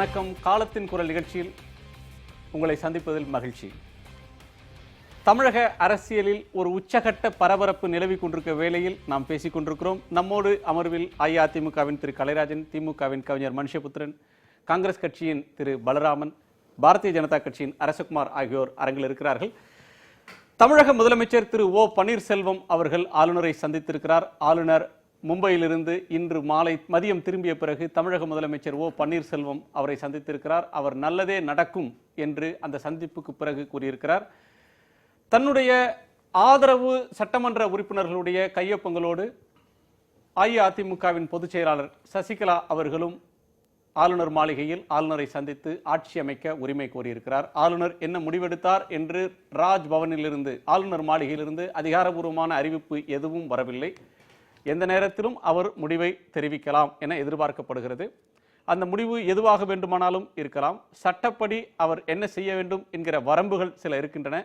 வணக்கம். காலத்தின் குரல் நிகழ்ச்சியில் உங்களை சந்திப்பதில் மகிழ்ச்சி. தமிழக அரசியலில் ஒரு உச்சகட்ட பரபரப்பு நிலவிக் கொண்டிருக்க வேளையில் நாம் பேசிக் கொண்டிருக்கிறோம். நம்மோடு அமர்வில் அஇஅதிமுகவின் திரு கலைராஜன், திமுகவின் கவிஞர் மனுஷபுத்திரன், காங்கிரஸ் கட்சியின் திரு பலராமன், பாரதிய ஜனதா கட்சியின் அரசகுமார் ஆகியோர் அரங்கில் இருக்கிறார்கள். தமிழக முதலமைச்சர் திரு ஓ பன்னீர்செல்வம் அவர்கள் ஆளுநரை சந்தித்திருக்கிறார். ஆளுநர் மும்பையிலிருந்து இன்று மதியம் திரும்பிய பிறகு தமிழக முதலமைச்சர் ஓ பன்னீர்செல்வம் அவரை சந்தித்திருக்கிறார். அவர் நல்லதே நடக்கும் என்று அந்த சந்திப்புக்கு பிறகு கூறியிருக்கிறார். தன்னுடைய ஆதரவு சட்டமன்ற உறுப்பினர்களுடைய கையொப்பங்களோடு அஇஅதிமுகவின் பொதுச் செயலாளர் சசிகலா அவர்களும் ஆளுநர் மாளிகையில் ஆளுநரை சந்தித்து ஆட்சி அமைக்க உரிமை கோரியிருக்கிறார். ஆளுநர் என்ன முடிவெடுத்தார் என்று ராஜ்பவனிலிருந்து, ஆளுநர் மாளிகையிலிருந்து அதிகாரபூர்வமான அறிவிப்பு எதுவும் வரவில்லை. எந்த நேரத்திலும் அவர் முடிவை தெரிவிக்கலாம் என எதிர்பார்க்கப்படுகிறது. அந்த முடிவு எதுவாக வேண்டுமானாலும் இருக்கலாம். சட்டப்படி அவர் என்ன செய்ய வேண்டும் என்கிற வரம்புகள் சில இருக்கின்றன.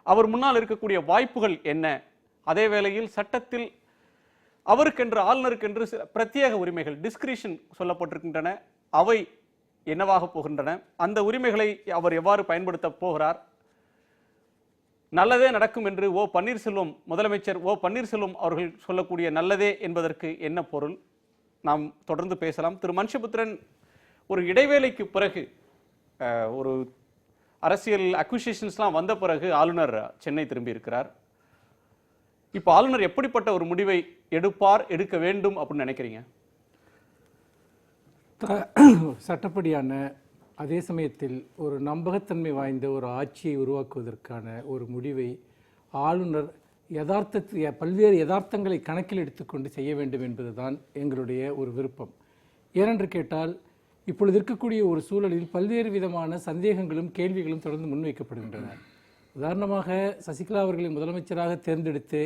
அவர் முன்னால் இருக்கக்கூடிய வாய்ப்புகள் என்ன? அதே வேளையில் சட்டத்தில் அவருக்கென்று, ஆளுநருக்கென்று சில பிரத்யேக உரிமைகள், டிஸ்கிரிஷன் சொல்லப்பட்டிருக்கின்றன. அவை என்னவாக போகின்றன? அந்த உரிமைகளை அவர் எவ்வாறு பயன்படுத்த போகிறார்? நல்லதே நடக்கும் என்று முதலமைச்சர் ஓ பன்னீர்செல்வம் அவர்கள் சொல்லக்கூடிய நல்லதே என்பதற்கு என்ன பொருள்? நாம் தொடர்ந்து பேசலாம். திரு மனுஷபுத்திரன், ஒரு இடைவேளைக்கு பிறகு, ஒரு அரசியல் அக்யூசியேஷன்ஸ்லாம் வந்த பிறகு ஆளுநர் சென்னை திரும்பி இருக்கிறார். இப்போ ஆளுநர் எப்படிப்பட்ட ஒரு முடிவை எடுக்க வேண்டும் அப்படின்னு நினைக்கிறீங்க? சட்டப்படியான, அதே சமயத்தில் ஒரு நம்பகத்தன்மை வாய்ந்த ஒரு ஆட்சியை உருவாக்குவதற்கான ஒரு முடிவை ஆளுநர் பல்வேறு யதார்த்தங்களை கணக்கில் எடுத்துக்கொண்டு செய்ய வேண்டும் என்பதுதான் எங்களுடைய ஒரு விருப்பம். ஏனென்று கேட்டால், இப்பொழுது இருக்கக்கூடிய ஒரு சூழலில் பல்வேறு விதமான சந்தேகங்களும் கேள்விகளும் தொடர்ந்து முன்வைக்கப்படுகின்றன. உதாரணமாக, சசிகலா அவர்களை முதலமைச்சராக தேர்ந்தெடுத்து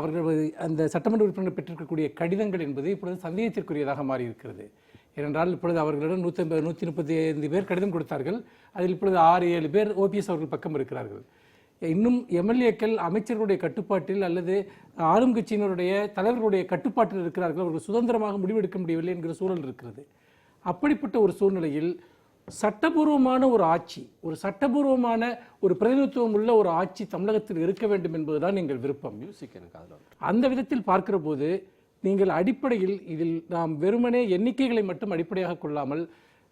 அவர்கள் அந்த சட்டமன்ற உறுப்பினர்கள் பெற்றிருக்கக்கூடிய கடிதங்கள் என்பது இப்பொழுது சந்தேகத்திற்குரியதாக மாறியிருக்கிறது. ஏனென்றால் இப்பொழுது அவர்களிடம் 135 பேர் கடிதம் கொடுத்தார்கள். அதில் இப்பொழுது 6-7 பேர் ஓபிஎஸ் அவர்கள் பக்கம் இருக்கிறார்கள். இன்னும் எம்எல்ஏக்கள் அமைச்சர்களுடைய கட்டுப்பாட்டில் அல்லது ஆளும் கட்சியினருடைய தலைவர்களுடைய கட்டுப்பாட்டில் இருக்கிறார்கள். அவர்கள் சுதந்திரமாக முடிவெடுக்க முடியவில்லை என்கிற சூழல் இருக்கிறது. அப்படிப்பட்ட ஒரு சூழ்நிலையில் சட்டபூர்வமான ஒரு ஆட்சி, ஒரு சட்டபூர்வமான ஒரு பிரதிநிதித்துவம் உள்ள ஒரு ஆட்சி தமிழகத்தில் இருக்க வேண்டும் என்பதுதான் எங்கள் விருப்பம். அந்த விதத்தில் பார்க்கிற போது, நீங்கள் அடிப்படையில் இதில் நாம் வெறுமனே எண்ணிக்கைகளை மட்டும் அடிப்படையாக கொள்ளாமல்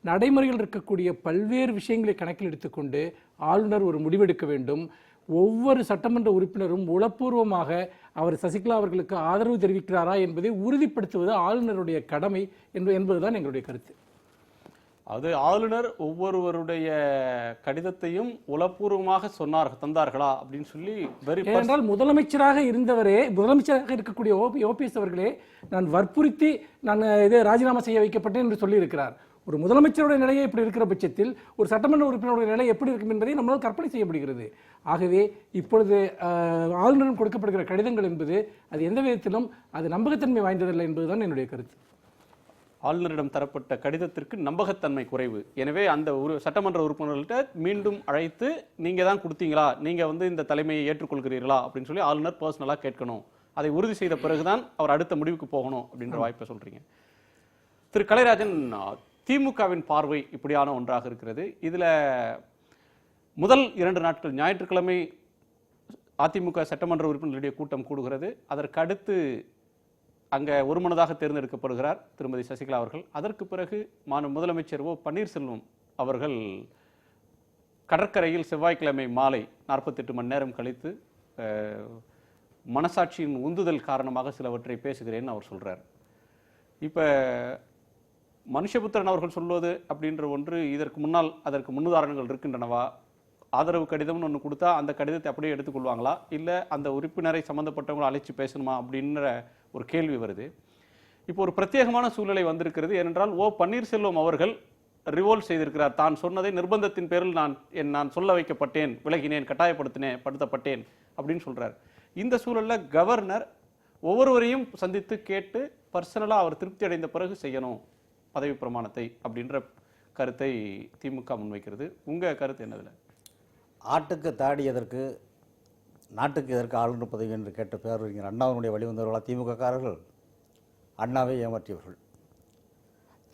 நடைமுறையில் இருக்கக்கூடிய பல்வேறு விஷயங்களை கணக்கில் எடுத்துக்கொண்டு ஆளுநர் ஒரு முடிவெடுக்க வேண்டும். ஒவ்வொரு சட்டமன்ற உறுப்பினரும் உளப்பூர்வமாக அவர் சசிகலா அவர்களுக்கு ஆதரவு தெரிவிக்கிறாரா என்பதை உறுதிப்படுத்துவது ஆளுநருடைய கடமை என்பதுதான் எங்களுடைய கருத்து. அது ஆளுநர் ஒவ்வொருவருடைய கடிதத்தையும் உளப்பூர்வமாக தந்தார்களா அப்படின்னு சொல்லி, ஏனென்றால் முதலமைச்சராக இருக்கக்கூடிய ஓபிஎஸ் அவர்களே நான் வற்புறுத்தி ராஜினாமா செய்ய வைக்கப்பட்டேன் என்று சொல்லி இருக்கிறார். ஒரு முதலமைச்சருடைய நிலையை இப்படி இருக்கிற பட்சத்தில் ஒரு சட்டமன்ற உறுப்பினருடைய நிலை எப்படி இருக்கும் என்பதை நம்மளால் கற்பனை செய்ய முடிகிறது. ஆகவே இப்பொழுது ஆளுநரிடம் கொடுக்கப்படுகிற கடிதங்கள் என்பது அது எந்த விதத்திலும் அது நம்பகத்தன்மை வாய்ந்ததில்லை என்பதுதான் என்னுடைய கருத்து. ஆளுநரிடம் தரப்பட்ட கடிதத்திற்கு நம்பகத்தன்மை குறைவு. எனவே அந்த சட்டமன்ற உறுப்பினர்கள்ட்ட மீண்டும் அழைத்து, நீங்க தான் கொடுத்தீங்களா, நீங்க இந்த தலைமையை ஏற்றுக்கொள்கிறீர்களா அப்படின்னு சொல்லி ஆளுநர் பர்சனலா கேட்கணும். அதை உறுதி செய்த பிறகுதான் அவர் அடுத்த முடிவுக்கு போகணும் அப்படின்ற வாய்ப்பை சொல்றீங்க. திரு கலைராஜன், திமுகவின் பார்வை இப்படியான ஒன்றாக இருக்கிறது. இதுல முதல் 2 நாட்கள் ஞாயிற்றுக்கிழமை அதிமுக சட்டமன்ற உறுப்பினர்களுடைய கூட்டம் கூடுகிறது. அதற்கு அடுத்து அங்கே ஒருமனதாக தேர்ந்தெடுக்கப்படுகிறார் திருமதி சசிகலா அவர்கள். அதற்கு பிறகு முதலமைச்சர் ஓ பன்னீர்செல்வம் அவர்கள் கடற்கரையில் செவ்வாய்க்கிழமை மாலை 48 மணி நேரம் கழித்து மனசாட்சியின் உந்துதல் காரணமாக சிலவற்றை பேசுகிறேன்னு அவர் சொல்றார். இப்போ மனுஷபுத்திரன் அவர்கள் சொல்வது அப்படின்ற ஒன்று, அதற்கு முன்னுதாரணங்கள் இருக்கின்றனவா? ஆதரவு கடிதம்னு ஒன்று கொடுத்தா அந்த கடிதத்தை அப்படியே எடுத்துக்கொள்வாங்களா, இல்லை அந்த உறுப்பினரை சம்மந்தப்பட்டவங்களை அழைச்சி பேசணுமா அப்படின்ற ஒரு கேள்வி வருது. இப்போ ஒரு பிரத்யேகமான சூழ்நிலை வந்திருக்கிறது. ஏனென்றால் ஓ பன்னீர்செல்வம் அவர்கள் ரிவோல்ட் செய்திருக்கிறார். தான் சொன்னதை நிர்பந்தத்தின் பேரில் நான் சொல்ல வைக்கப்பட்டேன், விலகினேன், கட்டாயப்படுத்தப்பட்டேன் அப்படின்னு சொல்றார். இந்த சூழல்ல கவர்னர் ஒவ்வொருவரையும் சந்தித்து கேட்டு பர்சனலா அவர் திருப்தி அடைந்த பிறகு செய்யணும் பதவி பிரமாணத்தை அப்படின்ற கருத்தை திமுக முன்வைக்கிறது. உங்க கருத்து என்னதுல? ஆட்டுக்கு தாடி எதற்கு, நாட்டுக்கு எதற்கு ஆளுநர் பதவி என்று கேட்ட பேரறிஞர் அண்ணாவினுடைய வழிவந்தவர்களா திமுககாரர்கள்? அண்ணாவை ஏமாற்றியவர்கள்.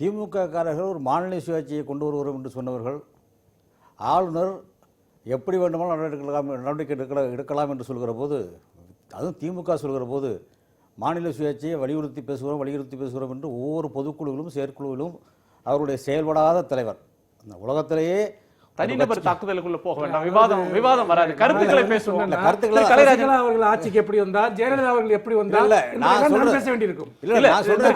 திமுககாரர்கள் ஒரு மாநில சுயாட்சியை கொண்டு வருவோம் என்று சொன்னவர்கள் ஆளுநர் எப்படி வேண்டுமானாலும் நடவடிக்கை எடுக்கலாம் என்று சொல்கிற போது, அதுவும் திமுக சொல்கிற போது மாநில சுயாட்சியை வலியுறுத்தி பேசுகிறோம் என்று ஒவ்வொரு பொதுக்குழுவிலும் செயற்குழுவிலும் அவருடைய செயல்படாத தலைவர். அந்த உலகத்திலேயே தனிநபர் தாக்குதலுக்குள்ள போக வேண்டாம், விவாதம் வராது, கருத்துக்களை பேசுவோம். கலைராஜன் அவர்கள் ஆட்சிக்கு எப்படி வந்தார், ஜெயலலிதா அவர்கள் எப்படி வந்தார், பேச வேண்டியிருக்கும்.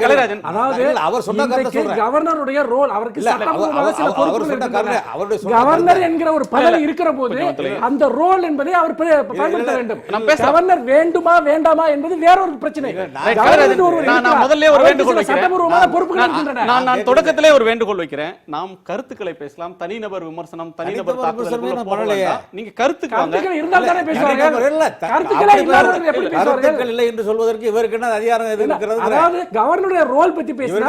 கலைராஜன், அதாவது அவர் சொன்ன கருத்தை கவர்னருடைய ரோல், அவருக்கு சட்டபூர்வமாக சில பொறுப்புகள் இருக்கின்றன. சொல்ற கவர்னர் என்கிற ஒரு பதவி இருக்கிற போது அந்த ரோல் என்பதை அவர் பயன்படுத்த வேண்டும். கவர்னர் வேண்டுமா வேண்டாமா என்பது வேறொரு பிரச்சனை. நான் முதல்ல ஒரு வேண்டுகோள் வைக்கிறேன், சட்டபூர்வமான பொறுப்புகள் இருக்கின்றன. நான் தொடக்கத்திலே ஒரு வேண்டுகோள் வைக்கிறேன். நாம் கருத்துக்களை பேசலாம், தனிநபர் விமர்சனம், தனிநபர் தாக்குதலுக்குள்ள போக வேண்டாம். நீங்க கருத்துக்கு வாங்க. கருத்துக்கள் இருந்தால் தானே பேசுவாங்க. கருத்துக்கள் இல்லை என்று சொல்வதற்கு இவருக்கு என்ன அதிகாரம் இருக்கிறது? அதாவது கவர்னருடைய ரோல் பத்தி பேசினா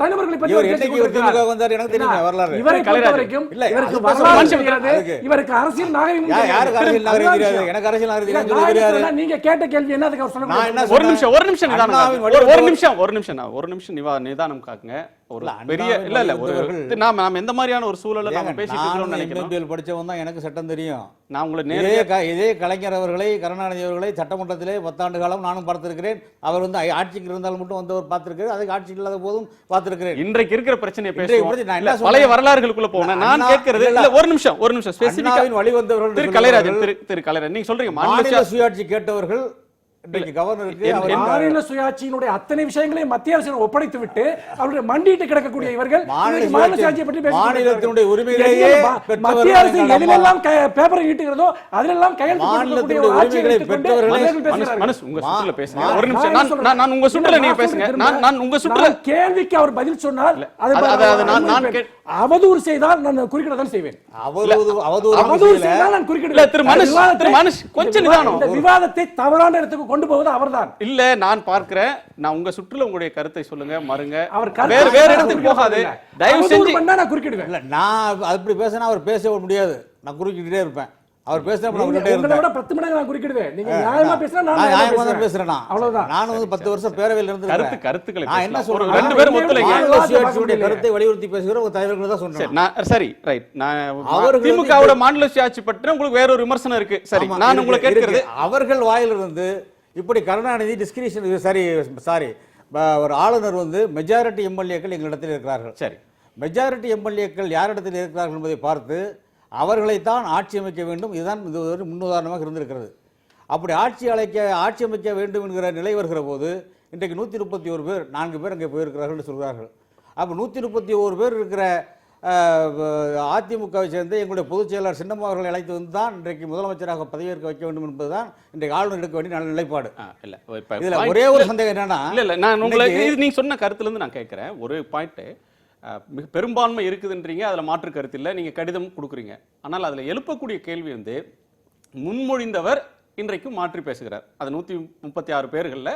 தனிநபர்களை பத்தி எனக்கு தெரியும் வரலாறு. இவரை பொறுத்தவரைக்கும் இவருக்கு வரலாறு தெரியாது, இவருக்கு அரசியல் நாகரிகம் யாருக்கு அரசியல் நாகரிகம் தெரியாது? எனக்கு அரசியல் நாகரிகம் தெரியாது. நீங்க கேட்ட கேள்வி என்ன? அதுக்கு அவர் சொல்ல ஒரு நிமிஷம் நிதானம் காக்குங்க. ஒரு பெரிய இல்ல ஒரு நாம எந்த மாதிரியான ஒரு சூழல்ல நாம பேசிட்டு இருக்கோம்னு நினைக்கிறேன். படிச்சவன் தான் எனக்கு சட்டம் தெரியும். நான் உங்களை இதே கலைஞர் அவர்களை, கருணாநிதி அவர்களை சட்டமன்றத்திலே 10 ஆண்டு காலம் நானும் பார்த்திருக்கிறேன். அவர் வந்து ஆட்சிக்கு இருந்தாலும் மட்டும் வந்தவர் பார்த்திருக்கிறேன், அதுக்கு ஆட்சிக்கு இல்லாத போதும் பார்த்திருக்கிறேன். இன்றைக்கு இருக்கிற பிரச்சனையை பேசுவோம், பழைய வரலாறுகளுக்குள்ள போனேன். நான் கேட்கிறது இல்ல, ஒரு நிமிஷம் ஸ்பெசிபிக்காவின் வழி வந்தவர்கள் திரு கலைராஜன் நீங்க சொல்றீங்க மாநில சுயாட்சி கேட்டவர்கள் மாநில சுயாட்சியினுடைய அத்தனை விஷயங்களையும் மத்திய அரசு ஒப்படைத்து விட்டு அவருடைய மண்டிட்டு கிடக்கக்கூடிய இவர்கள் மாநில சுயாட்சியை பற்றி மாநிலத்தினுடைய உரிமைகளையே மத்திய அரசு எதிலெல்லாம் பேப்பரை ஈட்டுகிறதோ அதிலெல்லாம் கையெழுத்து நான் உங்க சுற்றுல நீங்க பேசுங்க. நான் உங்க சுற்றுல கேள்விக்கு அவர் பதில் சொன்னால் அவதூறு செய்தால் நான் குறுக்கிடதான் செய்வேன். அவதூறு செய்தால் நான் குறுக்கிடுவேன். கொஞ்சம் நிதானம். விவாதத்தை தவறான இடத்துக்கு கொண்டு போவது அவர்தான். இல்ல நான் பார்க்கிறேன். நான் உங்க சுற்றுல உங்களுடைய கருத்தை சொல்லுங்க, மறுங்க. அவர் வேற இடத்துக்கு போகாது. தயவு செஞ்சு நான் குறுக்கிடுவேன். இல்ல நான் அப்படி பேசினா அவர் பேச முடியாது. நான் குறுக்கிட்டே இருப்பேன். அவர் பேசினா நான் உங்கள்ட்ட விட 10 மடங்கு நான் குறுக்கிடுவேன். நீங்க நியாயமா பேசினா நான் நியாயமா தான் பேசுறேன். அவ்வளவுதான். நான் வந்து 10 வருஷம் பேரவையில் இருந்து கருத்துக்களை நான் என்ன சொல்றேன், ரெண்டு பேரும் ஒத்துழைங்க. கருத்தை வலியுறுத்தி பேசுகிற ஒரு தலைவர்கள் தான் சொல்றேன். சரி ரைட். நான் திமுகவோட மாநில சுயாட்சி பற்றி உங்களுக்கு வேற ஒரு விமர்சனம் இருக்கு. சரி, நான் உங்களை கேட்கிறது, அவர்கள் வாயிலிருந்து இப்படி கருணாநிதி டிஸ்கிரிஷன் சாரி ஒரு ஆளுநர் வந்து மெஜாரிட்டி எம்எல்ஏக்கள் எங்களிடத்தில் இருக்கிறார்கள். சரி, மெஜாரிட்டி எம்எல்ஏக்கள் யாரிடத்தில் இருக்கிறார்கள் என்பதை பார்த்து அவர்களைத்தான் ஆட்சி அமைக்க வேண்டும். இதுதான் இது ஒரு முன்னுதாரணமாக இருந்திருக்கிறது. அப்படி ஆட்சி அமைக்க வேண்டும் என்கிற நிலை வருகிற போது இன்றைக்கு 131 பேர் 4 பேர் அங்கே போயிருக்கிறார்கள் சொல்கிறார்கள். அப்போ 131 பேர் இருக்கிற அதிமுகவை சேர்ந்து எங்களுடைய பொதுச் செயலாளர் சின்னம்மா அவர்களை அழைத்து வந்து தான் இன்றைக்கு முதலமைச்சராக பதவியேற்க வைக்க வேண்டும் என்பதுதான் இன்றைக்கு ஆளுநர் எடுக்க வேண்டிய நல்ல நிலைப்பாடு. இதுல ஒரே ஒரு சந்தேகம் என்னன்னா, இல்ல நான் உங்களுக்கு நீங்க சொன்ன கருத்துல இருந்து நான் கேட்கிறேன். ஒரு பாயிண்ட், மிக பெரும்பான்மை இருக்குதுன்றீங்க, அதுல மாற்று கருத்து இல்லை, நீங்க கடிதம் கொடுக்குறீங்க. ஆனால் அதுல எழுப்பக்கூடிய கேள்வி வந்து முன்மொழிந்தவர் இன்றைக்கும் மாற்றி பேசுகிறார். அது 136 பேர்கள்ல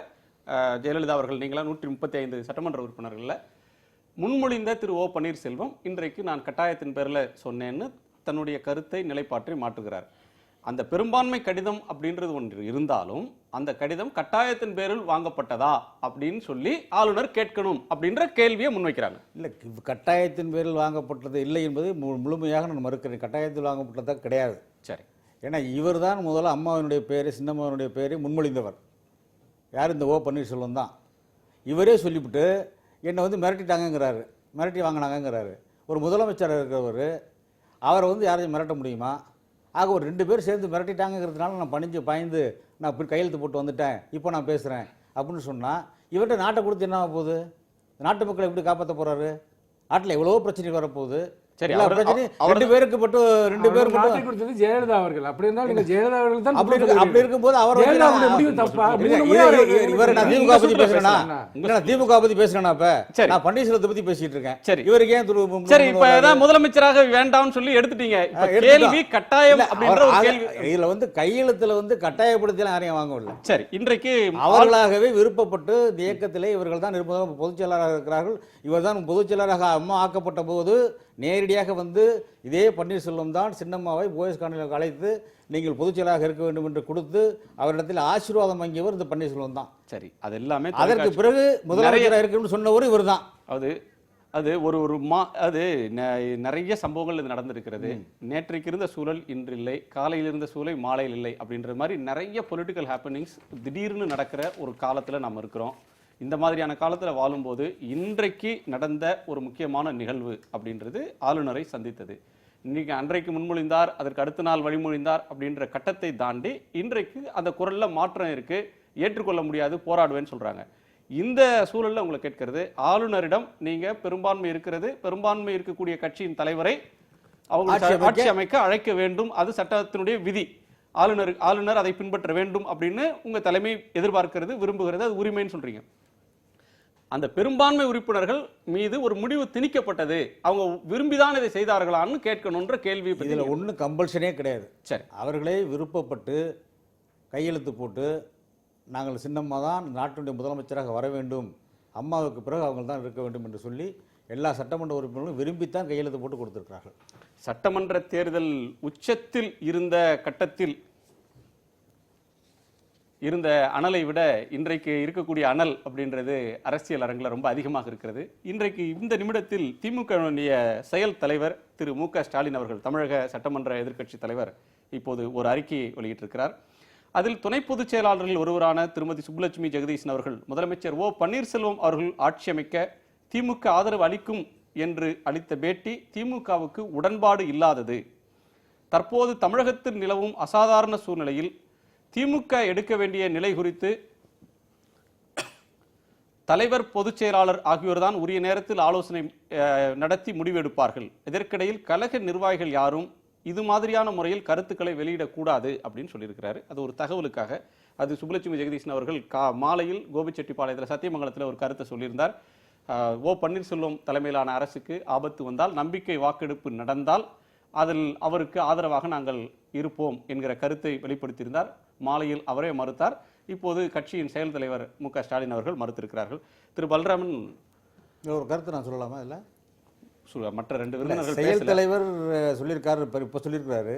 ஜெயலலிதா அவர்கள் நீங்களா 135 சட்டமன்ற உறுப்பினர்கள்ல முன்மொழிந்த திரு ஓ பன்னீர்செல்வம் இன்றைக்கு நான் கட்டாயத்தின் பேரில் சொன்னேன்னு தன்னுடைய கருத்தை நிலைப்பாற்றி மாற்றுகிறார். அந்த பெரும்பான்மை கடிதம் அப்படின்றது ஒன்று இருந்தாலும் அந்த கடிதம் கட்டாயத்தின் பேரில் வாங்கப்பட்டதா அப்படின்னு சொல்லி ஆளுநர் கேட்கணும் அப்படின்ற கேள்வியை முன்வைக்கிறாங்க. இல்லை, கட்டாயத்தின் பேரில் வாங்கப்பட்டது இல்லை என்பது முழுமையாக நான் மறுக்கிறேன். கட்டாயத்தில் வாங்கப்பட்டதா கிடையாது. சரி, ஏன்னா இவர் தான் முதல்ல அம்மாவினுடைய பேரை, சின்னம்மாவினுடைய பேரை முன்மொழிந்தவர். யார்? இந்த ஓ பன்னீர்செல்வம் தான். இவரே சொல்லிவிட்டு என்னை வந்து மிரட்டிட்டாங்கிறாரு, மிரட்டி வாங்கினாங்கிறாரு. ஒரு முதலமைச்சர் இருக்கிறவர் அவரை வந்து யாரையும் மிரட்ட முடியுமா? ஆக ஒரு 2 பேர் சேர்ந்து மிரட்டிட்டாங்கிறதுனால நான் பயந்து நான் இப்படி கையெழுத்து போட்டு வந்துட்டேன், இப்போ நான் பேசுகிறேன் அப்படின்னு சொன்னால் இவர்கிட்ட நாட்டை கொடுத்து என்ன ஆக போகுது? நாட்டு மக்களை எப்படி காப்பாற்ற போகிறாரு? நாட்டில் எவ்வளவோ பிரச்சனை வரப்போகுது. சரி, ரெண்டு பேருக்கு மட்டும் 2 பேர் மட்டும் கொடுத்தது ஜெயலலிதா அவர்கள். அப்படி இருந்தால் நீங்க ஜெயலலிதா அவர்கள் தான் அப்படி இருக்கும்போது அவர் முடிவு தப்பா? இவர் நான் திமுக பத்தி பேசுறேனா? நான் திமுக பத்தி பேசுறேனா? இப்ப நான் பன்னீர்செல்வத்தை பத்தி பேசிட்டு இருக்கேன். சரி, இவருக்கு ஏன் சரி இப்ப ஏதாவது முதலமைச்சராக வேண்டாம்னு சொல்லி எடுத்துட்டீங்க. கேள்வி கட்டாயம் அப்படின்ற ஒரு கேள்வி. இதுல வந்து கையெழுத்துல வந்து கட்டாயப்படுத்தி யாரையும் வாங்கவில்லை. சரி, இன்றைக்கு அவர்களாகவே விருப்பப்பட்டு இந்த இயக்கத்திலே இவர்கள் தான் பொதுச் செயலாளராக இருக்கிறார்கள். இவர் தான் பொதுச் செயலாளராக அம்மா ஆக்கப்பட்ட போது நேரடியாக வந்து இதே பன்னீர்செல்வம் தான் சின்னம்மாவை போயஸ் கார்னருக்கு அழைத்து நீங்கள் பொதுச் செயலாளராக இருக்க வேண்டும் என்று கொடுத்து அவரிடத்தில் ஆசீர்வாதம் வாங்கியவர் இந்த பன்னீர்செல்வம் தான். சரி, அது எல்லாமே அதற்கு பிறகு முதலமைச்சராக இருக்கணும்னு சொன்னவர் இவர் தான். அது அது அது நிறைய சம்பவங்கள் இது நடந்திருக்கிறது. நேற்றைக்கு இருந்த சூழல் இன்று இல்லை, காலையில் இருந்த சூழல் மாலையில் இல்லை அப்படின்ற மாதிரி நிறைய பொலிட்டிக்கல் ஹேப்பனிங்ஸ் திடீர்னு நடக்கிற ஒரு காலத்தில் நம்ம இருக்கிறோம். இந்த மாதிரியான காலத்தில் வாழும்போது இன்றைக்கு நடந்த ஒரு முக்கியமான நிகழ்வு அப்படின்றது ஆளுநரை சந்தித்தது. இன்னைக்கு அன்றைக்கு முன்மொழிந்தார், அதற்கு அடுத்த நாள் வழிமொழிந்தார் அப்படின்ற கட்டத்தை தாண்டி இன்றைக்கு அந்த குரல்ல மாற்றம் இருக்கு, ஏற்றுக்கொள்ள முடியாது, போராடுவேன்னு சொல்றாங்க. இந்த சூழல்ல உங்களை கேட்கிறது, ஆளுநரிடம் நீங்க பெரும்பான்மை இருக்கிறது, பெரும்பான்மை இருக்கக்கூடிய கட்சியின் தலைவரை அவங்க ஆட்சி அமைக்க அழைக்க வேண்டும், அது சட்டத்தினுடைய விதி, ஆளுநர் அதை பின்பற்ற வேண்டும் அப்படின்னு உங்க தலைமை எதிர்பார்க்கிறது, விரும்புகிறது, அது உரிமைன்னு சொல்றீங்க. அந்த பெரும்பான்மை உறுப்பினர்கள் மீது ஒரு முடிவு திணிக்கப்பட்டது, அவங்க விரும்பிதான் இதை செய்தார்களான்னு கேட்கணும்ன்ற கேள்வி. இதுல ஒன்றும் கம்பல்ஷனே கிடையாது. சரி, அவர்களே விருப்பப்பட்டு கையெழுத்து போட்டு நாங்கள் சின்னம்மா தான் நாட்டினுடைய முதலமைச்சராக வர வேண்டும், அம்மாவுக்கு பிறகு அவங்க தான் இருக்க வேண்டும் என்று சொல்லி எல்லா சட்டமன்ற உறுப்பினர்களும் விரும்பித்தான் கையெழுத்து போட்டு கொடுத்திருக்கிறார்கள். சட்டமன்ற தேர்தல் உச்சத்தில் இருந்த கட்டத்தில் இருந்த அனலை விட இன்றைக்கு இருக்கக்கூடிய அனல் அப்படின்றது அரசியல் அரங்கில் ரொம்ப அதிகமாக இருக்கிறது. இன்றைக்கு இந்த நிமிடத்தில் திமுகவுடைய செயல் தலைவர் திரு மு.க. ஸ்டாலின் அவர்கள், தமிழக சட்டமன்ற எதிர்க்கட்சி தலைவர், இப்போது ஒரு அறிக்கையை வெளியிட்டிருக்கிறார். அதில் துணை பொதுச் செயலாளர்கள் ஒருவரான திருமதி சுப்புலட்சுமி ஜெகதீசன் அவர்கள் முதலமைச்சர் ஓ பன்னீர்செல்வம் அவர்கள் ஆட்சி அமைக்க திமுக ஆதரவு அளிக்கும் என்று அளித்த பேட்டி திமுகவுக்கு உடன்பாடு இல்லாதது. தற்போது தமிழகத்தில் நிலவும் அசாதாரண சூழ்நிலையில் திமுக எடுக்க வேண்டிய நிலை குறித்து தலைவர், பொதுச் செயலாளர் ஆகியோர்தான் உரிய நேரத்தில் ஆலோசனை நடத்தி முடிவெடுப்பார்கள். இதற்கிடையில் கழக நிர்வாகிகள் யாரும் இது மாதிரியான முறையில் கருத்துக்களை வெளியிடக்கூடாது அப்படின்னு சொல்லியிருக்கிறாரு. அது ஒரு தகவலுக்காக. அது சுப்புலட்சுமி ஜெகதீசன் அவர்கள் மாலையில் கோபிச்செட்டிப்பாளையத்தில் சத்தியமங்கலத்தில் ஒரு கருத்தை சொல்லியிருந்தார். ஓ பன்னீர்செல்வம் தலைமையிலான அரசுக்கு ஆபத்து வந்தால், நம்பிக்கை வாக்கெடுப்பு நடந்தால் அதில் அவருக்கு ஆதரவாக நாங்கள் இருப்போம் என்கிற கருத்தை வெளிப்படுத்தியிருந்தார். மாலையில் அவரே மறுத்தார். இப்போது கட்சியின் செயல் தலைவர் மு.க. ஸ்டாலின் அவர்கள் மறுத்திருக்கிறார்கள். திரு பல்ராமன், ஒரு கருத்து நான் சொல்லலாமா? இல்லை, மற்ற ரெண்டு விருந்தினர்கள் செயல் தலைவர் சொல்லியிருக்காரு, இப்போ சொல்லியிருக்கிறாரு.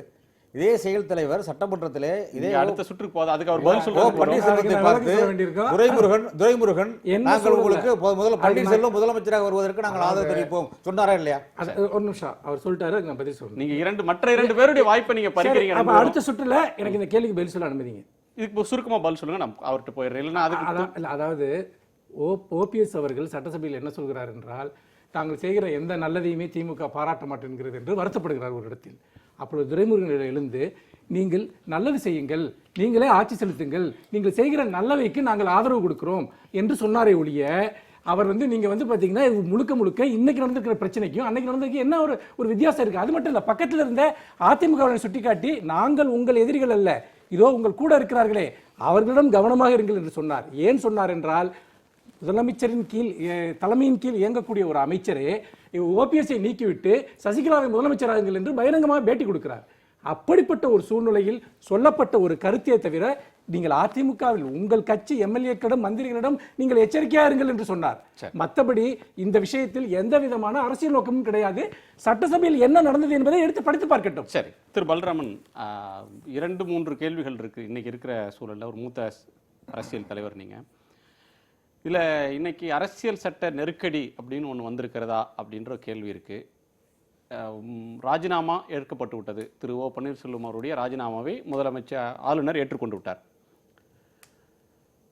இதே செயல் தலைவர் சட்டமன்றத்திலே இதே அடுத்த சுற்றுக்கு போது அதுக்கு அவர் பதில் சொல்றாரு. பன்னீர்செல்வத்தை பார்த்து துரைமுருகன் நாங்கள் உங்களுக்கு முதல்ல பன்னீர்செல்வம் முதலமைச்சராக வருவதற்கு நாங்கள் ஆதரவு தெரிவிப்போம் சொன்னாரா இல்லையா? ஒரு நிமிஷம் அவர் சொல்லிட்டாரு, நான் பதில் சொல்றேன். நீங்க மற்ற இரண்டு பேருடைய வாய்ப்பை நீங்க பறிக்கிறீங்க. அடுத்த சுற்றுல எனக்கு இந்த கேள்விக்கு பதில் சொல்ல அனுமதிங்க. இதுக்கு சுருக்கமா பதில் சொல்லுங்க, நான் அவர்கிட்ட போயிடுறேன். இல்லைன்னா அதுக்கு அதாவது ஓபிஎஸ் அவர்கள் சட்டசபையில் என்ன சொல்கிறார் என்றால், தாங்கள் செய்கிற எந்த நல்லதையுமே திமுக பாராட்ட மாட்டேங்கிறது என்று வருத்தப்படுகிறார் ஒரு இடத்தில். அப்பொழுது துரைமுருகன் எழுந்து, நீங்கள் நல்லது செய்யுங்கள், நீங்களே ஆட்சி செலுத்துங்கள், நீங்கள் செய்கிற நல்லவைக்கு நாங்கள் ஆதரவு கொடுக்கிறோம் என்று சொன்னாரே ஒழிய, அவர் நீங்க பார்த்தீங்கன்னா முழுக்க இன்னைக்கு நடந்திருக்கிற பிரச்சனைக்கும் அன்னைக்கு நடந்திருக்கு என்ன ஒரு வித்தியாசம் இருக்கு. அது மட்டும் இல்லை, பக்கத்தில் இருந்த அதிமுகவை சுட்டிக்காட்டி, நாங்கள் உங்கள் எதிரிகள் அல்ல, இதோ உங்கள் கூட இருக்கிறார்களே, அவர்களிடம் கவனமாக இருங்கள் என்று சொன்னார். ஏன் சொன்னார் என்றால், முதலமைச்சரின் கீழ் தலைமையின் கீழ் இயங்கக்கூடிய ஒரு அமைச்சரே ஓபிஎஸ்ஐ நீக்கிவிட்டு சசிகலாவை முதலமைச்சராகுங்கள் என்று பகிரங்கமாக பேட்டி கொடுக்கிறார். அப்படிப்பட்ட ஒரு சூழ்நிலையில் சொல்லப்பட்ட ஒரு கருத்தை தவிர, நீங்கள் அதிமுகவில் உங்கள் கட்சி எம்எல்ஏக்களிடம் மந்திரிகளிடம் நீங்கள் எச்சரிக்கையா இருங்கள் என்று சொன்னார். மற்றபடி இந்த விஷயத்தில் எந்த விதமான அரசியல் நோக்கமும் கிடையாது. சட்டசபையில் என்ன நடந்தது என்பதை எடுத்து படித்து பார்க்கட்டும். சரி, திரு பல்ராமன், 2-3 கேள்விகள் இருக்கு இன்னைக்கு இருக்கிற சூழல்ல. ஒரு மூத்த அரசியல் தலைவர் நீங்க, இதுல இன்னைக்கு அரசியல் சட்ட நெருக்கடி அப்படின்னு ஒன்று வந்திருக்கிறதா அப்படின்ற கேள்வி இருக்கு. ராஜினாமா ஏற்கப்பட்டு விட்டது. திரு ஓ பன்னீர்செல்வம் அவருடைய ராஜினாமாவை முதலமைச்சர் ஆளுநர் ஏற்றுக்கொண்டு விட்டார்.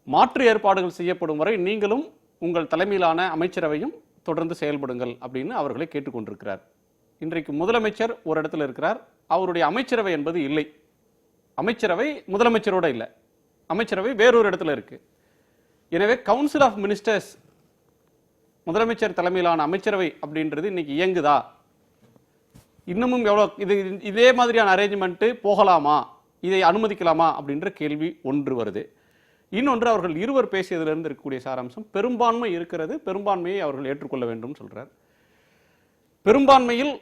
மாற்று ஏற்பாடுகள் செய்யப்படும் வரை நீங்களும் உங்கள் தலைமையிலான அமைச்சரவையும் தொடர்ந்து செயல்படுங்கள் அப்படின்னு அவர்களை கேட்டுக்கொண்டிருக்கிறார். இன்றைக்கு முதலமைச்சர் ஒரு இடத்துல இருக்கிறார், அவருடைய அமைச்சரவை என்பது இல்லை. அமைச்சரவை முதலமைச்சரோட இல்லை, அமைச்சரவை வேறொரு இடத்துல இருக்கு. எனவே கவுன்சில் ஆஃப் மினிஸ்டர்ஸ், முதலமைச்சர் தலைமையிலான அமைச்சரவை அப்படின்றது இன்னைக்கு இயங்குதா? இன்னமும் எவ்வளவு இதே மாதிரியான அரேஞ்ச்மெண்ட் போகலாமா, இதை அனுமதிக்கலாமா அப்படின்ற கேள்வி ஒன்று வருது. இன்னொன்று, அவர்கள் இருவர் பேசியதிலிருந்து இருக்கக்கூடிய சாராம்சம், பெரும்பான்மை இருக்கிறது, பெரும்பான்மையை அவர்கள் ஏற்றுக்கொள்ள வேண்டும் சொல்றார். பெரும்பான்மையில்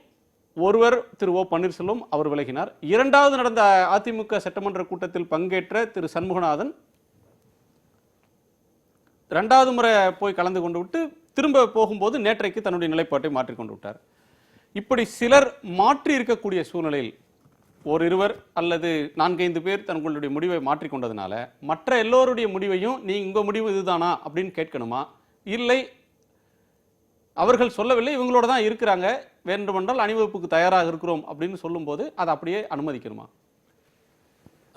ஒருவர் திரு ஓ பன்னீர்செல்வம், அவர் விலகினார். இரண்டாவது நடந்த அதிமுக சட்டமன்ற கூட்டத்தில் பங்கேற்ற திரு சண்முகநாதன் இரண்டாவது முறை போய் கலந்து கொண்டு விட்டு திரும்ப போகும்போது நேற்றைக்கு தன்னுடைய நிலைப்பாட்டை மாற்றிக்கொண்டு விட்டார். இப்படி சிலர் மாற்றி இருக்கக்கூடிய சூழ்நிலையில் ஒரு இருவர் அல்லது 4-5 பேர் தங்களுடைய முடிவை மாற்றிக்கொண்டதுனால மற்ற எல்லோருடைய முடிவையும் நீ உங்க முடிவு இதுதானா அப்படின்னு கேட்கணுமா? இல்லை அவர்கள் சொல்லவில்லை, இவங்களோட தான் இருக்கிறாங்க, வேண்டுமென்றால் அணிவகுப்புக்கு தயாராக இருக்கிறோம் அப்படின்னு சொல்லும்போது அதை அப்படியே அனுமதிக்கணுமா?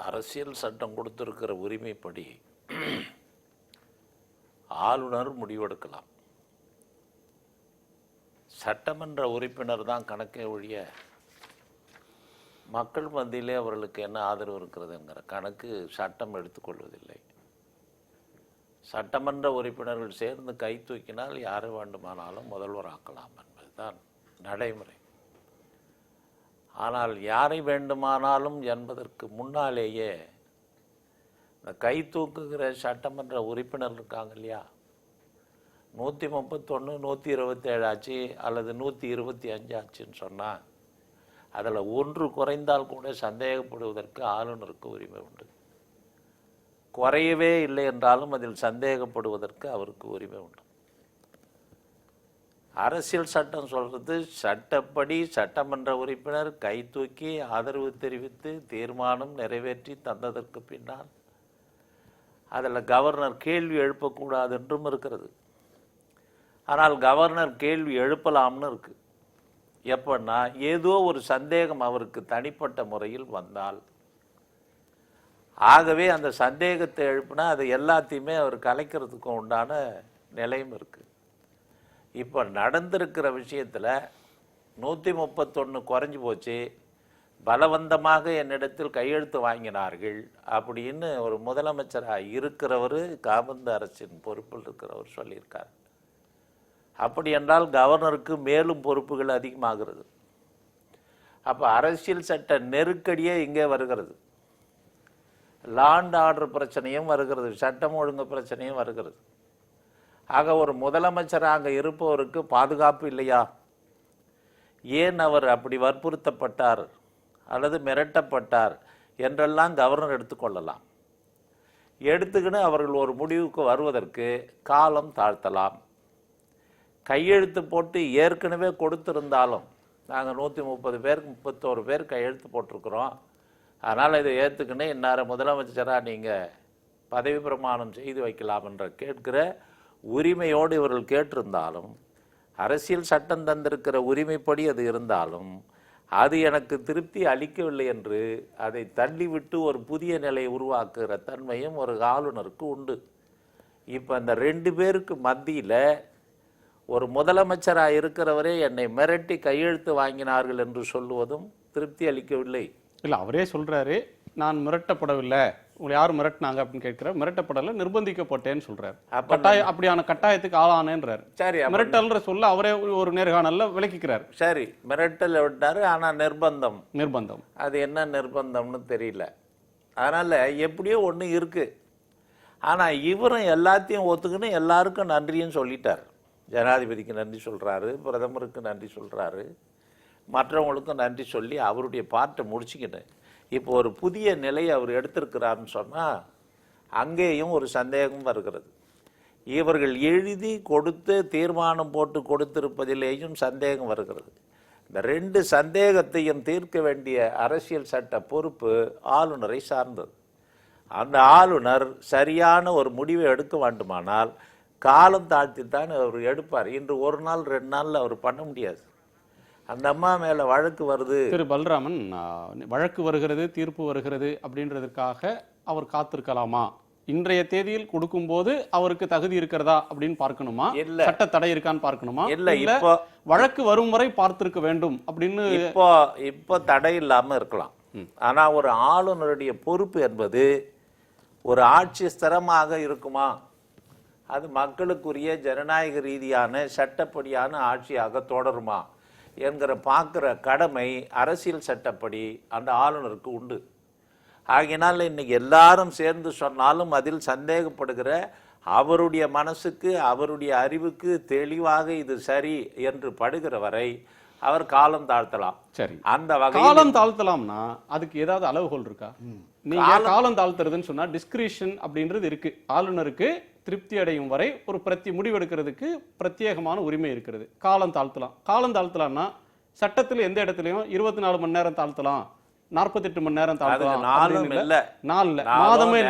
அரசியல் சட்டம் கொடுத்திருக்கிற உரிமைப்படி ஆளுநர் முடிவெடுக்கலாம். சட்டமன்ற உறுப்பினர் தான் கணக்கே ஒழிய மக்கள் மத்தியிலே அவர்களுக்கு என்ன ஆதரவு இருக்கிறதுங்கிற கணக்கு சட்டம் எடுத்துக்கொள்வதில்லை. சட்டமன்ற உறுப்பினர்கள் சேர்ந்து கை தூக்கினால் யாரை வேண்டுமானாலும் முதல்வர் ஆக்கலாம் என்பதுதான் நடைமுறை. ஆனால் யாரை வேண்டுமானாலும் என்பதற்கு முன்னாலேயே இந்த கை தூக்குகிற சட்டமன்ற உறுப்பினர் இருக்காங்க இல்லையா, 131 127 ஆச்சு அல்லது 125 ஆச்சுன்னு சொன்னால் அதில் ஒன்று குறைந்தால் கூட சந்தேகப்படுவதற்கு ஆளுநருக்கு உரிமை உண்டு. குறையவே இல்லை என்றாலும் அதில் சந்தேகப்படுவதற்கு அவருக்கு உரிமை உண்டு. அரசியல் சட்டம் சொல்கிறது, சட்டப்படி சட்டமன்ற உறுப்பினர் கை தூக்கி ஆதரவு தெரிவித்து தீர்மானம் நிறைவேற்றி தந்ததற்கு பின்னால் அதில் கவர்னர் கேள்வி எழுப்பக்கூடாது என்றும் இருக்கிறது. ஆனால் கவர்னர் கேள்வி எழுப்பலாம்னு இருக்கு. எப்பன்னா ஏதோ ஒரு சந்தேகம் அவருக்கு தனிப்பட்ட முறையில் வந்தால், ஆகவே அந்த சந்தேகத்தை எழுப்பினா அது எல்லாத்தையுமே அவர் கலைக்கிறதுக்கு உண்டான நிலையும் இருக்குது. இப்போ நடந்திருக்கிற விஷயத்தில் 131 குறைஞ்சி போச்சு, பலவந்தமாக என்னிடத்தில் கையெழுத்து வாங்கினார்கள் அப்படின்னு ஒரு முதலமைச்சராக இருக்கிறவர், காபந்து அரசின் பொறுப்பில் இருக்கிறவர் சொல்லியிருக்கார். அப்படி என்றால் கவர்னருக்கு மேலும் பொறுப்புகள் அதிகமாகிறது. அப்போ அரசியல் சட்ட நெருக்கடியே இங்கே வருகிறது. லாண்ட் ஆர்டர் பிரச்சனையும் வருகிறது, சட்டம் ஒழுங்கு பிரச்சனையும் வருகிறது. ஆக ஒரு முதலமைச்சராக இருப்பவருக்கு பாதுகாப்பு இல்லையா? ஏன் அவர் அப்படி வற்புறுத்தப்பட்டார் அல்லது மிரட்டப்பட்டார் என்றெல்லாம் கவர்னர் எடுத்துக்கொள்ளலாம். எடுத்துக்கின்னு அவர்கள் ஒரு முடிவுக்கு வருவதற்கு காலம் தாழ்த்தலாம். கையெழுத்து போட்டு ஏற்கனவே கொடுத்திருந்தாலும், நாங்கள் 130 பேருக்கு 31 பேர் கையெழுத்து போட்டிருக்கிறோம், அதனால் இதை ஏற்றுக்கின்னு இன்னார முதலமைச்சராக நீங்கள் பதவி பிரமாணம் செய்து வைக்கலாம் என்ற கேட்கிற உரிமையோடு இவர்கள் கேட்டிருந்தாலும், அரசியல் சட்டம் தந்திருக்கிற உரிமைப்படி அது இருந்தாலும், அது எனக்கு திருப்தி அளிக்கவில்லை என்று அதை தள்ளிவிட்டு ஒரு புதிய நிலையை உருவாக்குகிற தன்மையும் ஒரு ஆளுநருக்கு உண்டு. இப்போ இந்த 2 பேருக்கு மத்தியில் ஒரு முதலமைச்சராக இருக்கிறவரே என்னை மிரட்டி கையெழுத்து வாங்கினார்கள் என்று சொல்லுவதும் திருப்தி அளிக்கவில்லை. இல்லை, அவரே சொல்றாரு, நான் மிரட்டப்படவில்லை, உங்களை யாரும் மிரட்டினாங்க அப்படின்னு கேட்கிறார். மிரட்டப்படலை, நிர்பந்திக்கப்பட்டேன்னு சொல்றாரு. அப்படியான கட்டாயத்துக்கு ஆளானேன்றார். சரி, மிரட்டல்ன்ற சொல்ல அவரே ஒரு நேர்காணல்ல விளக்கிக்கிறார். சரி, மிரட்டல் விட்டாரு, ஆனால் நிர்பந்தம் அது என்ன நிர்பந்தம்னு தெரியல. அதனால எப்படியோ ஒன்று இருக்கு. ஆனால் இவரும் எல்லாத்தையும் ஒத்துக்குன்னு எல்லாருக்கும் நன்றியும் சொல்லிட்டார். ஜனாதிபதிக்கு நன்றி சொல்றாரு, பிரதமருக்கு நன்றி சொல்றாரு, மற்றவங்களுக்கும் நன்றி சொல்லி அவருடைய பாட்டை முடிச்சுக்கிட்டு இப்போ ஒரு புதிய நிலையை அவர் எடுத்திருக்கிறாருன்னு சொன்னால் அங்கேயும் ஒரு சந்தேகம் வருகிறது. இவர்கள் எழுதி கொடுத்து தீர்மானம் போட்டு கொடுத்திருப்பதிலேயும் சந்தேகம் வருகிறது. இந்த 2 சந்தேகத்தையும் தீர்க்க வேண்டிய அரசியல் சட்ட பொறுப்பு ஆளுநரை சார்ந்தது. அந்த ஆளுநர் சரியான ஒரு முடிவை எடுக்க வேண்டுமானால் காலம் தாழ்த்தித்தான் அவர் எடுப்பார். இன்று 1 நாள் 2 நாளில் அவர் பண்ண முடியாது. அந்த அம்மா மேலே வழக்கு வருது. திரு பல்ராமன், வழக்கு வருகிறது, தீர்ப்பு வருகிறது அப்படின்றதுக்காக அவர் காத்திருக்கலாமா? இன்றைய தேதியில் கொடுக்கும்போது அவருக்கு தகுதி இருக்கிறதா அப்படின்னு பார்க்கணுமா? இல்ல, சட்ட தடை இருக்கான்னு பார்க்கணுமா? இல்ல, இப்போ வழக்கு வரும் வரை பார்த்திருக்க வேண்டும் அப்படின்னு. இப்போ தடை இல்லாம இருக்கலாம். ஆனா ஒரு ஆளுநருடைய பொறுப்பு என்பது ஒரு ஆட்சி ஸ்திரமாக இருக்குமா, அது மக்களுக்குரிய ஜனநாயக ரீதியான சட்டப்படியான ஆட்சியாக தொடருமா என்கிற பார்க்குற கடமை அரசியல் சட்டப்படி அந்த ஆளுநருக்கு உண்டு. ஆகினால் இன்னைக்கு எல்லாரும் சேர்ந்து சொன்னாலும் அதில் சந்தேகப்படுகிற அவருடைய மனசுக்கு அவருடைய அறிவுக்கு தெளிவாக இது சரி என்று படுகிற வரை அவர் காலம் தாழ்த்தலாம். சரி, அந்த வகையில் காலம் தாழ்த்தலாம்னா அதுக்கு ஏதாவது அளவுகோல் இருக்கா? நீங்க காலம் தாழ்த்துறதுன்னு சொன்னா டிஸ்கிரிஷன் அப்படின்றது இருக்கு. ஆளுநருக்கு திருப்தி அடையும் வரை ஒரு முடிவெடுக்கிறதுக்கு பிரத்யேகமான உரிமை இருக்கிறது. காலம் தாழ்த்தலாம். காலம் தாழ்த்தலாம்னா சட்டத்தில் எந்த இடத்துலையும் 24 மணி நேரம் தாழ்த்தலாம், 48 மணி நேரம் தாழ்த்தலாம், மாதமே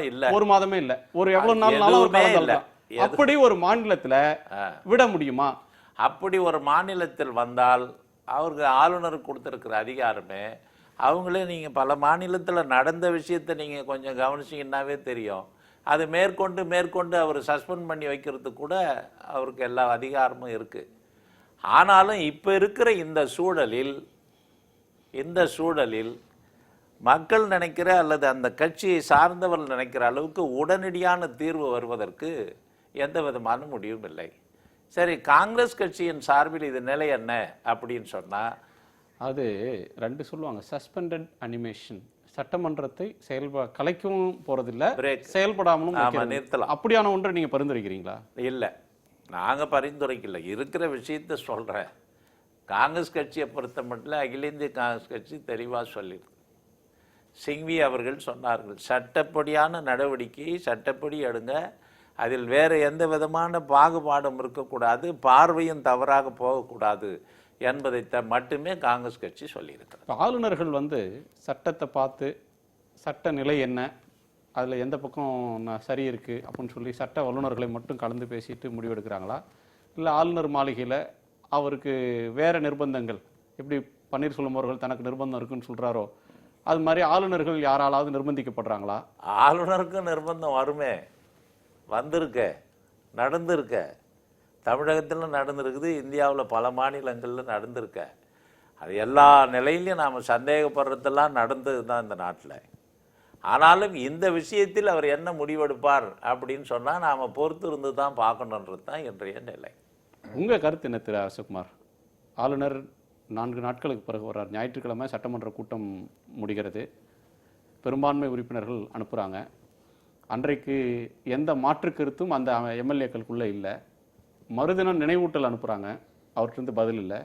இல்ல, ஒரு மாதமே இல்ல, ஒரு எவ்வளவு நாள்னாலும் ஒரு காலம் தாழ்த்தலாம். அப்படி ஒரு மாநிலத்துல விட முடியுமா? அப்படி ஒரு மாநிலத்தில் வந்தால் அவருக்கு ஆளுநருக்கு கொடுத்துருக்கிற அதிகாரமே, அவங்களே நீங்கள் பல மாநிலத்தில் நடந்த விஷயத்தை நீங்கள் கொஞ்சம் கவனிச்சிங்கன்னாவே தெரியும், அது மேற்கொண்டு அவர் சஸ்பெண்ட் பண்ணி வைக்கிறதுக்கு கூட அவருக்கு எல்லா அதிகாரமும் இருக்குது. ஆனாலும் இப்போ இருக்கிற இந்த சூழலில் மக்கள் நினைக்கிற அல்லது அந்த கட்சியை சார்ந்தவர்கள் நினைக்கிற அளவுக்கு உடனடியான தீர்வு வருவதற்கு எந்த விதமான முடிவும் இல்லை. சரி, காங்கிரஸ் கட்சியின் சார்பில் இது நிலை என்ன அப்படின்னு சொன்னால், அது ரெண்டு சொல்லுவாங்க, சஸ்பெண்டட் அனிமேஷன். சட்டமன்றத்தை கலைக்கவும் போறதில்லை, செயல்படாமலும் நிறுத்தலாம். அப்படியான ஒன்றை நீங்க பரிந்துரைக்கிறீங்களா? இல்லை, நாங்கள் பரிந்துரைக்கல, இருக்கிற விஷயத்தை சொல்கிறேன். காங்கிரஸ் கட்சியை பொறுத்த மட்டும் அகில இந்திய காங்கிரஸ் கட்சி தெளிவாக சொல்லிடுது. சிங்வி அவர்கள் சொன்னார்கள், சட்டப்படியான நடவடிக்கையை சட்டப்படி எடுங்க, அதில் வேறு எந்த விதமான பாகுபாடும் இருக்கக்கூடாது, பார்வையும் தவறாக போகக்கூடாது என்பதை மட்டுமே காங்கிரஸ் கட்சி சொல்லியிருக்கிறது. ஆளுநர்கள் சட்டத்தை பார்த்து சட்ட நிலை என்ன, அதில் எந்த பக்கம் சரி இருக்குது அப்படின்னு சொல்லி சட்ட வல்லுநர்களை மட்டும் கலந்து பேசிட்டு முடிவெடுக்கிறாங்களா, இல்லை ஆளுநர் மாளிகையில் அவருக்கு வேறு நிர்பந்தங்கள், எப்படி பன்னீர்செல்வம் அவர்கள் தனக்கு நிர்பந்தம் இருக்குன்னு சொல்கிறாரோ அது மாதிரி ஆளுநர்கள் யாராலாவது நிர்பந்திக்கப்படுறாங்களா? ஆளுநருக்கும் நிர்பந்தம் வருமே, நடந்திருக்க, தமிழகத்தில் நடந்திருக்குது, இந்தியாவில் பல மாநிலங்களில் நடந்திருக்க. அது எல்லா நிலையிலையும் நாம் சந்தேகப்படுறதெல்லாம் நடந்தது தான் இந்த நாட்டில். ஆனாலும் இந்த விஷயத்தில் அவர் என்ன முடிவெடுப்பார் அப்படின்னு சொன்னால் நாம் பொறுத்து இருந்து தான் பார்க்கணுன்றது தான் இன்றைய நிலை. உங்கள் கருத்து என்ன திரு அரசகுமார்? ஆளுநர் 4 நாட்களுக்கு பிறகு வர்றார். ஞாயிற்றுக்கிழமை சட்டமன்ற கூட்டம் முடிகிறது, பெரும்பான்மை உறுப்பினர்கள் அனுப்புகிறாங்க. அன்றைக்கு எந்த மாற்று கருத்தும் அந்த எம்எல்ஏக்களுக்குள்ளே இல்லை. மறுதினம் நினைவூட்டல் அனுப்புகிறாங்க, அவர்கிட்ட பதில் இல்லை.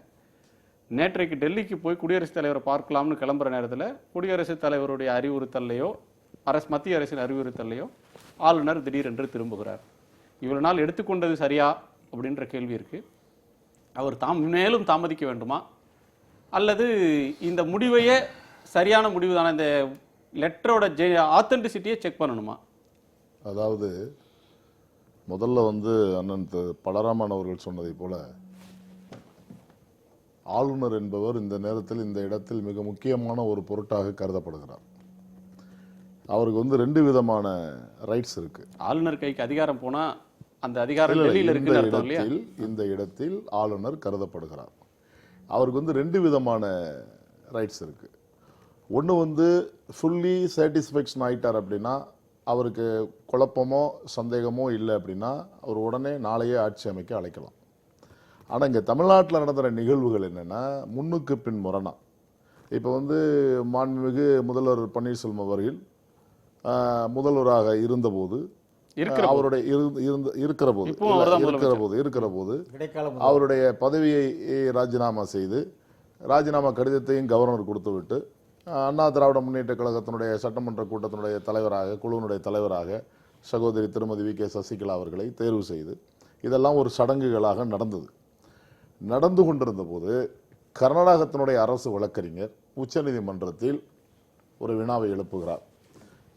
நேற்றைக்கு டெல்லிக்கு போய் குடியரசுத் தலைவரை பார்க்கலாம்னு கிளம்புற நேரத்தில் குடியரசுத் தலைவருடைய அறிவுறுத்தல்லையோ மத்திய அரசின் அறிவுறுத்தல்லையோ ஆளுநர் திடீரென்று திரும்புகிறார். இவ்வளவு நாள் எடுத்துக்கொண்டது சரியா அப்படின்ற கேள்வி இருக்குது. அவர் மேலும் தாமதிக்க வேண்டுமா, அல்லது இந்த முடிவையே சரியான முடிவு தானே, இந்த லெட்டரோட ஆத்தென்டிசிட்டியை செக் பண்ணணுமா? அதாவது முதல்ல அண்ணன் பலராமன் அவர்கள் சொன்னதை போல, ஆளுநர் என்பவர் இந்த நேரத்தில் இந்த இடத்தில் மிக முக்கியமான ஒரு பொருட்டாக கருதப்படுகிறார். அவருக்கு 2 விதமான ரைட்ஸ் இருக்கு. ஆளுநர் கைக்கு அதிகாரம் போனா அந்த அதிகாரம் டெல்லியில் இருக்குன்னு அர்த்தம் இல்லையா? இந்த இடத்தில் ஆளுநர் கருதப்படுகிறார். அவருக்கு 2 விதமான ரைட்ஸ் இருக்கு. ஒன்று ஃபுல்லி சாட்டிஸ்ஃபேக்ஷன் ஆயிட்டார் அப்படின்னா, அவருக்கு குழப்பமோ சந்தேகமோ இல்லை அப்படின்னா அவர் உடனே நாளையே ஆட்சி அமைக்க அழைக்கலாம். ஆனால் இங்கே தமிழ்நாட்டில் நடந்துற நிகழ்வுகள் என்னென்னா, முன்னுக்கு பின் முரணா. இப்போ மாண்புமிகு முதல்வர் பன்னீர்செல்வம் அவர்கள் முதல்வராக இருந்தபோது, அவருடைய இருக்கிற போது அவருடைய பதவியை ராஜினாமா செய்து, ராஜினாமா கடிதத்தையும் கவர்னர் கொடுத்து விட்டு, அண்ணா திராவிட முன்னேற்ற கழகத்தினுடைய சட்டமன்ற கூட்டத்தினுடைய தலைவராக, குழுவினுடைய தலைவராக சகோதரி திருமதி வி.கே. சசிகலா அவர்களை தேர்வு செய்து, இதெல்லாம் ஒரு சடங்குகளாக நடந்து கொண்டிருந்த போது, கர்நாடகத்தினுடைய அரசு வழக்கறிஞர் உச்சநீதிமன்றத்தில் ஒரு வினாவை எழுப்புகிறார்.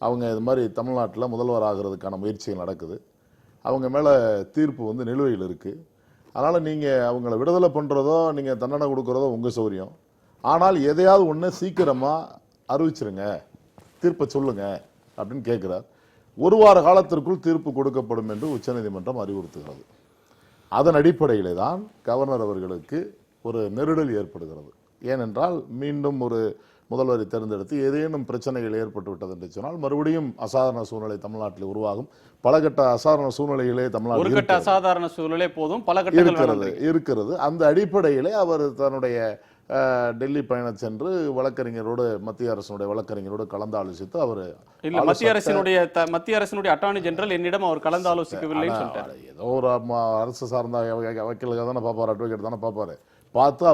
அவங்க இது மாதிரி தமிழ்நாட்டில் முதல்வர் ஆகிறதுக்கான முயற்சிகள் நடக்குது, அவங்க மேலே தீர்ப்பு நிலுவையில் இருக்குது, அதனால் நீங்கள் அவங்கள விடுதலை பண்ணுறதோ நீங்கள் தண்டனை கொடுக்குறதோ உங்கள் சௌரியம், ஆனால் எதையாவது ஒன்று சீக்கிரமாக அறிவிச்சிருங்க, தீர்ப்பை சொல்லுங்க அப்படின்னு கேட்குறார். 1 வார காலத்திற்குள் தீர்ப்பு கொடுக்கப்படும் என்று உச்சநீதிமன்றம் அறிவுறுத்துகிறது. அதன் அடிப்படையிலே தான் கவர்னர் அவர்களுக்கு ஒரு நெருடல் ஏற்படுகிறது. ஏனென்றால் மீண்டும் ஒரு முதல்வரை தேர்ந்தெடுத்து ஏதேனும் பிரச்சனைகள் ஏற்பட்டு விட்டது என்று சொன்னால் மறுபடியும் அசாதாரண சூழ்நிலை தமிழ்நாட்டில் உருவாகும். பல கட்ட அசாதாரண சூழ்நிலைகளே தமிழ்நாட்டில் அசாதாரண சூழ்நிலை போதும் பல இருக்கிறது. அந்த அடிப்படையிலே அவர் தன்னுடைய டெல்லி பயணம் சென்று வழக்கறிஞரோடு, மத்திய அரசினுடைய வழக்கறிஞரோடு கலந்து ஆலோசித்து அவர் மத்திய அரசினுடைய அட்டார்னி ஜெனரல் என்னிடம் அவர் கலந்து ஆலோசிக்கவில்லை. ஏதோ ஒரு அரசு சார்ந்த வக்கீலுக்கு தானே பார்ப்பார், அட்வொகேட் தானே பார்ப்பாரு, பார்த்து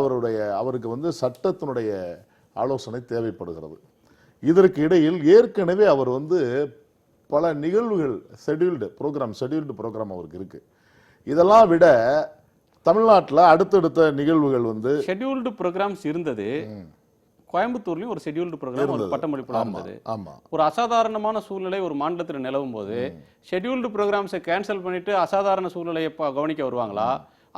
அவருக்கு சட்டத்தினுடைய ஆலோசனை தேவைப்படுகிறது. இதற்கு இடையில் ஏற்கனவே அவர் பல நிகழ்வுகள் ஷெட்யூல்டு ப்ரோக்ராம் அவருக்கு இருக்கு. இதெல்லாம் விட தமிழ்நாட்டில் அடுத்தடுத்த நிகழ்வுகள் ஷெட்யூல்டு ப்ரோக்ராம்ஸ் இருந்தது. கோயம்புத்தூர்லயும் ஒரு ஷெட்யூல்டு ப்ரோக்ராம், ஒரு பட்டமளிப்பு இருந்தது. ஒரு அசாதாரணமான சூழ்நிலை ஒரு மாநிலத்தில் நிலவும் போது ஷெட்யூல்டு ப்ரோக்ராம்ஸை கேன்சல் பண்ணிட்டு அசாதாரண சூழ்நிலையை கவனிக்க வருவாங்களா,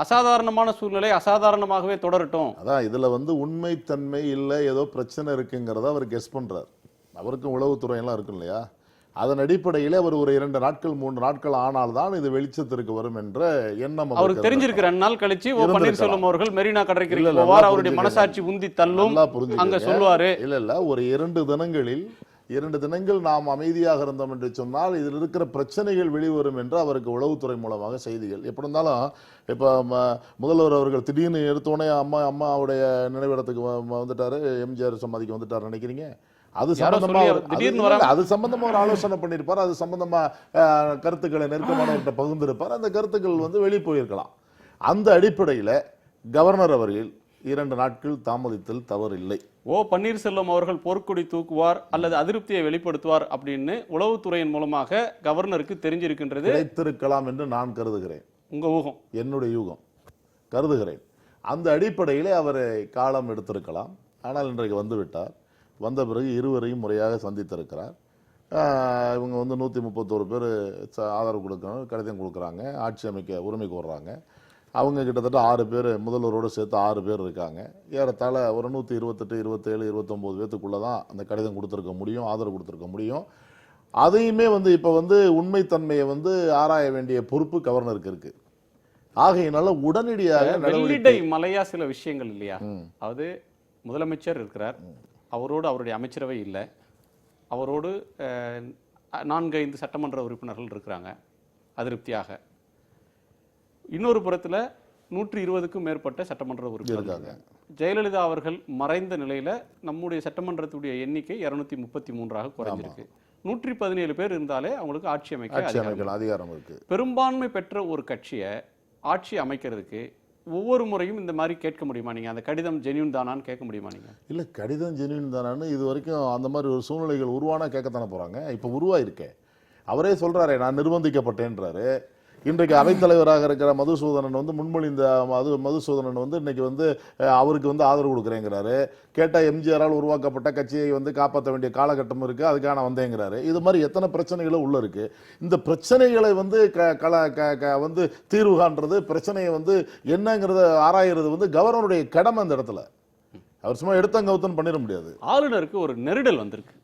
அசாதாரணமான சூழ்நிலை அசாதாரணமாகவே தொடரட்டும். அதான் இதுல வந்து உண்மைத்தன்மை இல்லை, ஏதோ பிரச்சனை இருக்குங்கிறத அவர் கெஸ் பண்றார். அவருக்கும் உளவுத்துறை எல்லாம் இருக்கும் இல்லையா, அதன் அடிப்படையில் அவர் ஒரு 2 நாட்கள் 3 நாட்கள் ஆனால்தான் இது வெளிச்சத்திற்கு வரும் என்ற எண்ணம் அவருக்கு தெரிஞ்சிருக்கு. 2 நாள் கழிச்சு ஓ பன்னீர்செல்வம் அவர்கள் மெரினா கடற்கரைக்கு இல்ல, போவார், நல்லா அவருடைய மனசாட்சி உந்தி தள்ளும், நல்லா புரிஞ்சுக்கங்க. அங்க சொல்லுவாரு. இல்ல ஒரு 2 தினங்கள் நாம் அமைதியாக இருந்தோம் என்று சொன்னால் இதில் இருக்கிற பிரச்சனைகள் வெளிவரும் என்று அவருக்கு உளவுத்துறை மூலமாக செய்திகள். எப்படி இருந்தாலும் இப்போ முதல்வர் அவர்கள் திடீர்னு எடுத்தோடனே அம்மாவுடைய நினைவிடத்துக்கு வந்துட்டாரு, எம்ஜிஆர் சமாதிக்கு வந்துட்டாரு நினைக்கிறீங்க? அது சம்பந்தமா ஒரு ஆலோசனை பண்ணியிருப்பார், அது சம்பந்தமா கருத்துக்களை நெருக்கமானவர்கிட்ட பகிர்ந்திருப்பார், அந்த கருத்துக்கள் வந்து வெளியே போயிருக்கலாம். அந்த அடிப்படையில் கவர்னர் அவர்கள் 2 நாட்கள் தாமதித்தல் தவறில்லை. ஓ பன்னீர்செல்வம் அவர்கள் போர்க்கொடி தூக்குவார் அல்லது அதிருப்தியை வெளிப்படுத்துவார் அப்படின்னு உளவுத்துறையின் மூலமாக கவர்னருக்கு தெரிஞ்சிருக்கின்றது, கிடைத்திருக்கலாம் என்று நான் கருதுகிறேன். உங்க ஊகம்? என்னுடைய யூகம் கருதுகிறேன். அந்த அடிப்படையிலே அவரை காலம் எடுத்திருக்கலாம். ஆனால் இன்றைக்கு வந்துவிட்டார். வந்த பிறகு இருவரையும் முறையாக சந்தித்திருக்கிறார். இவங்க வந்து 131 பேர் ஆதரவு கொடுக்கணும், கடிதம் கொடுக்குறாங்க, ஆட்சி அமைக்க உரிமை கோர்றாங்க. அவங்க கிட்டத்தட்ட 6 பேர், முதல்வரோடு சேர்த்து 6 பேர் இருக்காங்க. ஏறத்தாழ ஒரு 128, 27, 29 பேத்துக்குள்ளே தான் அந்த கடிதம் கொடுத்துருக்க முடியும், ஆதரவு கொடுத்துருக்க முடியும். அதையுமே வந்து இப்போ வந்து உண்மைத்தன்மையை வந்து ஆராய வேண்டிய பொறுப்பு கவர்னருக்கு இருக்கு. ஆகையினால உடனடியாக வெள்ளிடை மலையா சில விஷயங்கள் இல்லையா, அதாவது முதலமைச்சர் இருக்கிறார், அவரோடு அவருடைய அமைச்சரவை இல்லை, அவரோடு 4-5 சட்டமன்ற உறுப்பினர்கள் இருக்கிறாங்க அதிருப்தியாக. இன்னொரு புறத்தில் 120க்கும் மேற்பட்ட சட்டமன்ற உறுப்பினர்கள். ஜெயலலிதா அவர்கள் மறைந்த நிலையில நம்முடைய சட்டமன்றத்துடைய எண்ணிக்கை 233ஆக குறைஞ்சிருக்கு. 117 பேர் இருந்தாலே அவங்களுக்கு ஆட்சி அமைக்க அதிகாரம் இருக்கு. பெரும்பான்மை பெற்ற ஒரு கட்சியை ஆட்சி அமைக்கிறதுக்கு ஒவ்வொரு முறையும் இந்த மாதிரி கேட்க முடியுமா? நீங்க அந்த கடிதம் ஜெனியூன் தானான்னு கேட்க முடியுமா? நீங்க இல்ல கடிதம் ஜெனியூன் தானான்னு இது வரைக்கும் அந்த மாதிரி ஒரு சூழ்நிலைகள் உருவானா கேட்கத்தானே போறாங்க. இப்ப உருவாயிருக்கே. அவரே சொல்றாரு, நான் நிர்பந்திக்கப்பட்டேன்றாரு. இன்றைக்கு அவைத்தலைவராக இருக்கிற மதுசூதனன் வந்து முன்மொழிந்த மதுசூதனன் வந்து இன்னைக்கு வந்து அவருக்கு வந்து ஆதரவு கொடுக்குறேங்கிறாரு. கேட்டால் எம்ஜிஆரால் உருவாக்கப்பட்ட கட்சியை வந்து காப்பாற்ற வேண்டிய காலகட்டம் இருக்கு, அதுக்கான வந்தேங்கிறாரு. இது மாதிரி எத்தனை பிரச்சனைகளும் உள்ள இருக்கு. இந்த பிரச்சனைகளை வந்து வந்து தீர்வு காண்றது, பிரச்சனையை வந்து என்னங்கிறத ஆராயிறது வந்து கவர்னருடைய கடமை. அந்த இடத்துல அவர் சும்மா எடுத்தங்கவுத்தன் பண்ணிட முடியாது. ஆளுநருக்கு ஒரு நெருடல் வந்திருக்கு,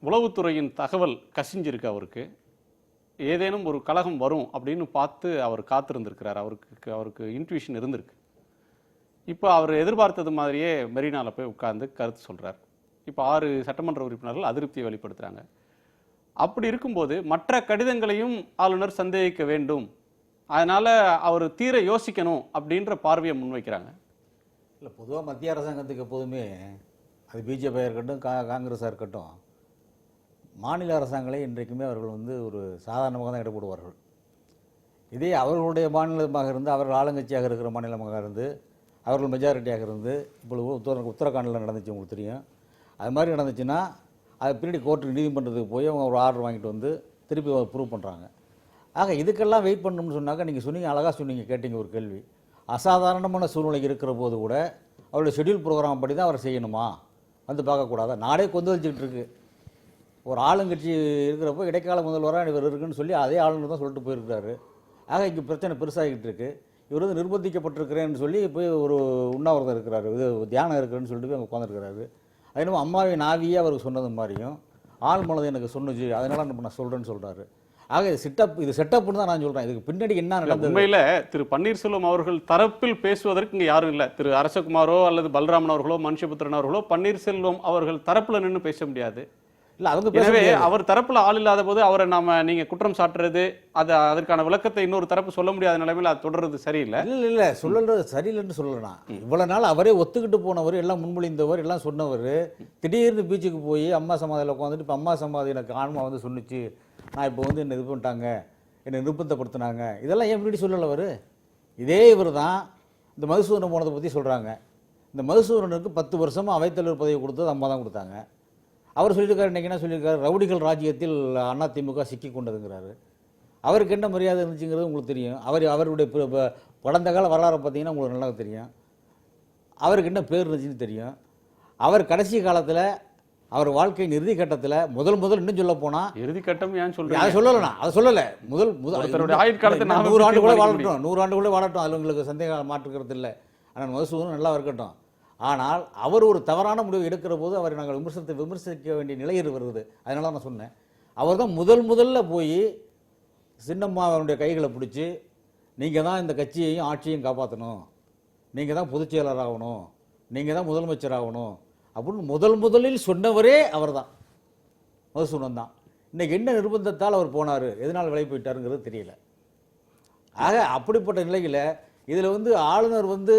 உளவுத்துறையின் தகவல் கசிஞ்சிருக்கு. அவருக்கு ஏதேனும் ஒரு கலகம் வரும் அப்படின்னு பார்த்து அவர் காத்திருந்திருக்கிறார். அவருக்கு இன்ட்யூஷன் இருந்திருக்கு. இப்போ அவர் எதிர்பார்த்தது மாதிரியே மெரினால போய் உட்கார்ந்து கருத்து சொல்றார். இப்போ 6 சட்டமன்ற உறுப்பினர்கள் அதிருப்தியை வெளிப்படுத்துறாங்க. அப்படி இருக்கும்போது மற்ற கடிதங்களையும் ஆளுநர் சந்தேகிக்க வேண்டும், அதனால அவர் தீர யோசிக்கணும் அப்படின்ற பார்வையை முன்வைக்கிறாங்க. இல்லை, பொதுவாக மத்திய அரசாங்கத்துக்கு எப்போதுமே அது பிஜேபியாக இருக்கட்டும் காங்கிரஸாக இருக்கட்டும், மாநில அரசாங்கங்களை இன்றைக்குமே அவர்கள் வந்து ஒரு சாதாரணமாக தான் இடப்படுவார்கள். இதே அவர்களுடைய மாநிலமாக இருந்து, அவர்கள் ஆளுங்கட்சியாக இருக்கிற மாநிலமாக இருந்து, அவர்கள் மெஜாரிட்டியாக இருந்து, இப்பொழுது உத்தரகாண்டில் நடந்துச்சு, உங்களுக்கு தெரியும். அது மாதிரி நடந்துச்சுன்னா அது பின்னாடி கோர்ட்டுக்கு நீதிமன்றத்துக்கு போய் அவங்க ஒரு ஆர்டர் வாங்கிட்டு வந்து திருப்பி ப்ரூவ் பண்ணுறாங்க. ஆக இதுக்கெல்லாம் வெயிட் பண்ணணும்னு சொன்னாக்க, நீங்கள் சொன்னீங்க, அழகாக சொன்னீங்க, கேட்டீங்க ஒரு கேள்வி. அசாதாரணமான சூழ்நிலை இருக்கிற போது கூட அவருடைய ஷெட்யூல் ப்ரோக்ராம் படி தான் அவர் செய்யணுமா, வந்து பார்க்கக்கூடாதா? நாடே கொந்தளிச்சுக்கிட்டு இருக்கு. ஒரு ஆளுங்கட்சி இருக்கிறப்போ இடைக்கால முதல்வராக இவர் இருக்குன்னு சொல்லி அதே ஆளுநர் தான் சொல்லிட்டு போயிருக்கிறாரு. ஆக இங்கே பிரச்சனை பெருசாகிக்கிட்டு இருக்கு. இவர் வந்து நிர்பந்திக்கப்பட்டிருக்கிறேன்னு சொல்லி போய் ஒரு உண்ணாவிரதம் இருக்கிறாரு, இது தியானம் இருக்கிறேன்னு சொல்லிட்டு போய் அங்கே உட்காந்துருக்கிறாரு. அது என்னமோ அம்மாவின் ஆவியே அவருக்கு சொன்னது மாதிரியும் ஆள் மனது எனக்கு சொன்னுச்சு, அதனால நான் சொல்கிறேன்னு சொல்கிறாரு. ஆக இது செட்டப்னு தான் நான் சொல்கிறேன். இதுக்கு பின்னாடி என்ன நடந்தது? உண்மையில் திரு பன்னீர்செல்வம் அவர்கள் தரப்பில் பேசுவதற்கு இங்கே யாரும் இல்லை. திரு அரசகுமாரோ அல்லது பல்ராமன் அவர்களோ மனுஷபுத்திரன் அவர்களோ பன்னீர்செல்வம் அவர்கள் தரப்பில் நின்று பேச முடியாது. இல்லை, அவங்க எனவே அவர் தரப்புல ஆள் இல்லாத போது அவரை நீங்க குற்றம் சாட்டுறது, அதற்கான விளக்கத்தை இன்னொரு தரப்பு சொல்ல முடியாத நிலைமையில் அது தொடர்றது சரியில்லை. இல்லை சொல்றது சரியில்லைன்னு சொல்லலாம். இவ்வளவு நாள் அவரே ஒத்துக்கிட்டு போனவர், எல்லாம் முன்மொழிந்தவர், எல்லாம் சொன்னவர், திடீர்னு பீச்சுக்கு போய் அம்மா சமாதியில் உட்காந்துட்டு இப்போ அம்மா சமாதி எனக்கு ஆன்மா வந்து சொன்னிச்சு, நான் இப்போ வந்து என்னை இது பண்ணிட்டாங்க, என்னை நிர்பந்தப்படுத்தினாங்க, இதெல்லாம் ஏன் இப்படி சொல்லலை அவர்? இதே இவர் தான் இந்த மதுசூதனன் போனதை பற்றி சொல்கிறாங்க. இந்த மதுசூதனனுக்கு 10 வருஷமாக அவைத்தலைவர் பதவி கொடுத்தது அம்மா தான் கொடுத்தாங்க. அவர் சொல்லியிருக்காரு, இன்றைக்கி என்ன சொல்லியிருக்காரு, ரவுடிகள் ராஜ்யத்தில் அதிமுக சிக்கி கொண்டதுங்கிறாரு. அவருக்கு என்ன மரியாதை இருந்துச்சுங்கிறது உங்களுக்கு தெரியும். அவருடைய கடந்த கால வரலாறை பார்த்தீங்கன்னா உங்களுக்கு நல்லா தெரியும். அவருக்கு என்ன பேர் இருந்துச்சுன்னு தெரியும். அவர் கடைசி காலத்தில் அவர் வாழ்க்கையின் இறுதி கட்டத்தில் முதல் இன்னும் சொல்ல போனா இறுதி கட்டம் ஏன் அதை சொல்றீங்க? சொல்லலை, அதை சொல்லலை. ஒருத்தருடைய ஆயுட்காலத்தை நாம 100 ஆண்டுகளே எப்படி வாழட்டும், 100 ஆண்டுகளே வாழட்டும், அதில் உங்களுக்கு சந்தேகம் மாற்றுக்கிறது இல்லை. ஆனால் மதுசூதனும் நல்லா இருக்கட்டும். ஆனால் அவர் ஒரு தவறான முடிவு எடுக்கிற போது அவரை நாங்கள் விமர்சிக்க வேண்டிய நிலை வருது. அதனால நான் சொன்னேன், அவர் தான் முதல்ல போய் சின்னம்மாவனுடைய கைகளை பிடிச்சி, நீங்கள் தான் இந்த கட்சியையும் ஆட்சியையும் காப்பாற்றணும், நீங்கள் தான் பொதுச் செயலர் ஆகணும், நீங்கள் தான் முதலமைச்சர் ஆகணும் அப்படின்னு முதலில் சொன்னவரே அவர் தான், மதுசூதனன் தான். இன்னைக்கு என்ன நிர்பந்தத்தால் அவர் போனார், எதனால் விலை போயிட்டாருங்கிறது தெரியல. ஆக அப்படிப்பட்ட நிலையில் இதில் வந்து ஆளுநர் வந்து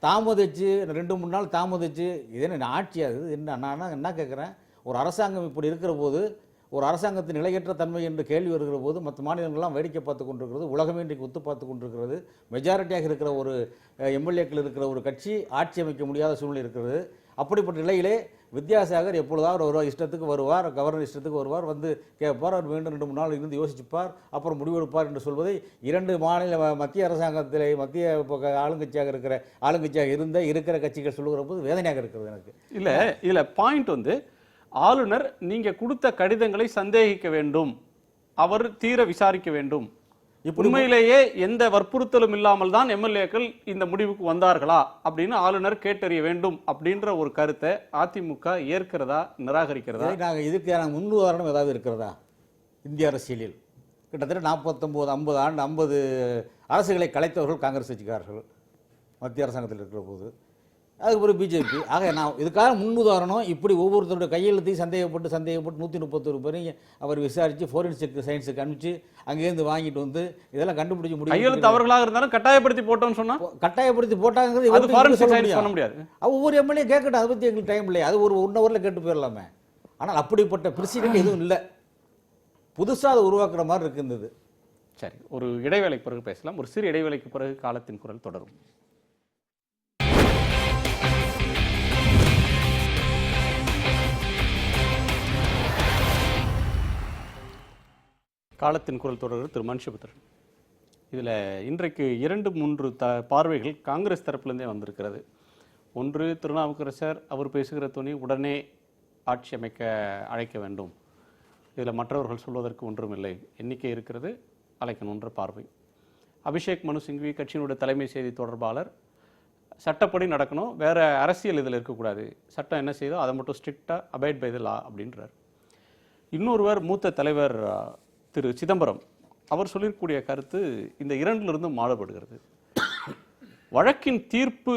தாமதிச்சு 2-3 நாள் தாமதிச்சு, இது என்ன ஆட்சியாது என்ன? நான் என்ன கேட்குறேன், ஒரு அரசாங்கம் இப்படி இருக்கிற போது, ஒரு அரசாங்கத்தின் நிலையற்ற தன்மை என்று கேள்வி வருகிற போது மற்ற மாநிலங்கள்லாம் வேடிக்கை பார்த்து கொண்டிருக்கிறது, உலகமே இன்றைக்கு ஒத்து பார்த்து கொண்டிருக்கிறது. மெஜாரிட்டியாக இருக்கிற ஒரு எம்எல்ஏக்கள் இருக்கிற ஒரு கட்சி ஆட்சி அமைக்க முடியாத சூழ்நிலை இருக்கிறது. அப்படிப்பட்ட நிலையிலே வித்யாசாகர் எப்பொழுதாவது வருவார், இஷ்டத்துக்கு வருவார், கவர்னர் இஷ்டத்துக்கு வருவார், வந்து கேட்பார், அவர் மீண்டும் 2-3 நாள் இருந்து யோசிச்சுப்பார், அப்புறம் முடிவெடுப்பார் என்று சொல்வதை 2 மாநில மத்திய அரசாங்கத்தில் மத்திய ஆளுங்கட்சியாக இருக்கிற கட்சிகள் சொல்லுகிற போது வேதனையாக இருக்கிறது எனக்கு. இல்ல இதுல பாயிண்ட் வந்து, ஆளுநர் நீங்க கொடுத்த கடிதங்களை சந்தேகிக்க வேண்டும், அவர் தீர விசாரிக்க வேண்டும், உண்மையிலேயே எந்த வற்புறுத்தலும் இல்லாமல் தான் எம்எல்ஏக்கள் இந்த முடிவுக்கு வந்தார்களா அப்படின்னு ஆளுநர் கேட்டறிய வேண்டும் அப்படின்ற ஒரு கருத்தை அதிமுக ஏற்கிறதா நிராகரிக்கிறதா? நாங்கள் முன்னுதாரணம் ஏதாவது இருக்கிறதா? இந்திய அரசியலில் கிட்டத்தட்ட 49-50 அரசுகளை கலைத்தவர்கள் காங்கிரஸ் கட்சிக்காரர்கள் மத்திய அரசாங்கத்தில் இருக்கிற போது, அதுக்கு ஒரு பிஜேபி. ஆக நான் இதுக்காக முன்னுதாரணம், இப்படி ஒவ்வொருத்தருடைய கையெழுத்தையும் சந்தேகப்பட்டு 131 பேரையும் அவர் விசாரித்து ஃபோரன்சிக் சயின்ஸுக்கு அனுப்பிச்சு அங்கேருந்து வாங்கிட்டு வந்து இதெல்லாம் கண்டுபிடிச்சி முடியும். கையெழுத்து அவர்களாக இருந்தாலும் கட்டாயப்படுத்தி போட்டோம்னு சொன்னா, கட்டாயப்படுத்தி போட்டாங்கிறது அது forensic science பண்ண முடியாது. ஒவ்வொரு எம்எல்ஏ கேட்கட்டும், அதை பற்றி எங்களுக்கு டைம் இல்லையா, அது ஒரு 1 ஹவரில் கேட்டு போயிடலாமே. ஆனால் அப்படிப்பட்ட பிரசிடென்ட் எதுவும் இல்லை, புதுசாக அதை உருவாக்குற மாதிரி இருக்கின்றது. சரி, ஒரு இடைவேளைக்கு பிறகு பேசலாம். ஒரு சிறு இடைவேளைக்கு பிறகு காலத்தின் குரல் தொடரும். காலத்தின் குரல் தொடர்கிறது திரு மனுஷபுத்திரன். இதில் இன்றைக்கு 2-3 பார்வைகள் காங்கிரஸ் தரப்புலேருந்தே வந்திருக்கிறது. ஒன்று, திருநாவுக்கரசர் அவர் பேசுகிற துணி உடனே ஆட்சி அமைக்க அழைக்க வேண்டும், இதில் மற்றவர்கள் சொல்வதற்கு ஒன்றுமில்லை, எண்ணிக்கை இருக்கிறது, அழைக்கணுன்ற பார்வை. அபிஷேக் மனு சிங்வி கட்சியினுடைய தலைமை செய்தி தொடர்பாளர், சட்டப்படி நடக்கணும், வேற அரசியல் இதில் இருக்கக்கூடாது, சட்டம் என்ன செய்தோ அதை மட்டும் ஸ்ட்ரிக்டாக அபைட் பை த லா அப்படின்றார். இன்னொருவர் மூத்த தலைவர் திரு சிதம்பரம், அவர் சொல்லியிருக்கக்கூடிய கருத்து இந்த 2லிருந்தும் மாறுபடுகிறது. வழக்கின் தீர்ப்பு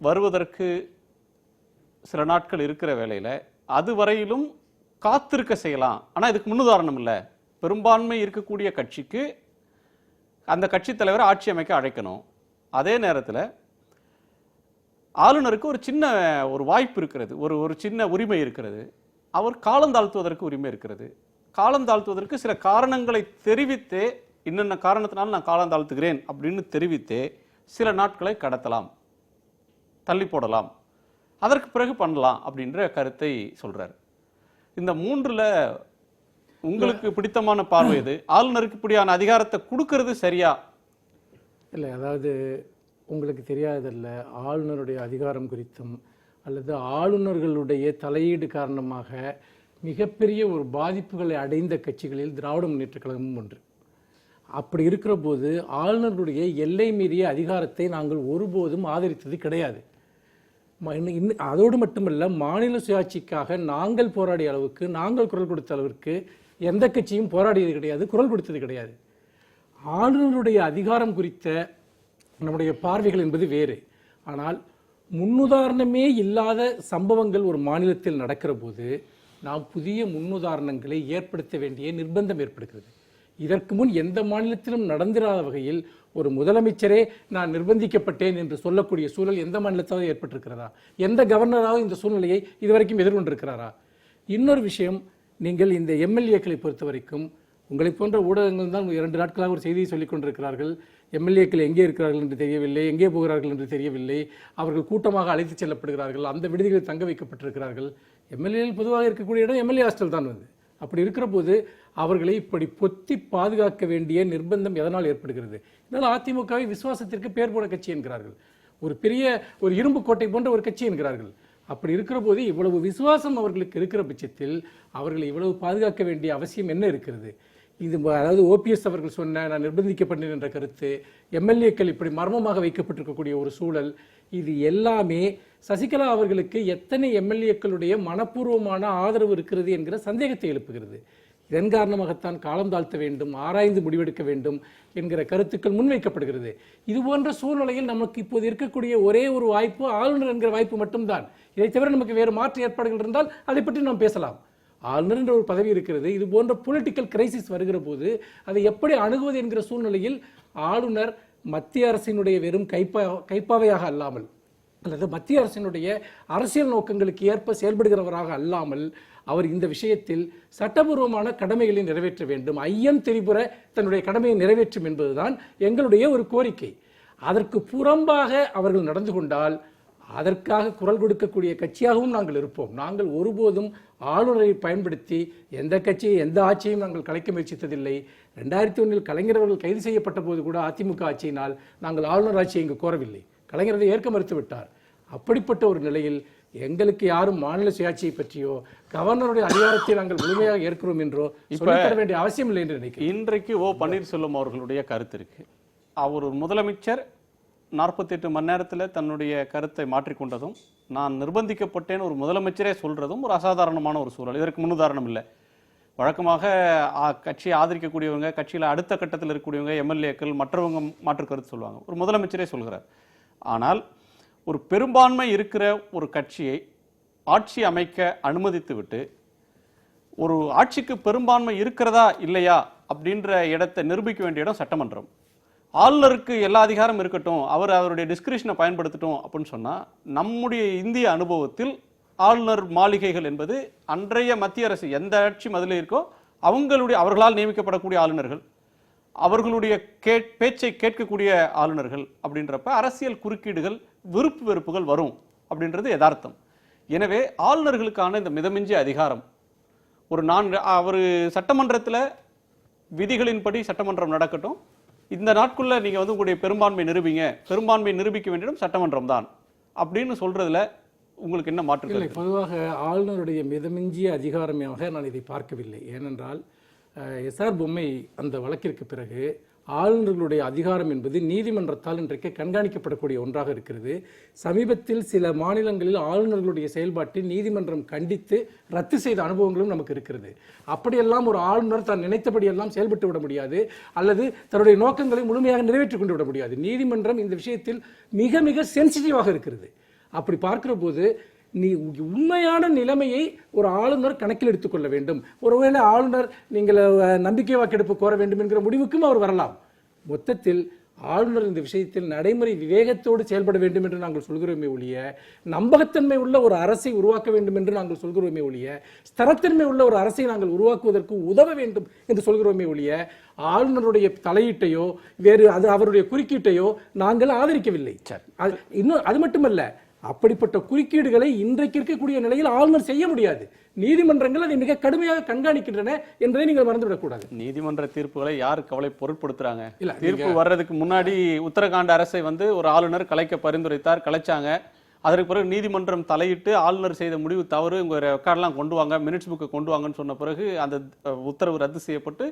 வருவதற்கு சில நாட்கள் இருக்கிற வேளையில் அதுவரையிலும் காத்திருக்க செய்யலாம், ஆனால் இதுக்கு முன்னுதாரணம் இல்லை, பெரும்பான்மை இருக்கக்கூடிய கட்சிக்கு அந்த கட்சி தலைவரை ஆட்சி அமைக்க அழைக்கணும், அதே நேரத்தில் ஆளுநருக்கு ஒரு வாய்ப்பு இருக்கிறது, ஒரு சின்ன உரிமை இருக்கிறது, அவர் காலந்தாழ்த்துவதற்கு உரிமை இருக்கிறது. காலந்தாழ்த்துவதற்கு சில காரணங்களை தெரிவித்தே, இன்னென்ன காரணத்தினால நான் காலந்தாழ்த்துகிறேன் அப்படின்னு தெரிவித்தே சில நாட்களை கடத்தலாம், தள்ளி போடலாம், அதற்கு பிறகு பண்ணலாம் அப்படின்ற கருத்தை சொல்றாரு. இந்த 3ல் உங்களுக்கு பிடித்தமான பார்வை எது? ஆளுநருக்கு இப்படியான அதிகாரத்தை கொடுக்கறது சரியா? இல்லை, அதாவது உங்களுக்கு தெரியாதல்ல, ஆளுநருடைய அதிகாரம் குறித்தும் அல்லது ஆளுநர்களுடைய தலையீடு காரணமாக மிகப்பெரிய ஒரு பாதிப்புகளை அடைந்த கட்சிகளில் திராவிட முன்னேற்றக் கழகமும் ஒன்று. அப்படி இருக்கிற போது ஆளுநருடைய எல்லை மீறிய அதிகாரத்தை நாங்கள் ஒருபோதும் ஆதரித்தது கிடையாது. அதோடு மட்டுமல்ல, மாநில சுயாட்சிக்காக நாங்கள் போராடிய அளவுக்கு, நாங்கள் குரல் கொடுத்த அளவிற்கு எந்த கட்சியும் போராடியது கிடையாது, குரல் கொடுத்தது கிடையாது. ஆளுநருடைய அதிகாரம் குறித்த நம்முடைய பார்வைகள் என்பது வேறு. ஆனால் முன்னுதாரணமே இல்லாத சம்பவங்கள் ஒரு மாநிலத்தில் நடக்கிற போது நாம் புதிய முன்னுதாரணங்களை ஏற்படுத்த வேண்டிய நிர்பந்தம் ஏற்படுகிறது. இதற்கு முன் எந்த மாநிலத்திலும் நடந்திராத வகையில் ஒரு முதலமைச்சரே நான் நிர்பந்திக்கப்பட்டேன் என்று சொல்லக்கூடிய சூழல் எந்த மாநிலத்தாவது ஏற்பட்டிருக்கிறதா? எந்த கவர்னராகவும் இந்த சூழ்நிலையை இதுவரைக்கும் எதிர்கொண்டிருக்கிறாரா? இன்னொரு விஷயம், நீங்கள் இந்த எம்எல்ஏக்களை பொறுத்த வரைக்கும் உங்களை போன்ற ஊடகங்கள் தான் 2 நாட்களாக ஒரு செய்தியை சொல்லிக் கொண்டிருக்கிறார்கள். எம்எல்ஏக்கள் எங்கே இருக்கிறார்கள் என்று தெரியவில்லை, எங்கே போகிறார்கள் என்று தெரியவில்லை, அவர்கள் கூட்டமாக அழைத்துச் செல்லப்படுகிறார்கள், அந்த விடுதிகளில் தங்க வைக்கப்பட்டிருக்கிறார்கள். எம்எல்ஏக்கள் பொதுவாக இருக்கக்கூடிய இடம் எம்எல்ஏ ஹாஸ்டல் தான். அப்படி இருக்கிற போது அவர்களை இப்படி பொத்தி பாதுகாக்க வேண்டிய நிர்பந்தம் எதனால் ஏற்படுகிறது? இதனால் அதிமுகவை விசுவாசத்திற்கு பேர் போன கட்சி என்கிறார்கள், ஒரு பெரிய ஒரு இரும்பு கோட்டை போன்ற ஒரு கட்சி என்கிறார்கள். அப்படி இருக்கிற போது இவ்வளவு விசுவாசம் அவர்களுக்கு இருக்கிற பட்சத்தில் அவர்களை இவ்வளவு பாதுகாக்க வேண்டிய அவசியம் என்ன இருக்கிறது? இது அதாவது ஓபிஎஸ் அவர்கள் சொன்ன நான் நிர்பந்திக்கப்பட்டேன் என்ற கருத்து, எம்எல்ஏக்கள் இப்படி மர்மமாக வைக்கப்பட்டிருக்கக்கூடிய ஒரு சூழல், இது எல்லாமே சசிகலா அவர்களுக்கு எத்தனை எம்எல்ஏக்களுடைய மனப்பூர்வமான ஆதரவு இருக்கிறது என்கிற சந்தேகத்தை எழுப்புகிறது. இதன் காரணமாகத்தான் காலம் தாழ்த்த வேண்டும், ஆராய்ந்து முடிவெடுக்க வேண்டும் என்கிற கருத்துக்கள் முன்வைக்கப்படுகிறது. இது போன்ற சூழ்நிலையில் நமக்கு இப்போது இருக்கக்கூடிய ஒரே ஒரு வாய்ப்பு ஆளுநர் என்கிற வாய்ப்பு மட்டும்தான். இதை தவிர நமக்கு வேறு மாற்று ஏற்பாடுகள் இருந்தால் அதை பற்றி நாம் பேசலாம். ஆளுநர் என்ற ஒரு பதவி இருக்கிறது. இது போன்ற பொலிட்டிக்கல் கிரைசிஸ் வருகிற போது அதை எப்படி அணுகுவது என்கிற சூழ்நிலையில் ஆளுநர் மத்திய அரசினுடைய வெறும் கைப்பாவையாக அல்லாமல், அல்லது மத்திய அரசினுடைய அரசியல் நோக்கங்களுக்கு ஏற்ப செயல்படுகிறவராக அல்லாமல் அவர் இந்த விஷயத்தில் சட்டபூர்வமான கடமைகளை நிறைவேற்ற வேண்டும். ஐயம் திரிபுர தன்னுடைய கடமையை நிறைவேற்றும் என்பதுதான் எங்களுடைய ஒரு கோரிக்கை. அதற்கு புறம்பாக அவர்கள் நடந்து கொண்டால் அதற்காக குரல் கொடுக்கக்கூடிய கட்சியாகவும் நாங்கள் இருப்போம். நாங்கள் ஒருபோதும் ஆளுநரை பயன்படுத்தி எந்த கட்சியை எந்த ஆட்சியையும் நாங்கள் கலைக்க முயற்சித்ததில்லை. 2001 கலைஞர் அவர்கள் கைது செய்யப்பட்ட போது கூட அதிமுக ஆட்சியினால் நாங்கள் ஆளுநர் ஆட்சியை இங்கு கோரவில்லை. கலைஞரை ஏற்க மறுத்து விட்டார். அப்படிப்பட்ட ஒரு நிலையில் எங்களுக்கு யாரும் மாநில சுயாட்சியை பற்றியோ கவர்னருடைய அதிகாரத்தை நாங்கள் முழுமையாக ஏற்கிறோம் என்றோ சொல்லித்தர வேண்டிய அவசியம் இல்லை என்று நினைக்கிறேன். இன்றைக்கு பன்னீர்செல்வம் அவர்களுடைய கருத்து இருக்கு. அவர் ஒரு முதலமைச்சர் 48 மணி நேரத்தில் தன்னுடைய கருத்தை மாற்றிக்கொண்டதும், நான் நிர்பந்திக்கப்பட்டேன் ஒரு முதலமைச்சரே சொல்றதும் ஒரு அசாதாரணமான ஒரு சூழல். இதற்கு முன்னுதாரணம் இல்லை. வழக்கமாக கட்சியை ஆதரிக்கக்கூடியவங்க, கட்சியில் அடுத்த கட்டத்தில் இருக்கக்கூடியவங்க, எம்எல்ஏக்கள், மற்றவங்க மாற்று கருத்து சொல்லுவாங்க. ஒரு முதலமைச்சரே சொல்கிறார். ஆனால் ஒரு பெரும்பான்மை இருக்கிற ஒரு கட்சியை ஆட்சி அமைக்க அனுமதித்து விட்டு ஒரு ஆட்சிக்கு பெரும்பான்மை இருக்கிறதா இல்லையா அப்படின்ற இடத்தை நிரூபிக்க வேண்டிய இடம் சட்டமன்றம். ஆளுநருக்கு எல்லா அதிகாரம் இருக்கட்டும், அவருடைய டிஸ்கிரிஷனை பயன்படுத்தட்டும் அப்படின்னு சொன்னா, நம்முடைய இந்திய அனுபவத்தில் ஆளுநர் மாளிகைகள் என்பது அன்றைய மத்திய அரசு எந்த ஆட்சி மதில் இருக்கோ அவர்களால் நியமிக்கப்படக்கூடிய ஆளுநர்கள், அவர்களுடைய பேச்சை கேட்கக்கூடிய ஆளுநர்கள். அப்படின்றப்ப அரசியல் குறுக்கீடுகள், விருப்பு வெறுப்புகள் வரும் அப்படின்றது யதார்த்தம். எனவே ஆளுநர்களுக்கான இந்த மிதமிஞ்சிய அதிகாரம் அவர் சட்டமன்றத்தில் விதிகளின்படி சட்டமன்றம் நடக்கட்டும், இந்த நாட்குள்ள நீங்க உங்களுடைய பெரும்பான்மை நிரூபிங்க, பெரும்பான்மை நிரூபிக்க வேண்டியதும் சட்டமன்றம் தான் அப்படின்னு சொல்றதுல உங்களுக்கு என்ன மாற்று? இல்லை, பொதுவாக ஆளுநருடைய மிதமிஞ்சிய அதிகாரமாக நான் இதை பார்க்கவில்லை. ஏனென்றால் எஸ்ஆர் பொம்மை அந்த வழக்கிற்கு பிறகு ஆளுநர்களுடைய அதிகாரம் என்பது நீதிமன்றத்தால் இன்றைக்கு கண்காணிக்கப்படக்கூடிய ஒன்றாக இருக்கிறது. சமீபத்தில் சில மாநிலங்களில் ஆளுநர்களுடைய செயல்பாட்டை நீதிமன்றம் கண்டித்து ரத்து செய்த அனுபவங்களும் நமக்கு இருக்கிறது. அப்படியெல்லாம் ஒரு ஆளுநர் தான் நினைத்தபடியெல்லாம் செயல்பட்டு விட முடியாது, அல்லது தன்னுடைய நோக்கங்களை முழுமையாக நிறைவேற்றிக் கொண்டு விட முடியாது. நீதிமன்றம் இந்த விஷயத்தில் மிக மிக சென்சிட்டிவாக இருக்கிறது. அப்படி பார்க்கிற போது உண்மையான நிலைமையை ஒரு ஆளுநர் கணக்கில் எடுத்துக்கொள்ள வேண்டும். ஒருவேளை ஆளுநர் நீங்கள் நம்பிக்கை வாக்கெடுப்பு கோர வேண்டும் என்கிற முடிவுக்கும் அவர் வரலாம். மொத்தத்தில் ஆளுநர் இந்த விஷயத்தில் நடைமுறை விவேகத்தோடு செயல்பட வேண்டும் என்று நாங்கள் சொல்கிறோமே ஒழிய, நம்பகத்தன்மை உள்ள ஒரு அரசை உருவாக்க வேண்டும் என்று நாங்கள் சொல்கிறோமே ஒழிய, ஸ்திரத்தன்மை உள்ள ஒரு அரசை நாங்கள் உருவாக்குவதற்கு உதவ வேண்டும் என்று சொல்கிறோமே ஒழிய, ஆளுநருடைய தலையீட்டையோ வேறு அவருடைய குறுக்கீட்டையோ நாங்கள் ஆதரிக்கவில்லை. இன்னும் அது மட்டுமல்ல, அப்படிப்பட்ட குறுக்கீடுகளை இன்றைக்கு இருக்கக்கூடிய நிலையில் ஆளுநர் செய்ய முடியாது. நீதிமன்றங்கள் அதை மிக கடுமையாக கண்காணிக்கின்றன என்பதை நீங்கள் மறந்துவிடக்கூடாது. நீதிமன்ற தீர்ப்புகளை யார் கவலை பொருட்படுத்துறாங்க? தீர்ப்பு வர்றதுக்கு முன்னாடி உத்தரகாண்ட் அரசை ஒரு ஆளுநர் கலைக்க பரிந்துரைத்தார், கலைச்சாங்க. அதற்கு பிறகு நீதிமன்றம் தலையிட்டு ஆளுநர் செய்த முடிவு தவறு, உங்க ரெக்கார்ட்லாம் கொண்டு வாங்க, மினிட்ஸ் புக்கை கொண்டு வாங்கன்னு சொன்ன பிறகு அந்த உத்தரவு ரத்து செய்யப்பட்டு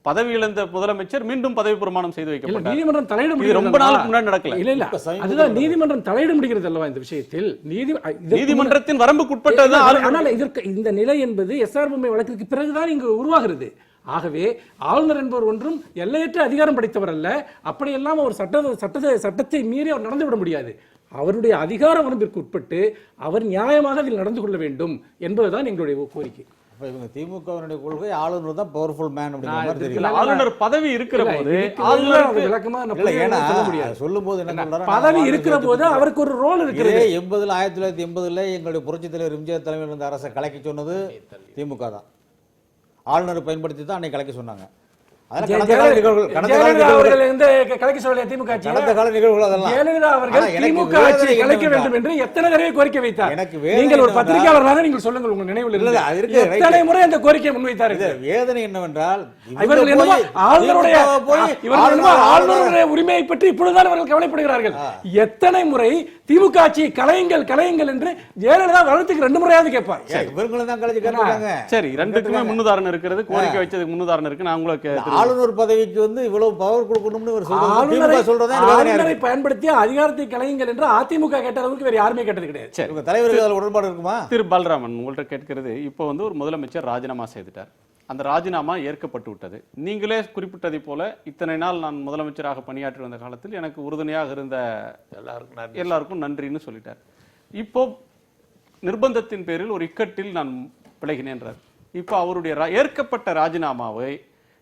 பதவி இழந்த முதலமைச்சர் மீண்டும் பதவி பிரமாணம் செய்து வைக்கப்பட்டார். நீதிமன்றம் தலையிட முடியும். ரொம்ப நாளுக்கு முன்னாடி நடக்கல. இல்ல இல்ல, அதுதான் நீதிமன்றம் தலையிட முடிகிறது அல்லவா இந்த விஷயத்தில். நீதிமன்றத்தின் வரம்புக்குட்பட்டது. ஆனால் இதற்கு இந்த நிலை என்பது எஸ்ஆர் பொம்மை வழக்கிற்கு பிறகுதான் இங்கு உருவாகிறது. ஆகவே ஆளுநர் என்பவர் ஒன்றும் எல்லையற்ற அதிகாரம் படைத்தவர் அல்ல. அப்படியெல்லாம் அவர் சட்டத்தை மீறி அவர் நடந்துவிட முடியாது. அவருடைய அதிகார வரம்பிற்கு உட்பட்டு அவர் நியாயமாக அதில் நடந்து கொள்ள வேண்டும் என்பதுதான் எங்களுடைய கோரிக்கை. இவங்க திமுகவினுடைய கொள்கை ஆளுநர் தான் பவர்ஃபுல் மேன் அப்படிங்கிற மாதிரி தெரியல. ஆளுநர் பதவி இருக்கிற போது சொல்லும் போது என்ன பதவி இருக்கிற போது அவருக்கு ஒரு ரோல் இருக்கிறது. 1980 எங்களுடைய புரட்சி தலைவர் எம்ஜிஆர் தலைமையில் இருந்த அரசை கலைக்க சொன்னது திமுக தான். ஆளுநரை பயன்படுத்தி தான் அன்னைக்கு கலைக்க சொன்னாங்க. அதெல்லாம் கடந்த கால நிகழ்வுகள், கடந்த கால ஜெயலலிதா நிகழ்வுகள். அவர்கள் வந்து கலைக்க சொல்லலையா திமுக ஆட்சியை? கடந்த கால நிகழ்வுகள் அதெல்லாம். ஜெயலலிதா அவர்கள் ஆனா எனக்கு திமுக வேதனை ஆட்சியை கலைக்க என்னவென்றால், வேண்டும் என்று எத்தனை தடவை கோரிக்கை வைத்தார்? எனக்கு வேதனை நீங்கள் ஒரு என்னவென்றால், பத்திரிகையாளராக நீங்கள் சொல்லுங்கள், உங்கள் நினைவில் இல்ல, இருந்து அது இருக்கு, எத்தனை right. முறை அந்த கோரிக்கையை முன்வைத்தார்கள்? இது வேதனை என்னவென்றால் இவர்கள் என்னமோ ஆளுநருடைய ஆளுநர் ஆளுநருடைய உரிமையை பற்றி இப்பொழுதுதான் அவர்கள் கவலைப்படுகிறார்கள். எத்தனை முறை திமுக ஆட்சியை கலையுங்கள் என்று ஜெயலலிதா வருடத்துக்கு 2 முறையாவது கேட்பார். இவங்களும் தான் கலைச்சு கேட்டாங்க. சரி, ரெண்டுக்குமே முன்னுதாரணம் இருக்கிறது. கோரிக்கை வச்சதுக்கு முன்னுதாரணம் இருக்கு. நான் உங்களுக்கு ஆளுநர் பதவிக்கு வந்து இவ்வளவு பவர் கொடுக்கணும்னு இவர் சொல்றாரு. திமுக சொல்றதா எனக்கு வேதனையா ஆளுநரை இருக்கு. பயன்படுத்தி அதிகாரத்தை கலையுங்கள் என்று அதிமுக கேட்ட அளவுக்கு வேற யாருமே கேட்டது கிடையாது. சரி, இவங்க தலைவருக்கு அதுல உடன்பாடு இருக்குமா? திரு பாலராமன், உங்கள்கிட்ட கேட்கிறது, இப்போ வந்து ஒரு முதலமைச்சர் ராஜினாமா செய்துட்டார். அந்த ராஜினாமா ஏற்கப்பட்டு விட்டது. நீங்களே குறிப்பிட்டதை போல இத்தனை நாள் நான் முதலமைச்சராக பணியாற்றி வந்த காலத்தில் எனக்கு உறுதுணையாக இருந்த எல்லாருக்கும் நன்றின்னு சொல்லிட்டார். இப்போ நிர்பந்தத்தின் பேரில் ஒரு இக்கட்டில் நான் விலகினேன்றார். இப்போ அவருடைய ஏற்கப்பட்ட ராஜினாமாவை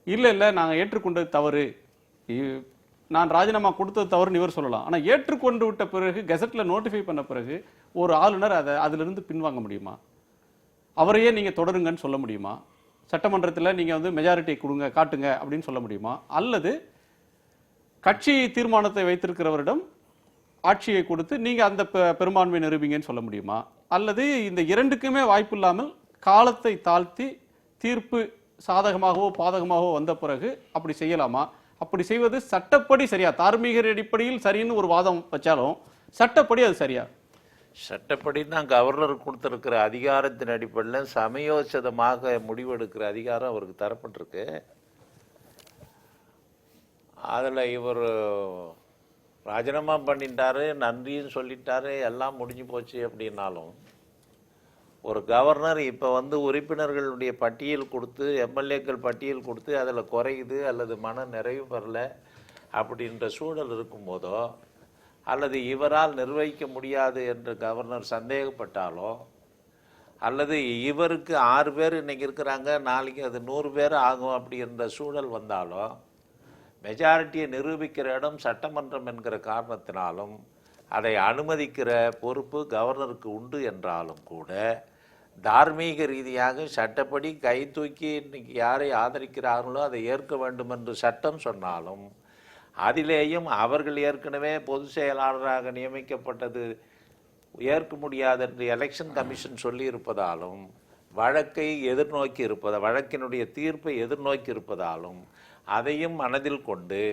இல்ல நாங்கள் ஏற்றுக்கொண்டது தவறு, நான் ராஜினாமா கொடுத்தது தவறுன்னு இவர் சொல்லலாம். ஆனால் ஏற்றுக்கொண்டு விட்ட பிறகு கெசட்டில் நோட்டிஃபை பண்ண பிறகு ஒரு ஆளுநர் அதிலிருந்து பின்வாங்க முடியுமா? அவரையே நீங்கள் தொடருங்கன்னு சொல்ல முடியுமா? சட்டமன்றத்தில் நீங்கள் வந்து மெஜாரிட்டி கொடுங்க, காட்டுங்க அப்படின்னு சொல்ல முடியுமா? அல்லது கட்சி தீர்மானத்தை வைத்திருக்கிறவரிடம் ஆட்சியை கொடுத்து நீங்கள் அந்த பெரும்பான்மை நிரூபிங்கன்னு சொல்ல முடியுமா? அல்லது இந்த இரண்டுக்குமே வாய்ப்பு இல்லாமல் காலத்தை தாழ்த்தி தீர்ப்பு சாதகமாகவோ பாதகமாகவோ வந்த பிறகு அப்படி செய்யலாமா? அப்படி செய்வது சட்டப்படி சரியா? தார்மீக அடிப்படையில் சரின்னு ஒரு வாதம் வச்சாலும் சட்டப்படி அது சரியா? சட்டப்படினா கவர்னருக்கு கொடுத்துருக்கிற அதிகாரத்தின் அடிப்படையில் சமயோசிதமாக முடிவெடுக்கிற அதிகாரம் அவருக்கு தரப்பட்டிருக்கு. அதில் இவர் ராஜினாமா பண்ணிட்டாரு, நன்றின்னு சொல்லிட்டாரு, எல்லாம் முடிஞ்சு போச்சு அப்படின்னாலும் ஒரு கவர்னர் இப்போ வந்து உறுப்பினர்களுடைய பட்டியல் கொடுத்து, எம்எல்ஏக்கள் பட்டியல் கொடுத்து அதில் குறையுது அல்லது மன நிறைவு பெறல அப்படின்ற சூழல் இருக்கும்போதோ, அல்லது இவரால் நிர்வகிக்க முடியாது என்று கவர்னர் சந்தேகப்பட்டாலோ, அல்லது இவருக்கு 6 பேர் இன்னைக்கு இருக்கிறாங்க, நாளைக்கு அது 100 பேர் ஆகும் அப்படின்ற சூழல் வந்தாலோ, மெஜாரிட்டியை நிரூபிக்கிற இடம் சட்டமன்றம் என்கிற காரணத்தினாலும் அதை அனுமதிக்கிற பொறுப்பு கவர்னருக்கு உண்டு என்றாலும் கூட, தார்மீக ரீதியாக சட்டப்படி கை தூக்கி இன்னைக்கு யாரை ஆதரிக்கிறார்களோ அதை ஏற்க வேண்டும் என்று சட்டம் சொன்னாலும், அதிலேயும் அவர்கள் ஏற்கனவே பொதுச் செயலாளராக நியமிக்கப்பட்டது ஏற்க முடியாது என்று எலெக்ஷன் கமிஷன் சொல்லி இருப்பதாலும், வழக்கை எதிர்நோக்கி வழக்கினுடைய தீர்ப்பை எதிர்நோக்கி இருப்பதாலும், அதையும் மனதில் கொண்டு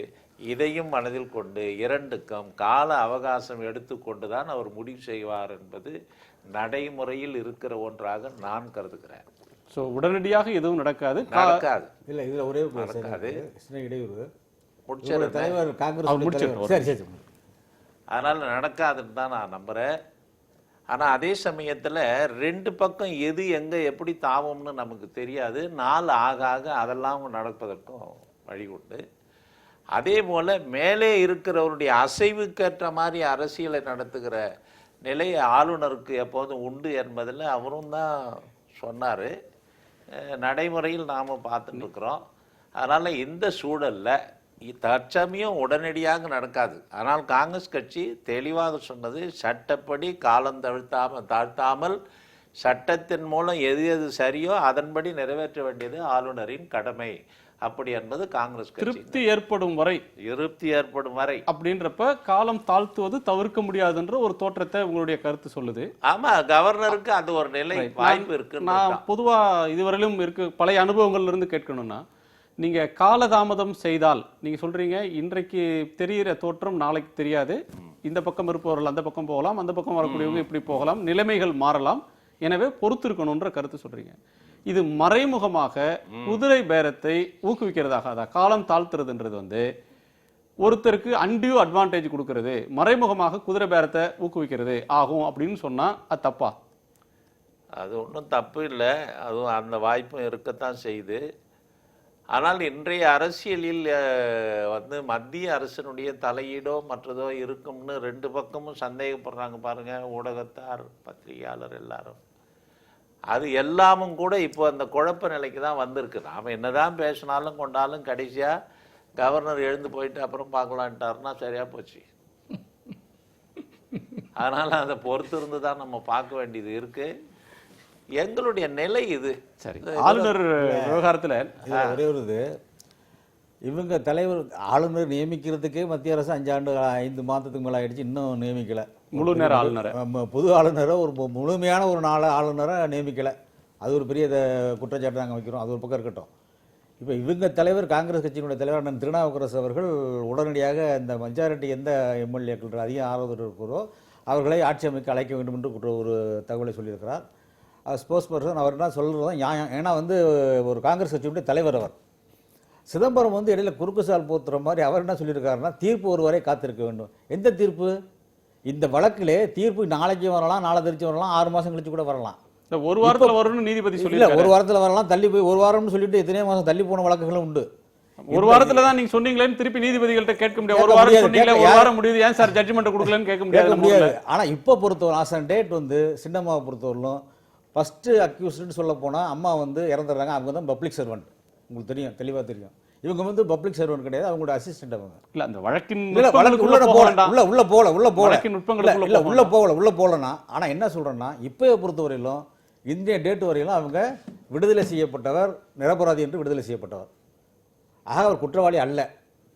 இதையும் மனதில் கொண்டு இரண்டுக்கும் கால அவகாசம் எடுத்துக்கொண்டு தான் அவர் முடிவு செய்வார் என்பது நடைமுறையில் இருக்கிற ஒன்றாக நான் கருதுகிறேன். ஸோ உடனடியாக எதுவும் நடக்காது. இல்லை, இதில் ஒரே நடக்காது. சின்ன இடையூறு. முடிச்சிருந்தேன். தலைவர் காங்கிரஸ் சரி சரி அதனால் நடக்காதுன்னு தான் நான் நம்புகிறேன். ஆனால் அதே சமயத்தில் 2 பக்கம் எது எங்கே எப்படி தாவும்னு நமக்கு தெரியாது. நாள் ஆக ஆக அதெல்லாம் நடப்பதற்கும் வழி உண்டு. அதே போல் மேலே இருக்கிறவருடைய அசைவுக்கேற்ற மாதிரி அரசியலை நடத்துகிற நிலை ஆளுநருக்கு எப்போதும் உண்டு என்பதில் அவரும் தான் சொன்னார். நடைமுறையில் நாம் பார்த்துட்டு இருக்கிறோம். அதனால் இந்த சூழலில் தற்சமயம் உடனடியாக நடக்காது. ஆனால் காங்கிரஸ் கட்சி தெளிவாக சொன்னது, சட்டப்படி காலம் தாழ்த்தாமல் சட்டத்தின் மூலம் எது எது சரியோ அதன்படி நிறைவேற்ற வேண்டியது ஆளுநரின் கடமை. அப்படி என்பது காங்கிரஸ் கட்சி. திருப்தி ஏற்படும் வரை அப்படின்றப்ப காலம் தாழ்த்துவது தவிர்க்க முடியாதுன்ற ஒரு தோற்றத்தை உங்களுடைய கருத்து சொல்லுது. ஆமா, கவர்னருக்கு அது ஒரு நிலை வாய்ப்பு இருக்கு. நான் பொதுவா இதுவரையிலும் பழைய அனுபவங்கள்ல இருந்து கேட்கணும்னா, நீங்க காலதாமதம் செய்தால், நீங்க சொல்றீங்க இன்றைக்கு தெரிகிற தோற்றம் நாளைக்கு தெரியாது, இந்த பக்கம் இருப்பவர்கள் அந்த பக்கம் போகலாம், அந்த பக்கம் வரக்கூடியவங்க இப்படி போகலாம், நிலைமைகள் மாறலாம், எனவே பொறுத்திருக்கணும்ன்ற கருத்து சொல்றீங்க. இது மறைமுகமாக குதிரை பேரத்தை ஊக்குவிக்கிறதாக, அதான் காலம் தாழ்த்துறதுன்றது வந்து ஒருத்தருக்கு அன்டியூ அட்வான்டேஜ் கொடுக்கறது, மறைமுகமாக குதிரை பேரத்தை ஊக்குவிக்கிறது ஆகும் அப்படின்னு சொன்னா அது தப்பா? அது ஒன்றும் தப்பு இல்லை, அதுவும் அந்த வாய்ப்பும் இருக்கத்தான் செய்யுது. ஆனால் இன்றைய அரசியலில் வந்து மத்திய அரசினுடைய தலையீடோ மற்றதோ இருக்கும்னு 2 பக்கமும் சந்தேகப்படுறாங்க பாருங்க, ஊடகத்தார், பத்திரிகையாளர் எல்லாரும். அது எல்லாமும் கூட இப்போ அந்த குழப்ப நிலைக்கு தான் வந்திருக்கு. நாம் என்னதான் பேசினாலும் கொண்டாலும் கடைசியாக கவர்னர் எழுந்து போயிட்டு அப்புறம் பார்க்கலான்ட்டாருன்னா சரியா போச்சு. அதனால் அதை பொறுத்து இருந்து தான் நம்ம பார்க்க வேண்டியது இருக்கு. எங்களுடைய நிலை இது. சரி, ஆளுநர் விவகாரத்தில் ஒரே ஒரு இது, இவங்க தலைவர் ஆளுநர் நியமிக்கிறதுக்கே மத்திய அரசு 5 மாதத்துக்கு மேலே ஆயிடுச்சு, இன்னும் நியமிக்கலை. முழு நேர ஆளுநரை புது ஆளுநரை ஒரு முழுமையான ஒரு ஆளுநரை நியமிக்கலை. அது ஒரு பெரிய குற்றச்சாட்டு நாங்கள் வைக்கிறோம். அது ஒரு பக்கம் இருக்கட்டும். இப்போ இவங்க தலைவர், காங்கிரஸ் கட்சியினுடைய தலைவர் அண்ணன் திருநாவுக்கரசு அவர்கள் உடனடியாக இந்த மெஜாரிட்டி எந்த எம்எல்ஏக்கள் அதிக ஆதரவு இருக்கிறோ அவர்களை ஆட்சி அமைக்க அழைக்க வேண்டும் என்று ஒரு தகவலை சொல்லியிருக்கிறார். ஸ்போர்ட்ஸ் பர்சன் அவர் என்ன சொல்கிறது நியாயம். ஏன்னா ஒரு காங்கிரஸ் கட்சியுடைய தலைவர் அவர். சிதம்பரம் இடையில குறுக்கு சால் போத்துற மாதிரி அவர் என்ன சொல்லியிருக்காருன்னா, தீர்ப்பு ஒரு வரை காத்திருக்க வேண்டும். எந்த தீர்ப்பு? இந்த வழக்கிலே தீர்ப்பு நாளைக்கு வரலாம், நாளை தெரிச்சு வரலாம், 6 மாதம் கழிச்சு கூட வரலாம். ஒரு வாரத்தில் வரும்னு நீதிபதி இல்லை, சொல்லி ஒரு வாரத்தில் வரலாம், தள்ளி போய் ஒரு வாரம்னு சொல்லிட்டு எத்தனையோ மாதம் தள்ளி போன வழக்குகளும் உண்டு. ஒரு வாரத்துல தான் நீங்க சொன்னீங்களேன்னு திருப்பி நீதிபதிகள்கிட்ட கேட்க முடியாது. ஒரு வாரம் சொன்னீங்களே, ஒரு வாரம் முடியுது, ஏன் சார் ஜட்ஜ்மெண்ட் கொடுக்கலன்னு கேட்க முடியாது. ஆனா இப்போ பொறுத்தவரை ஆசன் டேட் சின்னம்மாவை பொறுத்தவரையிலும் ஃபர்ஸ்ட் அக்யூஸ்ட்னு சொல்ல போனா அம்மா இறந்துடுறாங்க. அவங்க தான் பப்ளிக் சர்வெண்ட், உங்களுக்கு தெரியும், தெளிவா தெரியும். இவங்க பப்ளிக் சர்வெண்ட் கிடையாது, அவங்களோட அசிஸ்டன்ட். அவங்க இல்ல அந்த வழக்கின் உள்ள போகலன்னா. ஆனா என்ன சொல்றேன்னா, இப்போயை பொறுத்தவரையிலும் இந்திய டேட் வரையிலும் அவங்க விடுதலை செய்யப்பட்டவர், நிரபராதி என்று விடுதலை செய்யப்பட்டவர். ஆக அவர் குற்றவாளி அல்ல.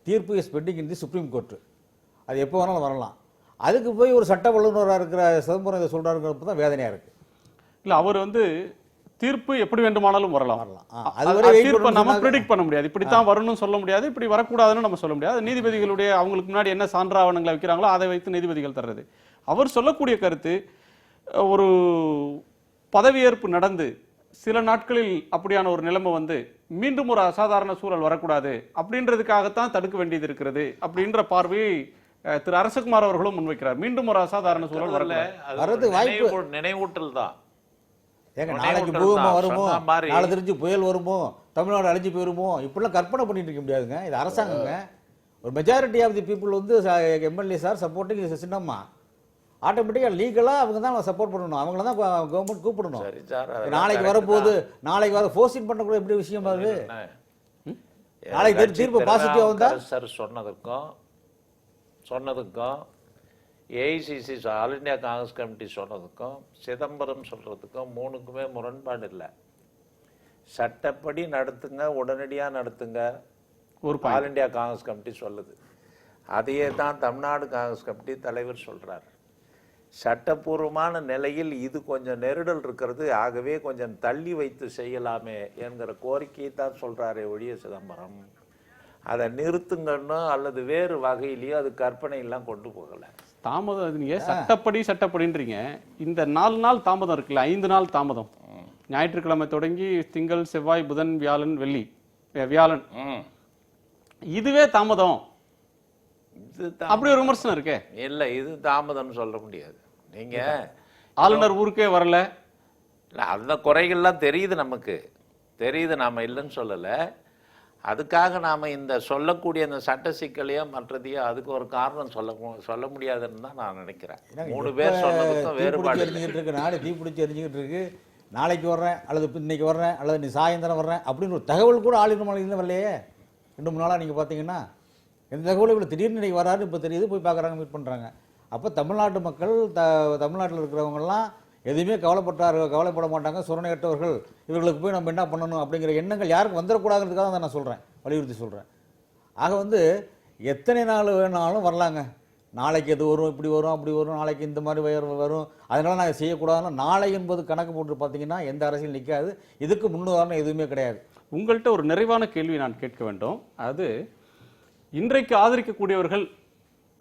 தீர்ப்பு is bending in the supreme court. அது எப்போ வேணாலும் வரலாம். அதுக்கு போய் ஒரு சட்ட வல்லுநராக இருக்கிற சிதம்பரம் இதை சொல்றாருங்கிறப்ப தான் வேதனையா இருக்கு. இல்ல அவர் தீர்ப்பு எப்படி வேண்டுமானாலும் வரலாம். அதுவரை தீர்ப்பை நம்ம ப்ரெடிக்ட் பண்ண முடியாது. இப்படித்தான் வரணும்னு சொல்ல முடியாது, இப்படி வரக்கூடாதுன்னு நம்ம சொல்ல முடியாது. நீதிபதிகளுடைய அவங்களுக்கு முன்னாடி என்ன சான்றாவணங்களை வைக்கிறாங்களோ அதை வைத்து நீதிபதிகள் தர்றது. அவர் சொல்லக்கூடிய கருத்து, ஒரு பதவியேற்பு நடந்து சில நாட்களில் அப்படியான ஒரு நிலைமை மீண்டும் ஒரு அசாதாரண சூழல் வரக்கூடாது அப்படின்றதுக்காகத்தான் தடுக்க வேண்டியது இருக்கிறது அப்படின்ற பார்வையை திரு அரசகுமார் அவர்களும் முன்வைக்கிறார். மீண்டும் ஒரு அசாதாரண சூழல் வரல, நினைவூட்டல் தான். ஏங்க, நாளைக்கு பூகம்பம் வருமோ, நாளை தெரிஞ்சு புயல் வருமோ, தமிழ்நாடு அழிஞ்சு போயிருமோ, இப்படிலாம் கற்பனை பண்ணிட்டு இருக்க முடியாதுங்க. இது அரசாங்கங்க. ஒரு majority of the people MLA sir supporting Chinnamma. ஆட்டோமேட்டிக்காக லீகலாக அவங்க தான் சப்போர்ட் பண்ணணும். அவங்கள தான் கவர்மெண்ட் கூப்பிடணும். நாளைக்கு வரப்போகுது, நாளைக்கு வர ஃபோர்ஸிங் பண்ணக்கூட எப்படி விஷயம் அது? நாளைக்கு தீர்ப்பு பாசிட்டிவாக வந்தால் சார் சொன்னதுக்கும் AICC all India Congress committee சொன்னதுக்கும் சிதம்பரம் சொல்றதுக்கும் 3க்குமே முரண்பாடு இல்லை. சட்டப்படி நடத்துங்க, உடனடியாக நடத்துங்க ஒரு ஆல் இண்டியா காங்கிரஸ் கமிட்டி சொல்லுது. அதையே தான் தமிழ்நாடு காங்கிரஸ் கமிட்டி தலைவர் சொல்றாரு. சட்டப்பூர்வமான நிலையில் இது கொஞ்சம் நெருடல் இருக்கிறது, ஆகவே கொஞ்சம் தள்ளி வைத்து செய்யலாமே என்கிற கோரிக்கையை தான் சொல்றாரே ஒழிய சிதம்பரம் அதை நிறுத்துங்கன்னு அல்லது வேறு வகையிலேயோ அது கற்பனை எல்லாம் கொண்டு போகல. தாமதம் நீங்க சட்டப்படின்றீங்க. இந்த 4 நாள் தாமதம் இருக்குல்ல, 5 நாள் தாமதம், ஞாயிற்றுக்கிழமை தொடங்கி திங்கள், செவ்வாய், புதன், வியாழன், வெள்ளி, வியாழன், இதுவே தாமதம் அப்படி ஒரு விமர்சனம் இருக்கே. இல்ல, இது தாமதம்னு சொல்ல முடியாது. நீங்க ஆளுநர் ஊருக்கே வரல, அந்த குறைகள்லாம் தெரியுது, நமக்கு தெரியுது, நாம இல்லைன்னு சொல்லல. அதுக்காக நாம இந்த சொல்லக்கூடிய இந்த சட்ட சிக்கலையோ மற்றதையோ அதுக்கு ஒரு காரணம் சொல்ல முடியாதுன்னு தான் நான் நினைக்கிறேன். 3 பேர் சொன்னதுக்கும் வேறுபாடு இருக்கு. நாளை தீ பிடிச்சி எரிஞ்சுக்கிட்டு இருக்கு, நாளைக்கு வர்றேன் அல்லது இன்னைக்கு வர்றேன் அல்லது நீ சாயந்தரம் வர்றேன் அப்படின்னு ஒரு தகவல் கூட ஆளுநர் மாநிலம் வரலையே. 2-3 நாளாக நீங்கள் பார்த்தீங்கன்னா எந்த தகவல் இவ்வளோ திடீர்னு இன்னைக்கு வராரு இப்போ தெரியுது, போய் பார்க்குறாங்க, மீட் பண்ணுறாங்க. அப்போ தமிழ்நாட்டு மக்கள் தமிழ்நாட்டில் இருக்கிறவங்கெல்லாம் எதுவுமே கவலைப்பட மாட்டாங்க. சுரணையற்றவர்கள் இவர்களுக்கு போய் நம்ம என்ன பண்ணணும் அப்படிங்கிற எண்ணங்கள் யாருக்கும் வந்துடக்கூடாதுன்றதுக்காக தான் நான் சொல்கிறேன், வலியுறுத்தி சொல்கிறேன். ஆக எத்தனை நாள் வேணாலும் வரலாங்க. நாளைக்கு எது வரும், இப்படி வரும், அப்படி வரும், நாளைக்கு இந்த மாதிரி வரும், அதனால நாங்கள் செய்யக்கூடாதுன்னா நாளை என்பது கணக்கு போட்டு பார்த்தீங்கன்னா எந்த அரசியல் நிற்காது. இதுக்கு முன்னுதாரணம் எதுவுமே கிடையாது. உங்கள்கிட்ட ஒரு நிறைவான கேள்வி நான் கேட்க வேண்டும். அது இன்றைக்கு ஆதரிக்கக்கூடியவர்கள்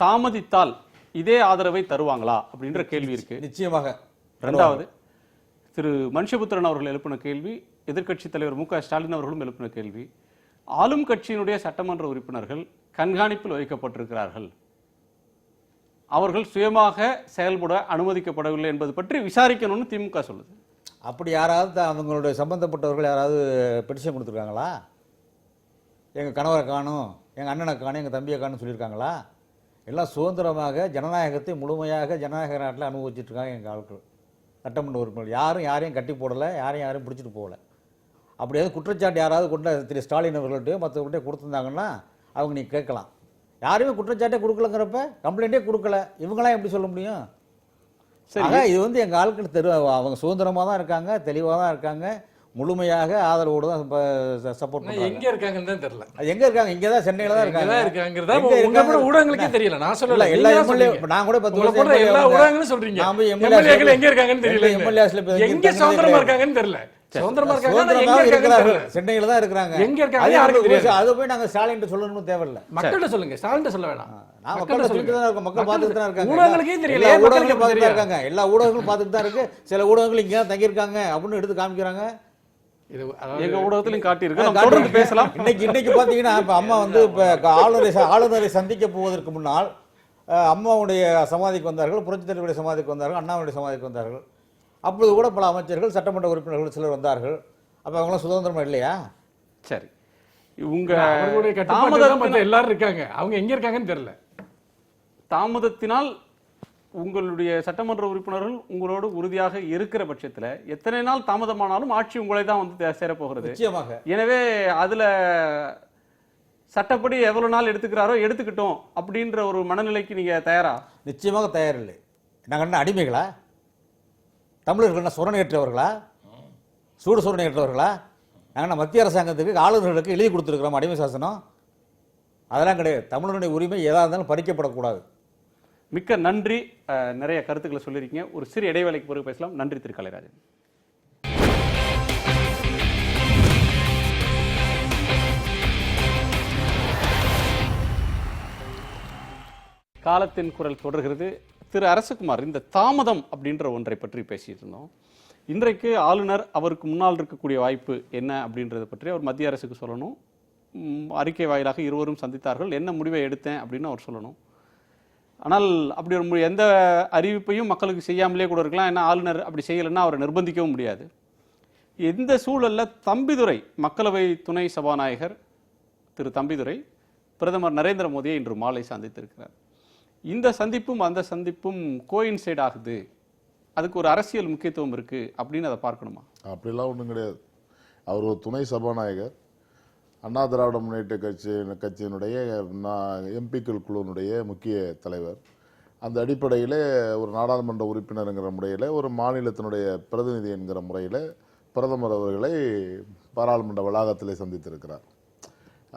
தாமதித்தால் இதே ஆதரவை தருவாங்களா அப்படின்ற கேள்வி இருக்கு. நிச்சயமாக. 2வது, திரு மனுஷபுத்திரன் அவர்கள் எழுப்பின கேள்வி, எதிர்க்கட்சி தலைவர் மு க ஸ்டாலின் அவர்களும் எழுப்பின கேள்வி. ஆளும் கட்சியினுடைய சட்டமன்ற உறுப்பினர்கள் கண்காணிப்பில் வைக்கப்பட்டிருக்கிறார்கள், அவர்கள் சுயமாக செயல்பட அனுமதிக்கப்படவில்லை என்பது பற்றி விசாரிக்கணும்னு திமுக சொல்லுது. அப்படி யாராவது அவங்களுடைய சம்பந்தப்பட்டவர்கள் யாராவது பெட்டிஷன் கொடுத்துருக்காங்களா? எங்கள் கணவரை காணும், எங்கள் அண்ணனை காணும், எங்கள் தம்பியை காணும் சொல்லியிருக்காங்களா? எல்லாம் சுதந்திரமாக ஜனநாயகத்தை முழுமையாக ஜனநாயக நாட்டில் அனுபவிச்சுட்ருக்காங்க எங்கள் ஆட்கள். சட்டமன்ற உறுப்பினர் யாரையும் கட்டி போடலை, யாரையும் பிடிச்சிட்டு போகலை. அப்படியாவது குற்றச்சாட்டு யாராவது கொண்ட திரு ஸ்டாலின் அவர்கள்ட்டையோ மற்றவர்கள்ட்டே கொடுத்துருந்தாங்கன்னா அவங்க நீ கேட்கலாம். யாருமே குற்றச்சாட்டே கொடுக்கலங்கிறப்ப, கம்ப்ளைண்ட்டே கொடுக்கல, இவங்களாம் எப்படி சொல்ல முடியும்? சரி, இது எங்கள் ஆட்கள் அவங்க சுதந்திரமாக தான் இருக்காங்க, தெளிவாக தான் இருக்காங்க. முழுமையாக ஆதரவோடு தான் சப்போர்ட் பண்ணுறாங்க. எங்க இருக்காங்கன்னு தான் தெரியல. அது எங்கே இருக்காங்க? இங்கே தான், சென்னையில் தான் இருக்காங்க. இருக்காங்கிறதா எங்க உங்க இருக்காங்க? ஊடகங்களுக்கே தெரியல. நான் சொல்லல. எல்லா எல்லா எம்எல்ஏ நான் கூட 10 வருஷம் போடுற எல்லா ஊடகங்களும் சொல்றீங்க. நான் போய் எம்எல்ஏக்கள் எங்க இருக்காங்கன்னு தெரியல. எம்எல்ஏஸ்ல எங்க சுதந்திரமா இருக்காங்கன்னு தெரியல. சுதந்திரமா இருக்காங்க, எங்க சுதந்திரமாக இருக்காங்கன்னு இருக்கிறார்கள். தெரியல. சென்னையில் தான் இருக்கிறாங்க. எங்க இருக்காங்க யாருக்கு தெரியாது. அதை போய் நாங்கள் ஸ்டாலின் சொல்லணும்னு தேவையில்லை. மக்கள்கிட்ட சொல்லுங்க, ஸ்டாலின்ட்ட சொல்ல வேணாம். நான் மக்கள்கிட்ட சொல்லிட்டு தான் இருக்கோம். மக்கள் பார்த்துட்டு தான் இருக்காங்க. ஊடகங்களுக்கே தெரியல. எல்லா மக்களுக்கு ஊடகங்களும் பார்த்துட்டு தான் தெரியாது. இருக்காங்க. எல்லா ஊடகங்களும் பார்த்துட்டு தான் இருக்கு. சில ஊடகங்கள் இங்கே தான் தங்கியிருக்காங்க அப்படின்னு எடுத்து காமிக்கிறாங்க. இது எங்க ஊடகத்திலையும் காட்டியிருக்கு. நம்ம தொடர்ந்து பேசலாம். இன்னைக்கு பார்த்தீங்கன்னா இப்போ அம்மா வந்து இப்போ ஆளுநரை சந்திக்க போவதற்கு முன்னால் அம்மாவுடைய சமாதிக்கு வந்தார்கள், புரட்சித் தலைவருடைய சமாதிக்கு வந்தார்கள், அண்ணாவுடைய சமாதிக்கு வந்தார்கள். அப்பொழுது கூட பல அமைச்சர்கள், சட்டமன்ற உறுப்பினர்கள் சிலர் வந்தார்கள். அப்போ அவங்களாம் சுதந்திரமா இல்லையா? சரி, உங்க அவங்களுடைய கட்டுப்பாட்டுல தான் மத்த எல்லாரும் இருக்காங்க. அவங்க எங்க இருக்காங்கன்னு தெரியல. தாமதத்தினால் உங்களுடைய சட்டமன்ற உறுப்பினர்கள் உங்களோடு உறுதியாக இருக்கிற பட்சத்தில் எத்தனை நாள் தாமதமானாலும் ஆட்சி உங்களை தான் வந்து சேரப்போகிறது. நிச்சயமாக. எனவே அதுல சட்டப்படி எவ்வளவு நாள் எடுத்துக்கிறாரோ எடுத்துக்கிட்டோம் அப்படின்ற ஒரு மனநிலைக்கு நீங்க தயாரா? நிச்சயமாக தயாரில்லை. நாங்கள் என்ன அடிமைகளா? தமிழர்கள் என்ன சுரணையற்றவர்களா? சூடு சுரணையற்றவர்களா? நாங்கள் என்ன மத்திய அரசாங்கத்துக்கு ஆளுநர்களுக்கு எழுதி கொடுத்துருக்கிறோம் அடிமை சாசனம்? அதெல்லாம் கிடையாது. தமிழனுடைய உரிமை ஏதாக இருந்தாலும் பறிக்கப்படக்கூடாது. மிக்க நன்றி. நிறைய கருத்துக்களை சொல்லியிருக்கீங்க. ஒரு சிறு இடைவேளைக்கு பிறகு பேசலாம். நன்றி திரு கலைராஜன். காலத்தின் குரல் தொடர்கிறது. திரு அரசகுமார், இந்த தாமதம் அப்படின்ற ஒன்றை பற்றி பேசிட்டு இருந்தோம். இன்றைக்கு ஆளுநர் அவருக்கு முன்னால் இருக்கக்கூடிய வாய்ப்பு என்ன அப்படின்றத பற்றி அவர் மத்திய அரசுக்கு சொல்லணும். அறிக்கை வாயிலாக இருவரும் சந்தித்தார்கள். என்ன முடிவை எடுத்தேன் அப்படின்னு அவர் சொல்லணும். ஆனால் அப்படி ஒரு எந்த அறிவிப்பையும் மக்களுக்கு செய்யாமலே கூட இருக்கலாம். ஏன்னா ஆளுநர் அப்படி செய்யலைன்னா அவரை நிர்பந்திக்கவும் முடியாது. இந்த சூழலில் தம்பிதுரை, மக்களவை துணை சபாநாயகர் திரு தம்பிதுரை, பிரதமர் நரேந்திர மோடியை இன்று மாலை சந்தித்திருக்கிறார். இந்த சந்திப்பும் அந்த சந்திப்பும் கோயின்சைட் ஆகுது, அதுக்கு ஒரு அரசியல் முக்கியத்துவம் இருக்கு அப்படின்னு அதை பார்க்கணுமா? அப்படிலாம் ஒன்றும் கிடையாது. அவர் ஒரு துணை சபாநாயகர், அண்ணா திராவிட முன்னேற்ற கட்சியினுடைய எம்பிக்கள் குழுவினுடைய முக்கிய தலைவர். அந்த அடிப்படையில் ஒரு நாடாளுமன்ற உறுப்பினருங்கிற முறையில், ஒரு மாநிலத்தினுடைய பிரதிநிதி என்கிற முறையில் பிரதமர் அவர்களை பாராளுமன்ற வளாகத்திலே சந்தித்திருக்கிறார்.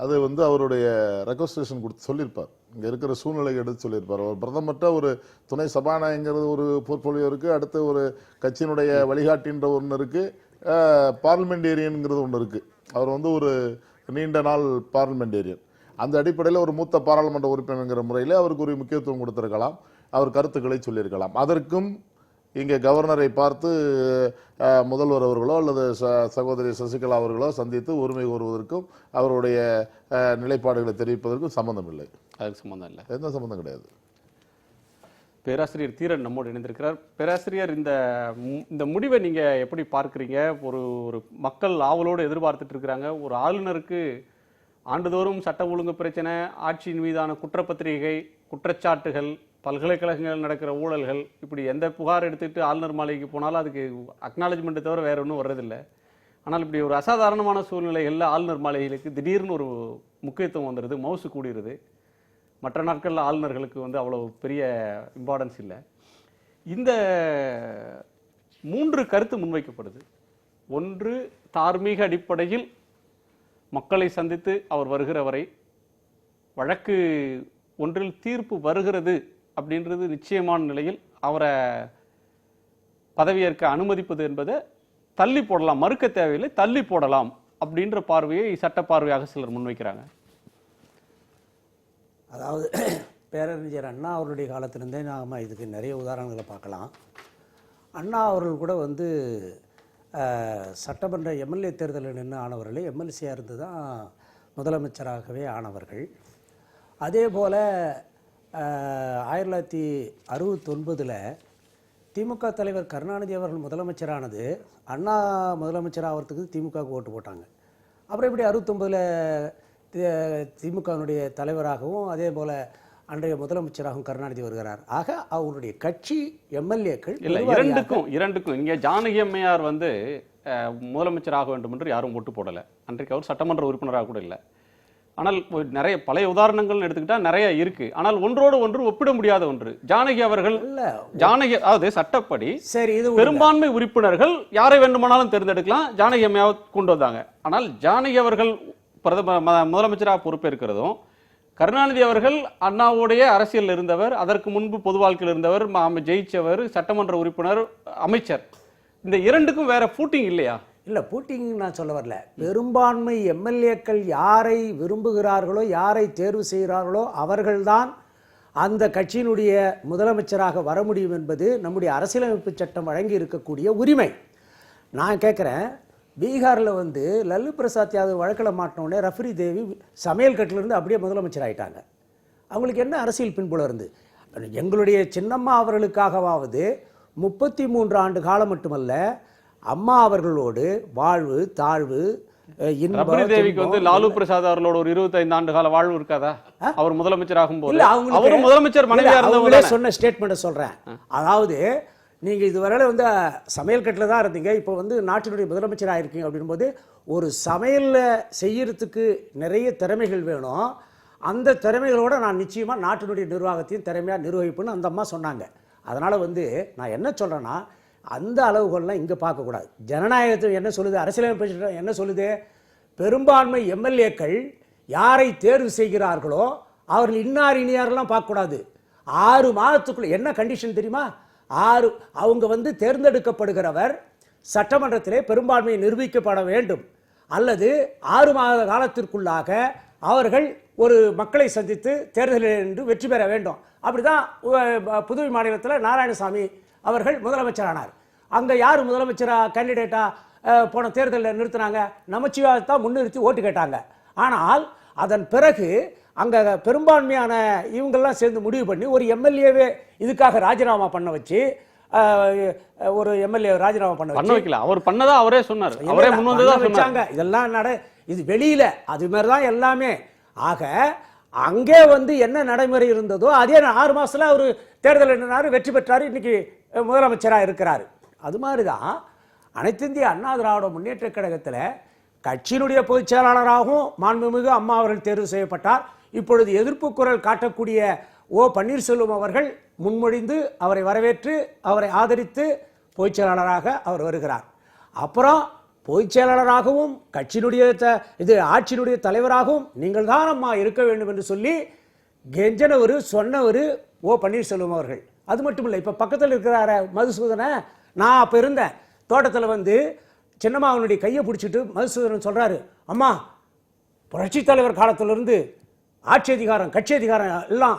அது அவருடைய ரெக்வஸ்டேஷன் கொடுத்து சொல்லியிருப்பார். இங்கே இருக்கிற சூழ்நிலையை எடுத்து சொல்லியிருப்பார். ஒரு பிரதமர்கிட்ட ஒரு துணை சபாநாயகங்கிறது ஒரு போர்ட்போலியோ இருக்குது, அடுத்து ஒரு கட்சியினுடைய வழிகாட்டின்ற ஒன்று இருக்குது, பார்லிமெண்டேரியனுங்கிறது ஒன்று இருக்குது. அவர் ஒரு நீண்ட நாள் பார்லிமெண்டேரியன். அந்த அடிப்படையில் ஒரு மூத்த பாராளுமன்ற உறுப்பினர்ங்கிற முறையில் அவருக்கு ஒரு முக்கியத்துவம் கொடுத்திருக்கலாம், அவர் கருத்துக்களை சொல்லியிருக்கலாம். அதற்கும் இங்கே கவர்னரை பார்த்து முதல்வர் அவர்களோ அல்லது சகோதரி சசிகலா அவர்களோ சந்தித்து உரிமை கோருவதற்கும் அவருடைய நிலைப்பாடுகளை தெரிவிப்பதற்கும் சம்பந்தம் இல்லை. அதுக்கு சம்பந்தம் இல்லை, எந்த சம்பந்தம் கிடையாது. பேராசிரியர் தீரன் நம்மோடு இணைந்திருக்கிறார். பேராசிரியர், இந்த முடிவை நீங்க எப்படி பார்க்குறீங்க? ஒரு மக்கள் ஆவலோடு எதிர்பார்த்துட்டு இருக்கிறாங்க. ஒரு ஆளுநருக்கு ஆண்டுதோறும் சட்ட ஒழுங்கு பிரச்சனை, ஆட்சியின் மீதான குற்றப்பத்திரிகை, குற்றச்சாட்டுகள், பல்கலைக்கழகங்கள் நடக்கிற ஊழல்கள், இப்படி எந்த புகார் எடுத்துகிட்டு ஆளுநர் மாளிகைக்கு போனாலும் அதுக்கு அக்னாலஜ்மெண்ட்டை தவிர வேற ஒன்றும் வர்றதில்லை. ஆனால் இப்படி ஒரு அசாதாரணமான சூழ்நிலைகளில் ஆளுநர் மாளிகைகளுக்கு திடீர்னு ஒரு முக்கியத்துவம் வந்துடுது, மவுசு கூடிடுது. மற்ற நாட்களில் ஆளுநர்களுக்கு அவ்வளோ பெரிய இம்பார்ட்டன்ஸ் இல்லை. இந்த 3 கருத்து முன்வைக்கப்படுது. ஒன்று, தார்மீக அடிப்படையில் மக்களை சந்தித்து அவர் வருகிற வரை வழக்கு ஒன்றில் தீர்ப்பு வருகிறது அப்படின்றது நிச்சயமான நிலையில் அவரை பதவியேற்க அனுமதிப்பது என்பதை தள்ளி போடலாம், மறுக்க தேவையில்லை, தள்ளி போடலாம் அப்படின்ற பார்வையை சட்ட பார்வையாக சிலர் முன்வைக்கிறாங்க. அதாவது பேரறிஞர் அண்ணா அவருடைய காலத்திலிருந்தே நாம் இதுக்கு நிறைய உதாரணங்களை பார்க்கலாம். அண்ணா அவர்கள் கூட சட்டமன்ற எம்எல்ஏ தேர்தலில் நின்று ஆனவர்கள், எம்எல்சியாக இருந்து தான் முதலமைச்சராகவே ஆனவர்கள். அதே போல் 1969 திமுக தலைவர் கருணாநிதி அவர்கள் முதலமைச்சரானது, அண்ணா முதலமைச்சர் ஆகிறதுக்கு திமுகவுக்கு ஓட்டு போட்டாங்க. அப்புறம் இப்படி 69 திமுகவினுடைய தலைவராகவும் அதே போல் அன்றைய முதலமைச்சராகவும் கருணாநிதி வருகிறார். ஆக அவருடைய கட்சி எம்எல்ஏக்கள் இல்லை, இரண்டுக்கும் இங்கே ஜானகி அம்மையார் முதலமைச்சராக வேண்டும் என்று யாரும் ஓட்டு போடலை. அன்றைக்கு அவர் சட்டமன்ற உறுப்பினராக கூட இல்லை. ஆனால் நிறைய பழைய உதாரணங்கள் எடுத்துக்கிட்டா நிறைய இருக்கு. ஆனால் ஒன்றோடு ஒன்று ஒப்பிட முடியாத ஒன்று. ஜானகி அவர்கள் அதாவது சட்டப்படி சரி, இது பெரும்பான்மை உறுப்பினர்கள் யாரை வேண்டுமானாலும் தேர்ந்தெடுக்கலாம். ஜானகி அம்மையாவை கொண்டு வந்தாங்க. ஆனால் ஜானகி அவர்கள் முதலமைச்சராக பொறுப்பேற்கிறதும், கருணாநிதி அவர்கள் அண்ணாவுடைய அரசியல் இருந்தவர், அதற்கு முன்பு பொது வாழ்க்கையில் இருந்தவர், ஜெயிச்சவர், சட்டமன்ற உறுப்பினர், அமைச்சர். இந்த இரண்டுக்கும் வேற ஃபூட்டிங் இல்லையா? இல்லை, பூட்டிங் நான் சொல்ல வரல. பெரும்பான்மை எம்எல்ஏக்கள் யாரை விரும்புகிறார்களோ, யாரை தேர்வு செய்கிறார்களோ அவர்கள்தான் அந்த கட்சியினுடைய முதலமைச்சராக வர முடியும் என்பது நம்முடைய அரசியலமைப்பு சட்டம் வழங்கி இருக்கக்கூடிய உரிமை. நான் கேட்குறேன், பீகாரில் லல்லு பிரசாத் யாதவ் வழக்கில் மாட்டினோடனே ரஃப்ரி தேவி சமையல் கட்டிலிருந்து அப்படியே முதலமைச்சர் ஆகிட்டாங்க. அவங்களுக்கு என்ன அரசியல் பின்புலம் இருந்து? எங்களுடைய சின்னம்மா அவர்களுக்காகவாவது 33 ஆண்டு காலம் மட்டுமல்ல, அம்மா அவர்களோடு வாழ்வு தாழ்வு தேவிக்கு லாலு பிரசாத் அவர்களோட ஒரு 25 ஆண்டு கால வாழ்வு இருக்காதா? அவர் முதலமைச்சர் ஆகும் போது அவரும் முதலமைச்சர் மனைவியா இருந்தவங்களே சொன்ன ஸ்டேட்மெண்ட் சொல்றேன். அதாவது நீங்க இதுவரையில சமையல் கட்டில தான் இருந்தீங்க, இப்போ நாட்டினுடைய முதலமைச்சர் ஆயிருக்கீங்க அப்படின் போது ஒரு சமையல்ல செய்யறதுக்கு நிறைய திறமைகள் வேணும். அந்த திறமைகளோட நான் நிச்சயமா நாட்டினுடைய நிர்வாகத்தையும் திறமையா நிர்வகிப்புன்னு அந்த அம்மா சொன்னாங்க. அதனால நான் என்ன சொல்றேன்னா, அந்த அளவுகள்லாம் இங்கே பார்க்கக்கூடாது. ஜனநாயகத்தை என்ன சொல்லுது, அரசியலமைப்பு என்ன சொல்லுது? பெரும்பான்மை எம்எல்ஏக்கள் யாரை தேர்வு செய்கிறார்களோ அவர்கள் இன்னார் இனியாரெல்லாம் பார்க்கக்கூடாது. 6 மாதத்துக்குள்ள என்ன கண்டிஷன் தெரியுமா? அவங்க தேர்ந்தெடுக்கப்படுகிறவர் சட்டமன்றத்திலே பெரும்பான்மையை நிரூபிக்கப்பட வேண்டும், அல்லது 6 மாத காலத்திற்குள்ளாக அவர்கள் ஒரு மக்களை சந்தித்து தேர்தலில் நின்று வெற்றி பெற வேண்டும். அப்படிதான் புதுவை மாநிலத்தில் நாராயணசாமி அவர்கள் முதலமைச்சரானார். அங்கே யார் முதலமைச்சராக கேண்டிடேட்டாக போன தேர்தலில் நிறுத்தினாங்க? நமச்சிவாயை தான் முன்னிறுத்தி ஓட்டு கேட்டாங்க. ஆனால் அதன் பிறகு அங்கே பெரும்பான்மையான இவங்கெல்லாம் சேர்ந்து முடிவு பண்ணி ஒரு எம்எல்ஏவே இதுக்காக ராஜினாமா பண்ண வச்சு, ஒரு எம்எல்ஏ ராஜினாமா பண்ண வைக்கல. அவர் பண்ணதா அவரே சொன்னார், அவரே முன் வந்து தான் வச்சாங்க. இதெல்லாம் இது வெளியில அது மாதிரி தான் எல்லாமே. ஆக அங்கே என்ன நடைமுறை இருந்ததோ அதே 6 மாசத்துல அவர் தேர்தல் நின்றாரு, வெற்றி பெற்றாரு, இன்னைக்கு முதலமைச்சராக இருக்கிறாரு. அது மாதிரி தான் அனைத்து இந்திய அண்ணா திராவிட முன்னேற்ற கழகத்தில் கட்சியினுடைய பொதுச் செயலாளராகவும் மாண்புமிகு அம்மா அவர்கள் தேர்வு செய்யப்பட்டார். இப்பொழுது எதிர்ப்பு குரல் காட்டக்கூடிய ஓ பன்னீர்செல்வம் அவர்கள் முன்மொழிந்து அவரை வரவேற்று அவரை ஆதரித்து பொதுச் செயலாளராக அவர் வருகிறார். அப்புறம் பொதுச் செயலாளராகவும் கட்சியினுடைய ஆட்சியினுடைய தலைவராகவும் நீங்கள் தான் அம்மா இருக்க வேண்டும் என்று சொல்லி கெஞ்சனவர் சொன்னவர் ஓ பன்னீர்செல்வம் அவர்கள். அது மட்டும் இல்லை, இப்போ பக்கத்தில் இருக்கிறார மதுசூதனை, நான் அப்போ இருந்தேன் தோட்டத்தில் சின்னம்மாவனுடைய கையை பிடிச்சிட்டு மதுசூதனன் சொல்கிறாரு, அம்மா புரட்சி தலைவர் காலத்திலிருந்து ஆட்சி அதிகாரம் கட்சி அதிகாரம் எல்லாம்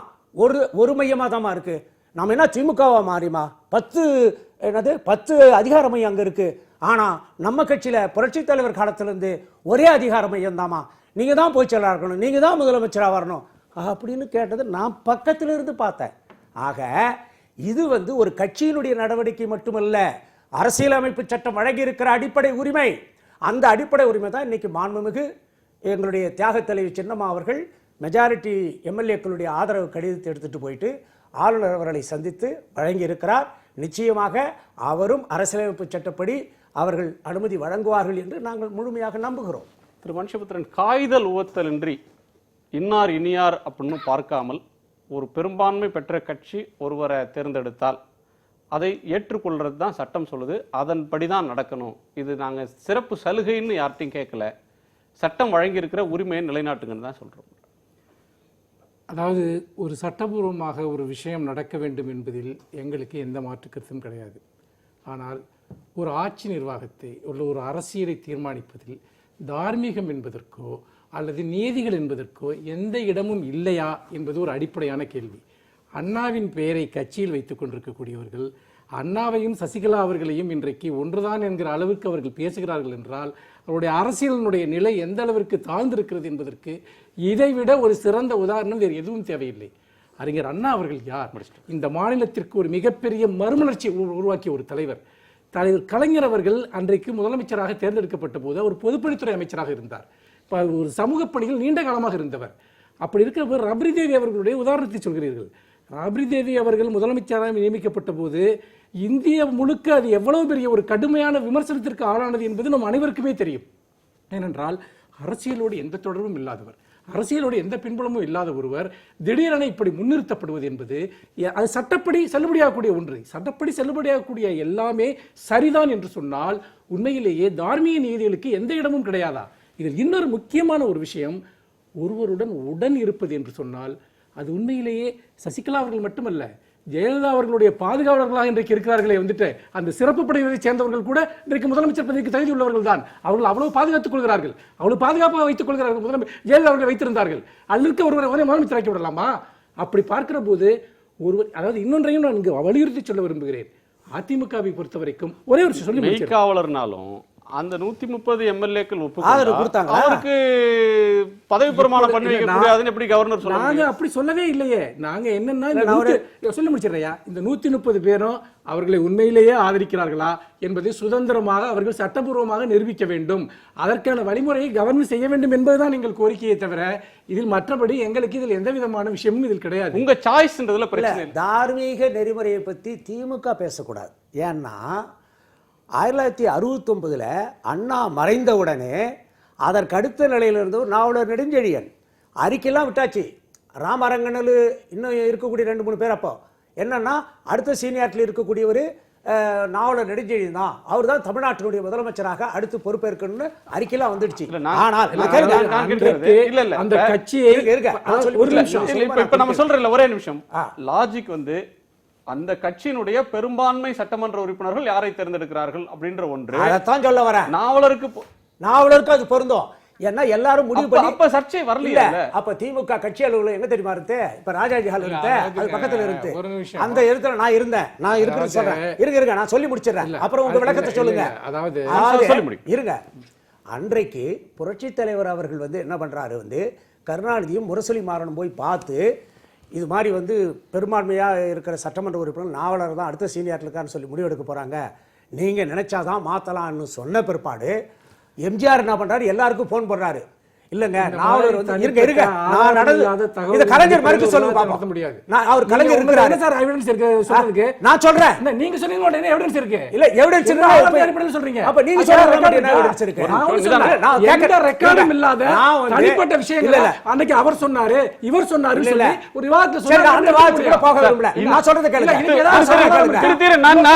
ஒரு மையமாக தான்மா இருக்குது. நம்ம என்ன திமுகவா மாறிமா? 10 அதிகார மையம் அங்கே இருக்குது. ஆனால் நம்ம கட்சியில் புரட்சி தலைவர் காலத்திலேருந்து ஒரே அதிகார மையம் தாமா, நீங்கள் தான் பொதுச் செயலாளராக இருக்கணும், நீங்கள் தான் முதலமைச்சராக வரணும் அப்படின்னு கேட்டது நான் பக்கத்தில் இருந்து பார்த்தேன். ஆக இது ஒரு கட்சியினுடைய நடவடிக்கை மட்டுமல்ல, அரசியலமைப்பு சட்டம் வழங்கி இருக்கிற அடிப்படை உரிமை. அந்த அடிப்படை உரிமை தான் இன்னைக்கு மாண்புமிகு எங்களுடைய தியாக தலைவி சின்னம்மா அவர்கள் மெஜாரிட்டி எம்எல்ஏக்களுடைய ஆதரவு கடிதத்தை எடுத்துட்டு போயிட்டு ஆளுநர் அவர்களை சந்தித்து வழங்கி இருக்கிறார். நிச்சயமாக அவரும் அரசியலமைப்பு சட்டப்படி அவர்கள் அனுமதி வழங்குவார்கள் என்று நாங்கள் முழுமையாக நம்புகிறோம். திரு மனுஷபுத்திரன், காய்தல் உவத்தல் இன்றி இன்னார் இனியார் அப்படின்னு பார்க்காமல் ஒரு பெரும்பான்மை பெற்ற கட்சி ஒருவரை தேர்ந்தெடுத்தால் அதை ஏற்றுக்கொள்றது தான் சட்டம் சொல்லுது, அதன்படி தான் நடக்கணும். இது நாங்கள் சிறப்பு சலுகைன்னு யார்ட்டையும் கேட்கல, சட்டம் வழங்கியிருக்கிற உரிமையை நிலைநாட்டுங்கன்னு தான் சொல்கிறோம். அதாவது ஒரு சட்டபூர்வமாக ஒரு விஷயம் நடக்க வேண்டும் என்பதில் எங்களுக்கு எந்த மாற்று கருத்தும் கிடையாது. ஆனால் ஒரு ஆட்சி நிர்வாகத்தை ஒரு அரசியலை தீர்மானிப்பதில் தார்மீகம் என்பதற்கோ அல்லது நீதிகள் என்பதற்கோ எந்த இடமும் இல்லையா என்பது ஒரு அடிப்படையான கேள்வி. அண்ணாவின் பெயரை கட்சியில் வைத்துக் கொண்டிருக்கக்கூடியவர்கள் அண்ணாவையும் சசிகலா அவர்களையும் இன்றைக்கு ஒன்றுதான் என்கிற அளவுக்கு அவர்கள் பேசுகிறார்கள் என்றால் அவருடைய அரசியலினுடைய நிலை எந்த அளவிற்கு தாழ்ந்திருக்கிறது என்பதற்கு இதைவிட ஒரு சிறந்த உதாரணம் வேறு எதுவும் தேவையில்லை. அறிஞர் அண்ணா அவர்கள் யார்? இந்த மாநிலத்திற்கு ஒரு மிகப்பெரிய மறுமலர்ச்சி உருவாக்கிய ஒரு தலைவர். கலைஞர் அவர்கள் அன்றைக்கு முதலமைச்சராக தேர்ந்தெடுக்கப்பட்ட போது அவர் பொதுப்பணித்துறை அமைச்சராக இருந்தார். ஒரு சமூக பணிகள் நீண்ட காலமாக இருந்தவர். அப்படி இருக்கிற ரப்ரி தேவி அவர்களுடைய உதாரணத்தை சொல்கிறீர்கள். ரப்ரி தேவி அவர்கள் முதலமைச்சராக நியமிக்கப்பட்ட போது இந்திய முழுக்க அது எவ்வளவு பெரிய ஒரு கடுமையான விமர்சனத்திற்கு ஆளானது என்பது நம் அனைவருக்குமே தெரியும். ஏனென்றால் அரசியலோடு எந்த தொடர்பும் இல்லாதவர், அரசியலோட எந்த பின்புலமும் இல்லாத ஒருவர் திடீரென இப்படி முன்னிறுத்தப்படுவது என்பது அது சட்டப்படி செல்லுபடியாகக்கூடிய ஒன்று. சட்டப்படி செல்லுபடியாகக்கூடிய எல்லாமே சரிதான் என்று சொன்னால் உண்மையிலேயே தார்மீக நீதிகளுக்கு எந்த இடமும் கிடையாதா? இதில் இன்னொரு முக்கியமான ஒரு விஷயம், ஒருவருடன் உடன் இருப்பது என்று சொன்னால் அது உண்மையிலேயே சசிகலா அவர்கள் மட்டுமல்ல, ஜெயலலிதா அவர்களுடைய பாதுகாவலர்களாக இன்றைக்கு இருக்கிறார்களே வந்துட்டு அந்த சிறப்பு படையினரை சேர்ந்தவர்கள் கூட இன்றைக்கு முதலமைச்சர் பதவிக்கு தகுதி உள்ளவர்கள் தான். அவர்கள் அவ்வளவு பாதுகாத்துக் கொள்கிறார்கள், அவ்வளவு பாதுகாப்பாக வைத்துக் கொள்கிறார்கள். ஜெயலலிதா அவர்கள் வைத்திருந்தார்கள், அதில் ஒருவரை முதலமைச்சர் ஆக்கி விடலாமா? அப்படி பார்க்கிற போது ஒருவர், அதாவது இன்னொன்றையும் நான் இங்கு வலியுறுத்தி சொல்ல விரும்புகிறேன். அதிமுகவை பொறுத்த வரைக்கும் ஒரே ஒரு சொல்லி மெய்க்காவலர்னாலும் அந்த 130 எம்எல்ஏக்கள் ஆதரவு கொடுத்தாங்களா? அவருக்கு பதவி பிரமாணம் பண்ணி வைக்க முடியாதுன்னு எப்படி கவர்னர் சொன்னாங்க? நாங்க அப்படி சொல்லவே இல்லையே. நாங்க என்னன்னா சொல்லி முடிச்சிடுறையா, இந்த 130 பேரும் அவர்களை உண்மையிலேயே ஆதரிக்கிறார்களா என்பதை சுதந்திரமாக அவர்கள் சட்டபூர்வமாக நிரூபிக்க வேண்டும். அதற்கான வழிமுறையை கவர்னர் செய்ய வேண்டும் என்பதுதான் எங்கள் கோரிக்கையை தவிர இதில் மற்றபடி எங்களுக்கு இதில் எந்த விதமான விஷயமும் இதில் கிடையாது. உங்க சாய்ஸ்ன்றதுல பிரச்சனை இல்லை. தார்மீக நெறிமுறையை பத்தி திமுக பேசக்கூடாது. ஏன்னா 1969 அண்ணா மறைந்தவுடனே அதற்கு அடுத்த நிலையில் இருந்தவர் நாவலர் நெடுஞ்செழியன் அறிக்கையெல்லாம் விட்டாச்சு. ராமரங்கனு இன்னும் இருக்கக்கூடிய 2-3 பேர். அப்போ என்னன்னா அடுத்த சீனியாரிட்டியில் இருக்கக்கூடியவர் நாவலர் நெடுஞ்செழியன் தான், அவர் தான் தமிழ்நாட்டினுடைய முதலமைச்சராக அடுத்து பொறுப்பேற்கணும்னு அறிக்கையெல்லாம் வந்துடுச்சு. ஆனால் அந்த கட்சியை இப்ப நம்ம சொல்றோம்ல, ஒரே நிமிஷம், லாஜிக் வந்து அந்த கட்சியினுடைய பெரும்பான்மை சட்டமன்ற உறுப்பினர்கள் யாரை தேர்ந்தெடுக்கிறார்கள் அப்படின்ற ஒன்று. அதைத்தான் சொல்ல வரேன். நாவலருக்கு அது பொருந்தும். ஏன்னா எல்லாரும் முடிவு பண்ணி அப்ப சர்ச்சை வரல. அப்ப திமுக கட்சி அலுவலகம் எங்க தெரியுமா இருந்து? இப்ப ராஜாஜி ஹால் இருந்து அது பக்கத்துல இருந்து அந்த இடத்துல நான் இருந்தேன். நான் இருக்கிறது சொல்றேன். இருங்க நான் சொல்லி முடிச்சிடுறேன், அப்புறம் உங்க விளக்கத்தை சொல்லுங்க. அதாவது இருங்க. அன்றைக்கு புரட்சி தலைவர் அவர்கள் வந்து என்ன பண்றாரு, வந்து கருணாநிதியும் முரசொலி மாறனும் போய் பார்த்து இது மாதிரி வந்து பெரும்பான்மையாக இருக்கிற சட்டமன்ற உறுப்பினர் நாவலர் தான் அடுத்த சீனியர் இருக்கான்னு சொல்லி முடிவெடுக்க போகிறாங்க, நீங்கள் நினைச்சாதான் மாற்றலாம்னு சொன்ன பிற்பாடு எம்ஜிஆர் என்ன பண்ணுறாரு, எல்லாருக்கும் ஃபோன் பண்ணுறாரு. இல்லங்க நாவலர் வந்து இருங்க நான் நடந்து இத கலைஞர் மறுக்க சொல்லுங்க பார்க்க முடியாது. நான் அவர் கலைஞர் இருக்கிறாரு சார், எவிடன்ஸ் இருக்கு சொல்றதுக்கு. நான் சொல்றேன், நீங்க சொன்னீங்க என்ன எவிடன்ஸ் இருக்கு? இல்ல எவிடன்ஸ் இருந்தா எப்படி சொல்றீங்க? அப்ப நீங்க சொல்ற ரெக்கார்ட் என்ன எவிடன்ஸ் இருக்கு? நான் கேக்குற ரெக்கார்டும் இல்லாத தனிப்பட்ட விஷயங்கள் இல்ல. அன்னைக்கு அவர் சொன்னாரு இவர் சொன்னாரு சொல்லி ஒரு விவாதத்துல சொன்னாரு. அந்த விவாதத்துக்கு போக விரும்பல. நான் சொல்றத கேளுங்க. நான்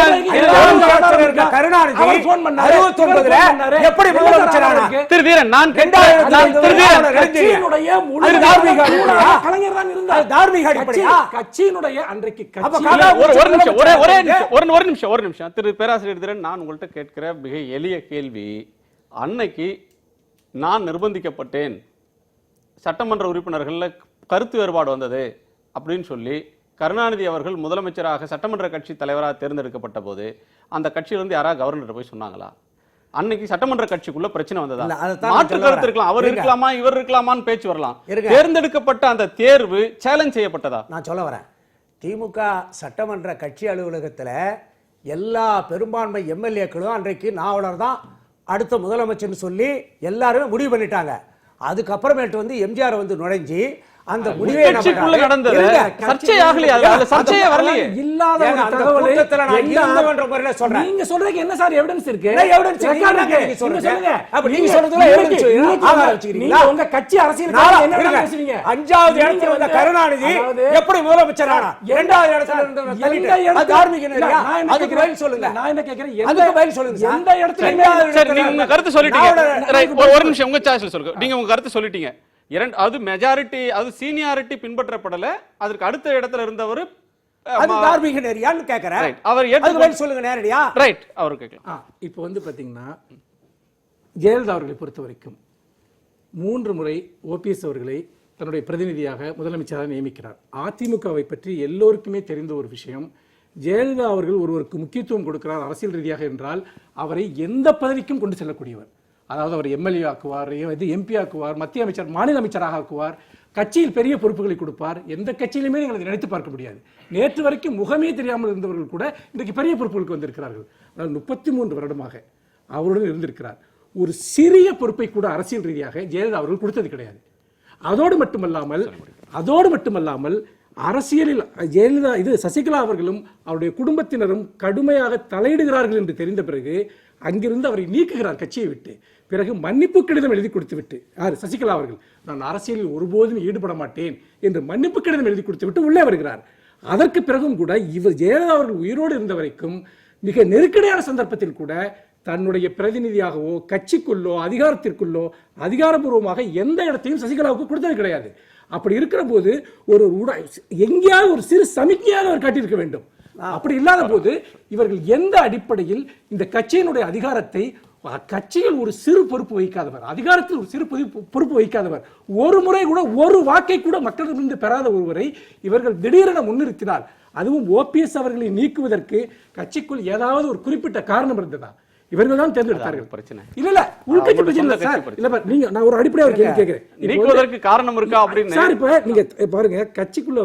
கருணாநிதி அவர் ஃபோன் பண்ணாரு 69ல எப்படி முதலமைச்சர் ஆனார்? திருதீரன் நான் கட்சியினுடைய முழு தார்மீக அடிப்படையா கலைஞர் தான் இருந்தார். தார்மீக அடிப்படையா கட்சியினுடைய அன்றைக்கு ஒரு நிமிஷம் திரு பேராசிரியர் திரன், நான் உங்கள்கிட்ட கேட்கிற மிக எளிய கேள்வி, அன்னைக்கு நான் நிர்பந்திக்கப்பட்டேன், சட்டமன்ற உறுப்பினர்கள்ல கருத்து வேறுபாடு வந்தது அப்படின்னு சொல்லி கருணாநிதி அவர்கள் முதலமைச்சராக சட்டமன்ற கட்சி தலைவராக தேர்ந்தெடுக்கப்பட்ட போது அந்த கட்சியிலிருந்து யாராவது கவர்னர் போய் சொன்னாங்களா? அன்னைக்கு சட்டமன்ற கட்சிக்குள்ள பிரச்சனை வந்ததா? மாற்று கருத்து இருக்கலாம், அவர் இருக்கலாமா இவர் இருக்கலாமான்னு பேச்சு வரலாம். தேர்ந்தெடுக்கப்பட்ட அந்த தேர்வு சேலஞ்ச் செய்யப்பட்டதா? நான் சொல்ல வரேன். திமுக சட்டமன்ற கட்சி அலுவலகத்தில் எல்லா பெரும்பான்மை எம்எல்ஏக்களும் அன்றைக்கு நாவலர் தான் அடுத்த முதலமைச்சர்னு சொல்லி எல்லாருமே முடிவு பண்ணிட்டாங்க. அதுக்கப்புறமேட்டு வந்து எம்ஜிஆர் வந்து நுழைஞ்சி அந்த முடிவே நடந்தது சர்ச்சையாகலையா? அதுல சர்ச்சையே வரலையே. இல்லாத ஒரு தகவலை நான் இருந்தவன்ற முறையில சொல்றேன். நீங்க சொல்றதுக்கு என்ன சார் எவிடன்ஸ் இருக்கு? எவிடன்ஸ் இருக்கு சொல்லுங்க. அப்ப நீங்க சொல்றதுல எவிடன்ஸ் ஆதாரம் வச்சிருக்கீங்களா? நீங்க உங்க கட்சி அரசியலுக்கு என்ன பேசுறீங்க? 5வது இடத்துல வந்த கருணாநிதி எப்படி முதலமைச்சர் ஆனா? 2வது இடத்துல இருந்த அது தார்மீக இல்லையா? அதுக்கு பதில் சொல்லுங்க. நான் என்ன கேக்குறேன், அதுக்கு பதில் சொல்லுங்க. எந்த இடத்துல சரி நீங்க உங்க கருத்து சொல்லிட்டீங்க. ஒரு நிமிஷம் உங்க சாய்ஸ்ல சொல்லுங்க. நீங்க உங்க கருத்து சொல்லிட்டீங்க. அது மெஜாரிட்டி, அது சீனியாரிட்டி பின்பற்றப்படல, அதற்கு அடுத்த இடத்துல இருந்தவர் அது தார்மீக நெறியான்னு கேக்குறேன். அவர் ஏத்துக்க சொல்லுங்க நேரடியா. ரைட், அவர் கேட்கலாம். இப்போ வந்து பாத்தீங்கன்னா ஜெயலலிதா அவர்களை பொறுத்த வரைக்கும் 3 முறை ஓபிஎஸ் அவர்களை தன்னுடைய பிரதிநிதியாக முதலமைச்சராக நியமிக்கிறார். அதிமுகவை பற்றி எல்லோருக்குமே தெரிந்த ஒரு விஷயம், ஜெயலலிதா அவர்கள் ஒருவருக்கு முக்கியத்துவம் கொடுக்கிறார் அரசியல் ரீதியாக என்றால் அவரை எந்த பதவிக்கும் கொண்டு செல்லக்கூடியவர். அதாவது அவர் எம்எல்ஏ ஆக்குவார், எம்பி ஆக்குவார், மத்திய அமைச்சர், மாநில அமைச்சராக ஆக்குவார், கட்சியில் பெரிய பொறுப்புகளை கொடுப்பார். எந்த கட்சியிலுமே நீங்கள் நினைத்து பார்க்க முடியாது. நேற்று வரைக்கும் முகமே தெரியாமல் இருந்தவர்கள் கூட இன்றைக்கு பெரிய பொறுப்புகளுக்கு வந்திருக்கிறார்கள். அதாவது 33 வருடமாக அவருடன் இருந்திருக்கிறார். ஒரு சிறிய பொறுப்பை கூட அரசியல் ரீதியாக ஜெயலலிதா அவர்கள் கொடுத்தது கிடையாது. அதோடு மட்டுமல்லாமல் அரசியலில் ஜெயலலிதா சசிகலா அவர்களும் அவருடைய குடும்பத்தினரும் கடுமையாக தலையிடுகிறார்கள் என்று தெரிந்த பிறகு அங்கிருந்து அவரை நீக்குகிறார் கட்சியை விட்டு. பிறகு மன்னிப்பு கடிதம் எழுதி கொடுத்துவிட்டு யார் சசிகலா அவர்கள் நான் அரசியலில் ஒருபோதும் ஈடுபட மாட்டேன் என்று மன்னிப்பு கடிதம் எழுதி கொடுத்துவிட்டு உள்ளே வருகிறார். அதற்கு பிறகும் கூட இவர் ஜெயலலிதா அவர்கள் உயிரோடு இருந்த வரைக்கும் மிக நெருக்கடியான சந்தர்ப்பத்தில் கூட தன்னுடைய பிரதிநிதியாகவோ கட்சிக்குள்ளோ அதிகாரத்திற்குள்ளோ அதிகாரப்பூர்வமாக எந்த இடத்தையும் சசிகலாவுக்கு கொடுத்தது கிடையாது. அப்படி இருக்கிற போது ஒரு எங்கேயாவது ஒரு சிறு சமிக்ஞையாக அவர் காட்டியிருக்க வேண்டும். அப்படி இல்லாத போது இவர்கள் எந்த அடிப்படையில் இந்த கட்சியினுடைய அதிகாரத்தை கட்சியில் ஒரு சிறு பொறுப்பு வைக்காதவர், அதிகாரத்தில் ஒரு சிறு பொறுப்பு வைக்காதவர், ஒரு முறை கூட ஒரு வாக்கை கூட மக்களிடமிருந்து பெறாத ஒருவரை இவர்கள் திடீரென முன்னிறுத்தினால், அதுவும் ஓபிஎஸ் அவர்களை நீக்குவதற்கு கட்சிக்குள் ஏதாவது ஒரு குறிப்பிட்ட காரணம் இருந்ததா? இவர்கள் தான் தேர்ந்தெடுத்தார்கள். பிரச்சனை இல்ல உள்கட்சி பிரச்சனை இல்ல சார். இல்ல நீங்க நான் ஒரு அடிப்படையா ஒரு கேள்வி கேக்குறேன். நீக்குவதற்கு காரணம் இருக்கா அப்படின்னு சார் இப்ப நீங்க பாருங்க, கட்சிக்குள்ள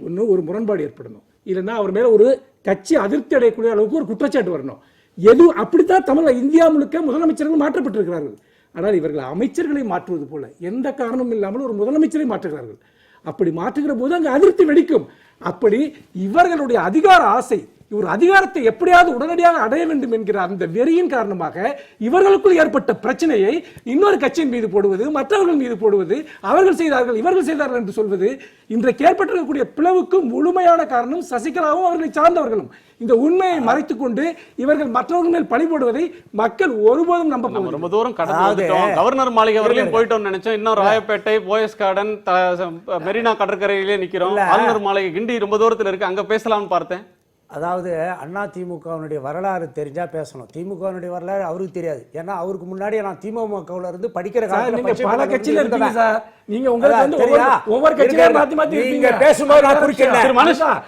ஒன்னு ஒரு முரண்பாடு ஏற்படணும், இல்லைன்னா அவர் மேல ஒரு கட்சி அதிருப்தி அடையக்கூடிய அளவுக்கு ஒரு குற்றச்சாட்டு வரணும். எது அப்படித்தான் இந்தியா முழுக்க முதலமைச்சர்கள் மாற்றப்பட்டிருக்கிறார்கள். ஆனால் இவர்கள் அமைச்சர்களை மாற்றுவது போல எந்த காரணமும் இல்லாமல் ஒரு முதலமைச்சரை மாற்றுகிறார்கள். அப்படி மாற்றுகிற போது அங்கு அதிருப்தி வெடிக்கும். அப்படி இவர்களுடைய அதிகார ஆசை, இவர் அதிகாரத்தை எப்படியாவது உடனடியாக அடைய வேண்டும் என்கிற அந்த வெறியின் காரணமாக இவர்களுக்குள் ஏற்பட்ட பிரச்சனையை இன்னொரு கட்சியின் மீது போடுவது, மற்றவர்கள் மீது போடுவது, அவர்கள் செய்தார்கள் இவர்கள் செய்தார்கள் என்று சொல்வது, இன்றைக்கு ஏற்பட்டிருக்கக்கூடிய பிளவுக்கு முழுமையான காரணம் சசிகலாவும் அவர்களை சார்ந்தவர்களும். இந்த உண்மையை மறைத்துக் கொண்டு இவர்கள் மற்றவர்கள் மேல் பழி போடுவதை மக்கள் ஒருபோதும் நம்ப போவதில்லை. ரொம்ப தூரம் கடந்து கவர்னர் மாளிகை வரையிலும் போயிட்டோம்னு நினைச்சோம். இன்னும் ராயப்பேட்டை, போயஸ் கார்டன், மெரினா கடற்கரையிலே நிக்கிறோம். ஆளுநர் மாளிகை கிண்டி ரொம்ப தூரத்தில் இருக்கு, அங்க பேசலாம்னு பார்த்தேன். அதாவது அண்ணா திமுகவினுடைய வரலாறு தெரிஞ்சா பேசணும். திமுகவினுடைய வரலாறு அவருக்கு தெரியாது. ஏன்னா அவருக்கு முன்னாடியே நான் திமுகவில் இருந்து படிக்கிற காலத்துல பல கட்சியில இருக்கீங்க சார். நீங்க உங்களுக்கு ஒவ்வொரு கட்சியில மாத்தி மாத்தி நீங்க பேசும்போது நான் குறிக்கிறேன்.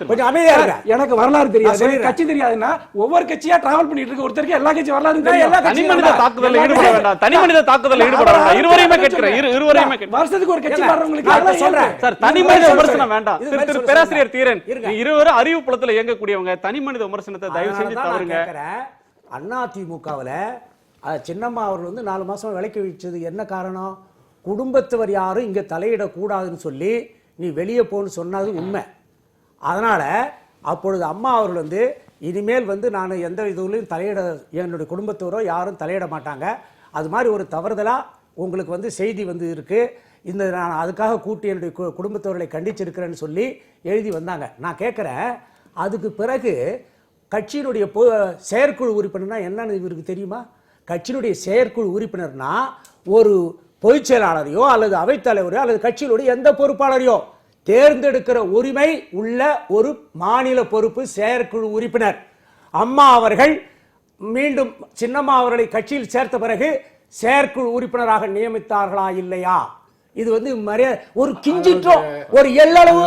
கொஞ்சம் அமைதியா இருங்க. எனக்கு வரலாறு தெரியாது, கட்சி தெரியாதுன்னா ஒவ்வொரு கட்சியா டிராவல் பண்ணிட்டு இருக்க ஒருத்தருக்கு எல்லா கட்சி வரலாறு தெரியும். தனிமனித தாக்குதல்ல ஈடுபட வேண்டாம், தனிமனித தாக்குதல்ல ஈடுபட வேண்டாம். இருவரையுமே கேட்கிறேன், இருவரையுமே வருஷத்துக்கு ஒரு கட்சி வர்றவங்களுக்கு சொல்றேன் சார். தனிமனித விமர்சனம் வேண்டாம். திரு பேராசிரியர் தீரன், இருவரும் அறிவு புலத்துல இயங்கக்கூடியவங்க, தனிமனித விமர்சனத்தை தயவு செஞ்சு தவறுங்க. அண்ணா திமுகவில் சின்னம்மா அவர்கள் 4 மாசம் விலைக்கு வச்சது என்ன காரணம்? குடும்பத்தவர் யாரும் இங்க தலையிடக்கூடாதுன்னு சொல்லி நீ வெளியே போன்னு சொன்னது உண்மை. அதனால அப்பொழுது அம்மா அவர்கள் இனிமேல் நான் எந்த இதுலையும் தலையிட, என்னுடைய குடும்பத்தவரோ யாரும் தலையிட மாட்டாங்க, அது மாதிரி ஒரு தவறுதலா உங்களுக்கு செய்தி இருக்கு, இந்த நான் அதுக்காக கூட்டி என்னுடைய குடும்பத்தவர்களை கண்டிச்சிருக்கிறேன்னு சொல்லி எழுதி வந்தாங்க. நான் கேட்குறேன், அதுக்கு பிறகு கட்சியினுடைய செயற்குழு உறுப்பினர்னா என்னன்னு இவருக்கு தெரியுமா? கட்சியினுடைய செயற்குழு உறுப்பினர்னா ஒரு பொதுச் செயலாளரையோ அல்லது அவைத்தலைவரையோ அல்லது கட்சியினுடைய எந்த பொறுப்பாளரையோ தேர்ந்தெடுக்கிற உரிமை உள்ள ஒரு மாநில பொறுப்பு செயற்குழு உறுப்பினர். அம்மா அவர்கள் மீண்டும் சின்னம்மா அவர்களை கட்சியில் சேர்த்த பிறகு செயற்குழு உறுப்பினராக நியமித்தார்களா இல்லையா? இது ஒரு கிஞ்சிட்டோ ஒரு எல்லளவு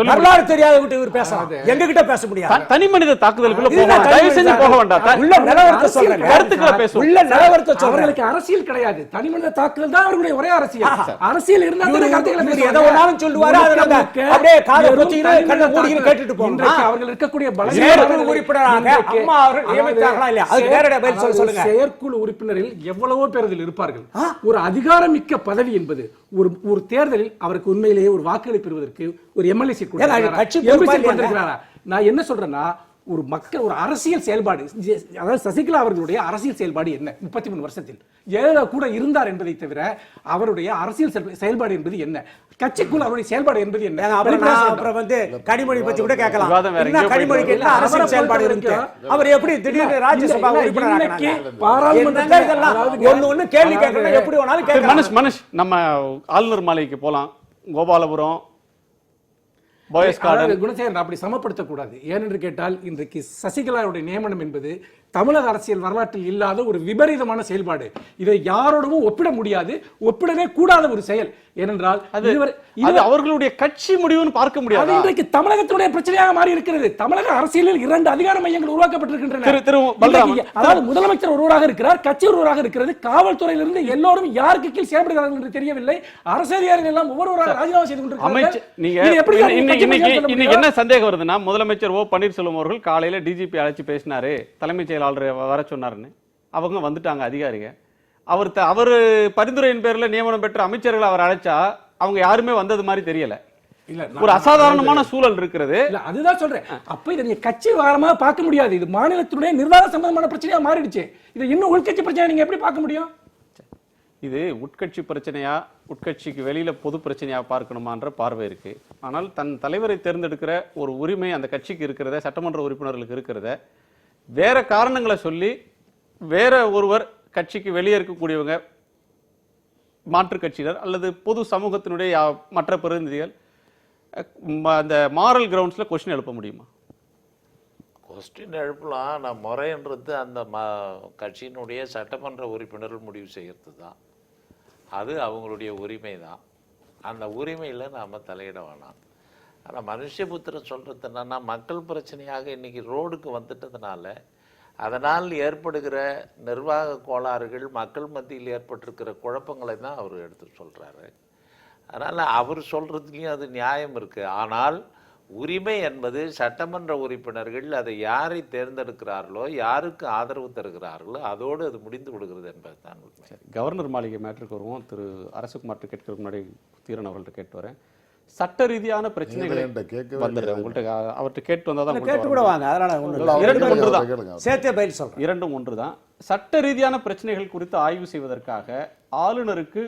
வரலாறு தெரியாத விட்டு இவர் பேசலாம், எங்க கிட்ட பேச முடியாது. தனி மனித தாக்குதலுக்குள்ள போக வேண்டாம். உள்ள நிலவரத்தை சொல்றேன், கருத்துக்களை பேசுவோம். உள்ள நிலவரத்தை சொல்றேன். அவர்களுக்கு அரசியல் கிடையாது, தனி மனித தாக்குதல் தான் அவர்களுடைய ஒரே அரசியல். அரசியல் இருந்தா கருத்துக்களை எதை வேணாலும் சொல்லுவாரு, அப்படியே காதை பொத்திட்டு கண்ணை மூடிட்டு கேட்டுட்டு போங்க. அவர்கள் இருக்கக்கூடிய செயற்குழு உறுப்பினராக அம்மா அவர்கள் நியமித்தார்களா இல்லையா? அதுக்கு நேரடியாக பதில் சொல்லுங்க. செயற்குழு உறுப்பினரில் எவ்வளவோ பேர் அதில் இருப்பார்கள். ஒரு அதிகாரமிக்க பதவி என்பது ஒரு தேர்தலில் அவருக்கு உண்மையிலேயே ஒரு வாக்குகளை பெறுவதற்கு ஒரு எம்எல்ஏ சீட் கொடுத்திருக்கிறாரா? நான் என்ன சொல்றேன்னா, ஒரு மக்கள் ஒரு அரசியல் செயல்பாடு, அதாவது சசிகலா அவர்களுடைய அரசியல் செயல்பாடு என்ன? 33 வருஷத்தில் ஜெயலலிதா கூட இருந்தார் என்பதை தவிர அவருடைய அரசியல் செயல்பாடு என்பது என்ன? கட்சிக்குள் அவருடைய செயல்பாடு என்பது என்ன? அப்புறம் கனிமொழி பத்தி கூட கேட்கலாம். கனிமொழிக்கு என்ன அரசியல் செயல்பாடு இருக்கு? அவர் எப்படி திடீர்னு ராஜ்யசபா உறுப்பினராக ஒண்ணு கேள்வி கேட்கணும், எப்படி வேணாலும் கேட்கலாம். மனுஷ் நம்ம ஆளுநர் மாளிகைக்கு போலாம், கோபாலபுரம், குணசேகரன் அப்படி சமப்படுத்தக்கூடாது. ஏனென்று கேட்டால் இன்றைக்கு சசிகலாவுடைய நியமனம் என்பது தமிழக அரசியல் வரலாற்றில் இல்லாத ஒரு விபரீதமான செயல்பாடு. இதை யாரோடவும் ஒப்பிட முடியாது, ஒப்பிடவே கூடாத ஒரு செயல். ஏனென்றால் அது அவர்களுடைய கட்சி முடிவுன்னு பார்க்க முடியாது. இன்றைக்கு தமிழகத்தினுடைய பிரச்சனையாக மாறி இருக்கிறது. தமிழக அரசியலில் 2 அதிகார மையங்கள் உருவாக்கப்பட்டிருக்கின்றன. அதாவது முதலமைச்சர் ஒருவராக இருக்கிறார், கட்சி ஒருவராக இருக்கிறது, காவல்துறையிலிருந்து எல்லோரும் யாருக்கு கீழ் செயல்படுகிறார்கள் என்று தெரியவில்லை. அரசு அதிகாரிகள் எல்லாம் ஒவ்வொருவராக ராஜினாமா செய்து கொண்டிருக்கிறார்கள். இன்னைக்கு என்ன சந்தேகம் வருதுன்னா, முதலமைச்சர் ஓ பன்னீர்செல்வம் அவர்கள் காலையில டிஜிபி அழைச்சு பேசினாரு, தலைமைச் செயலாளர் வர சொன்னாருன்னு. அவங்க வந்துட்டாங்க அதிகாரிங்க. அவர் பரிந்துரையின் பேர்ல நியமனம் பெற்ற அமைச்சர்கள் அவர் அழைச்சா அவங்க யாருமே வந்தது மாதிரி தெரியல. இல்ல, ஒரு அசாதாரணமான சூழல் இருக்கிறது. இல்ல அதுதான் சொல்றேன். அப்ப இதை நீங்க கட்சி விவகாரமா பார்க்க முடியாது. இது மாநிலத்தினுடைய நிர்வாக சம்பந்தமான பிரச்சனையா மாறிடுச்சு. இது இன்னும் உள்கட்சி பிரச்சனை நீங்க எப்படி பார்க்க முடியும்? இது உட்கட்சி பிரச்சனையா, உட்கட்சிக்கு வெளியில பொது பிரச்சனையா பார்க்கணுமான்ற பார்வை இருக்கு. ஆனால் தன் தலைவரை தேர்ந்தெடுக்கிற ஒரு உரிமை அந்த கட்சிக்கு இருக்கிறத, சட்டமன்ற உறுப்பினர்களுக்கு இருக்கிறத, வேற காரணங்களை சொல்லி வேற ஒருவர் கட்சிக்கு வெளியே இருக்கக்கூடியவங்க, மாற்றுக் கட்சியினர் அல்லது பொது சமூகத்தினுடைய மற்ற பிரதிநிதிகள் அந்த மாரல் கிரவுண்ட்ஸ்ல கொஸ்டின் எழுப்ப முடியுமா? கொஸ்டின் எழுப்பலாம். நான் முறைன்றது அந்த கட்சியினுடைய சட்டமன்ற உறுப்பினர்கள் முடிவு செய்கிறது தான். அது அவங்களுடைய உரிமை தான். அந்த உரிமையில் நாம் தலையிட வேணாம். ஆனால் மனுஷபுத்திரன் சொல்கிறது என்னன்னா, மக்கள் பிரச்சனையாக இன்னைக்கு ரோடுக்கு வந்துட்டதுனால அதனால் ஏற்படுகிற நிர்வாக கோளாறுகள், மக்கள் மத்தியில் ஏற்பட்டிருக்கிற குழப்பங்களை தான் அவர் எடுத்து சொல்கிறாரு. அதனால் அவர் சொல்கிறதுலேயும் அது நியாயம் இருக்குது. ஆனால் உரிமை என்பது சட்டமன்ற உறுப்பினர்கள் அதை யாரை தேர்ந்தெடுக்கிறார்களோ, யாருக்கு ஆதரவு தருகிறார்களோ அதோடு அது முடிந்து விடுகிறது என்பது தான் உண்மை. கவர்னர் மாளிகை மேட்டருக்கு வருவோம். திரு அரசகுமார்ட்ட கேட்கறதுக்கு முன்னாடி தீரன் அவர்கள்ட்ட கேட்டு வரேன். சட்ட ரீதியான பிரச்சனைகளை வந்துடுறேன் உங்கள்கிட்ட, அவர்கிட்ட கேட்டு வந்தாதான் கேட்டு கூட வாங்க. அதனால இரண்டும் ஒன்றுதான், சேர்த்தே பயில் சொல்றேன். இரண்டும் ஒன்றுதான். சட்ட ரீதியான பிரச்சனைகள் குறித்து ஆய்வு செய்வதற்காக ஆளுநருக்கு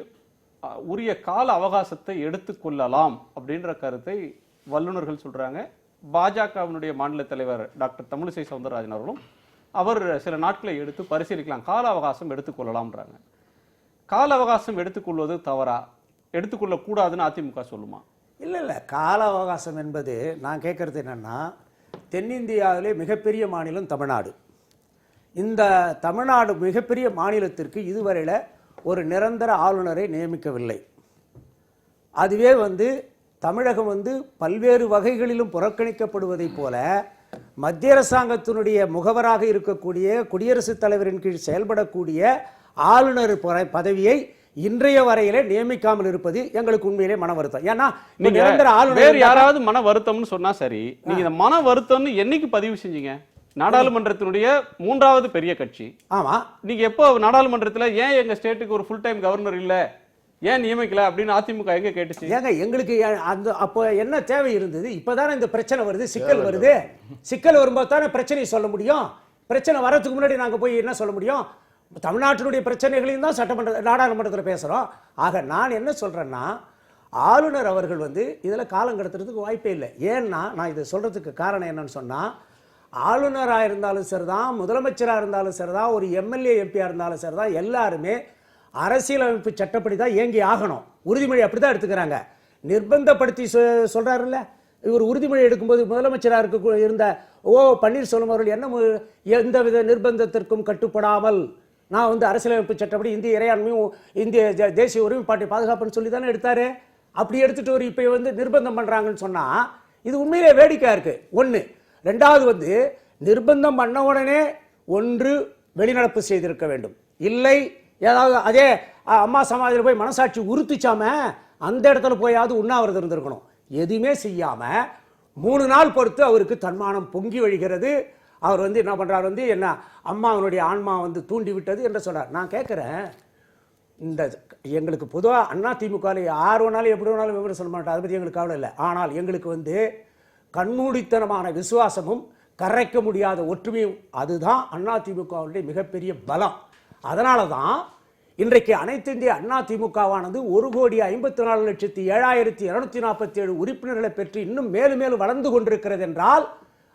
உரிய கால அவகாசத்தை எடுத்துக்கொள்ளலாம் அப்படின்ற கருத்தை வல்லுநர்கள் சொல்றாங்க. பாஜகவினுடைய மாநில தலைவர் டாக்டர் தமிழிசை சவுந்தரராஜன் அவர்களும் அவர் சில நாட்களை எடுத்து பரிசீலிக்கலாம், கால அவகாசம் எடுத்துக்கொள்ளலாம்ன்றாங்க. கால அவகாசம் எடுத்துக்கொள்வது தவறா, எடுத்துக்கொள்ளக்கூடாதுன்னு அதிமுக சொல்லுமா? இல்லை, கால அவகாசம் என்பது நான் கேட்குறது என்னென்னா, தென்னிந்தியாவிலே மிகப்பெரிய மாநிலம் தமிழ்நாடு. இந்த தமிழ்நாடு மிகப்பெரிய மாநிலத்திற்கு இதுவரையில் ஒரு நிரந்தர ஆளுநரை நியமிக்கவில்லை. அதுவே தமிழகம் பல்வேறு வகைகளிலும் புறக்கணிக்கப்படுவதைப் போல மத்திய அரசாங்கத்தினுடைய முகவராக இருக்கக்கூடிய குடியரசுத் தலைவரின் கீழ் செயல்படக்கூடிய ஆளுநர் பதவியை இன்றைய வரையிலே நியமிக்காமல் இருப்பது எங்களுக்கு உண்மையிலே மன வருத்தம். ஏன்னா நிரந்தர ஆளுநர் யாராவது மன வருத்தம்னு சொன்னா சரி, நீங்க இந்த மன வருத்தம்னு என்னைக்கு பதிவு செஞ்சீங்க? நாடாளுமன்றத்தினுடைய 3வது பெரிய கட்சி. ஆமா, நீங்க எப்போ நாடாளுமன்றத்துல ஏன் எங்க ஸ்டேட்டுக்கு ஒரு ஃபுல் டைம் கவர்னர் இல்ல, ஏன் நியமிக்கல அப்படின்னு அதிமுக எங்க கேட்டுச்சு? ஏங்க எங்களுக்கு அந்த அப்போ என்ன தேவை இருந்தது? இப்பதானே இந்த பிரச்சனை வருது, சிக்கல் வருது. சிக்கல் வரும்போது தானே பிரச்சனையை சொல்ல முடியும். பிரச்சனை வரதுக்கு முன்னாடி நாங்க போய் என்ன சொல்ல முடியும்? தமிழ்நாட்டினுடைய பிரச்சனைகளையும் தான் நாடாளுமன்றத்தில் பேசுறோம். ஆக நான் என்ன சொல்றேன்னா, ஆளுநர் அவர்கள் இதுல காலம் கடத்துறதுக்கு வாய்ப்பே இல்லை. ஏன்னா நான் இதை சொல்றதுக்கு காரணம் என்னன்னு சொன்னா, ஆளுநராக இருந்தாலும் சரிதான், முதலமைச்சராக இருந்தாலும் சரிதான், ஒரு எம்எல்ஏ எம்பியா இருந்தாலும் சரிதான், எல்லாருமே அரசியலமைப்பு சட்டப்படி தான் இயங்கி ஆகணும். உறுதிமொழி அப்படிதான் எடுத்துக்கிறாங்க. நிர்பந்தப்படுத்தி சொல்றாருல்ல, இவர் உறுதிமொழி எடுக்கும்போது முதலமைச்சராக இருந்த பன்னீர்செல்வம் அவர்கள் என்ன எந்தவித நிர்பந்தத்திற்கும் கட்டுப்படாமல் நான் அரசியலமைப்பு சட்டப்படி இந்திய இறையாண்மையும் இந்திய தேசிய ஒருமைப்பாட்டை பாதுகாப்புன்னு சொல்லி தானே எடுத்தாரு. அப்படி எடுத்துட்டு ஒரு இப்போ நிர்பந்தம் பண்றாங்கன்னு சொன்னா இது உண்மையிலே வேடிக்கையா இருக்கு. ஒன்று. ரெண்டாவது நிர்பந்தம் பண்ண உடனே ஒன்று வெளிநடப்பு செய்திருக்க வேண்டும், இல்லை ஏதாவது அதே அம்மா சமாதியில் போய் மனசாட்சி உறுத்திச்சாம அந்த இடத்துல போயாவது உண்ணாவிரதம் இருந்திருக்கணும். எதுவுமே செய்யாம 3 நாள் பொறுத்து அவருக்கு தன்மானம் பொங்கி வழிகிறது. அவர் என்ன பண்றாரு, என்ன அம்மாவனுடைய ஆன்மா தூண்டி விட்டது என்று சொல்றார். நான் கேட்கிறேன், இந்த எங்களுக்கு பொதுவாக அதிமுக யார் வேணாலும் எப்படி வேணாலும் விமர்சனம் மாட்டோம், அதை பற்றி எங்களுக்கு கவலை இல்லை. ஆனால் எங்களுக்கு கண்மூடித்தனமான விசுவாசமும் கரைக்க முடியாத ஒற்றுமையும் அதுதான் அதிமுகவுடைய மிகப்பெரிய பலம். அதனால தான் இன்றைக்கு அனைத்து இந்திய அதிமுகவானது 1,54,07,247 உறுப்பினர்களை பெற்று இன்னும் மேலும் மேலும் வளர்ந்து கொண்டிருக்கிறது என்றால்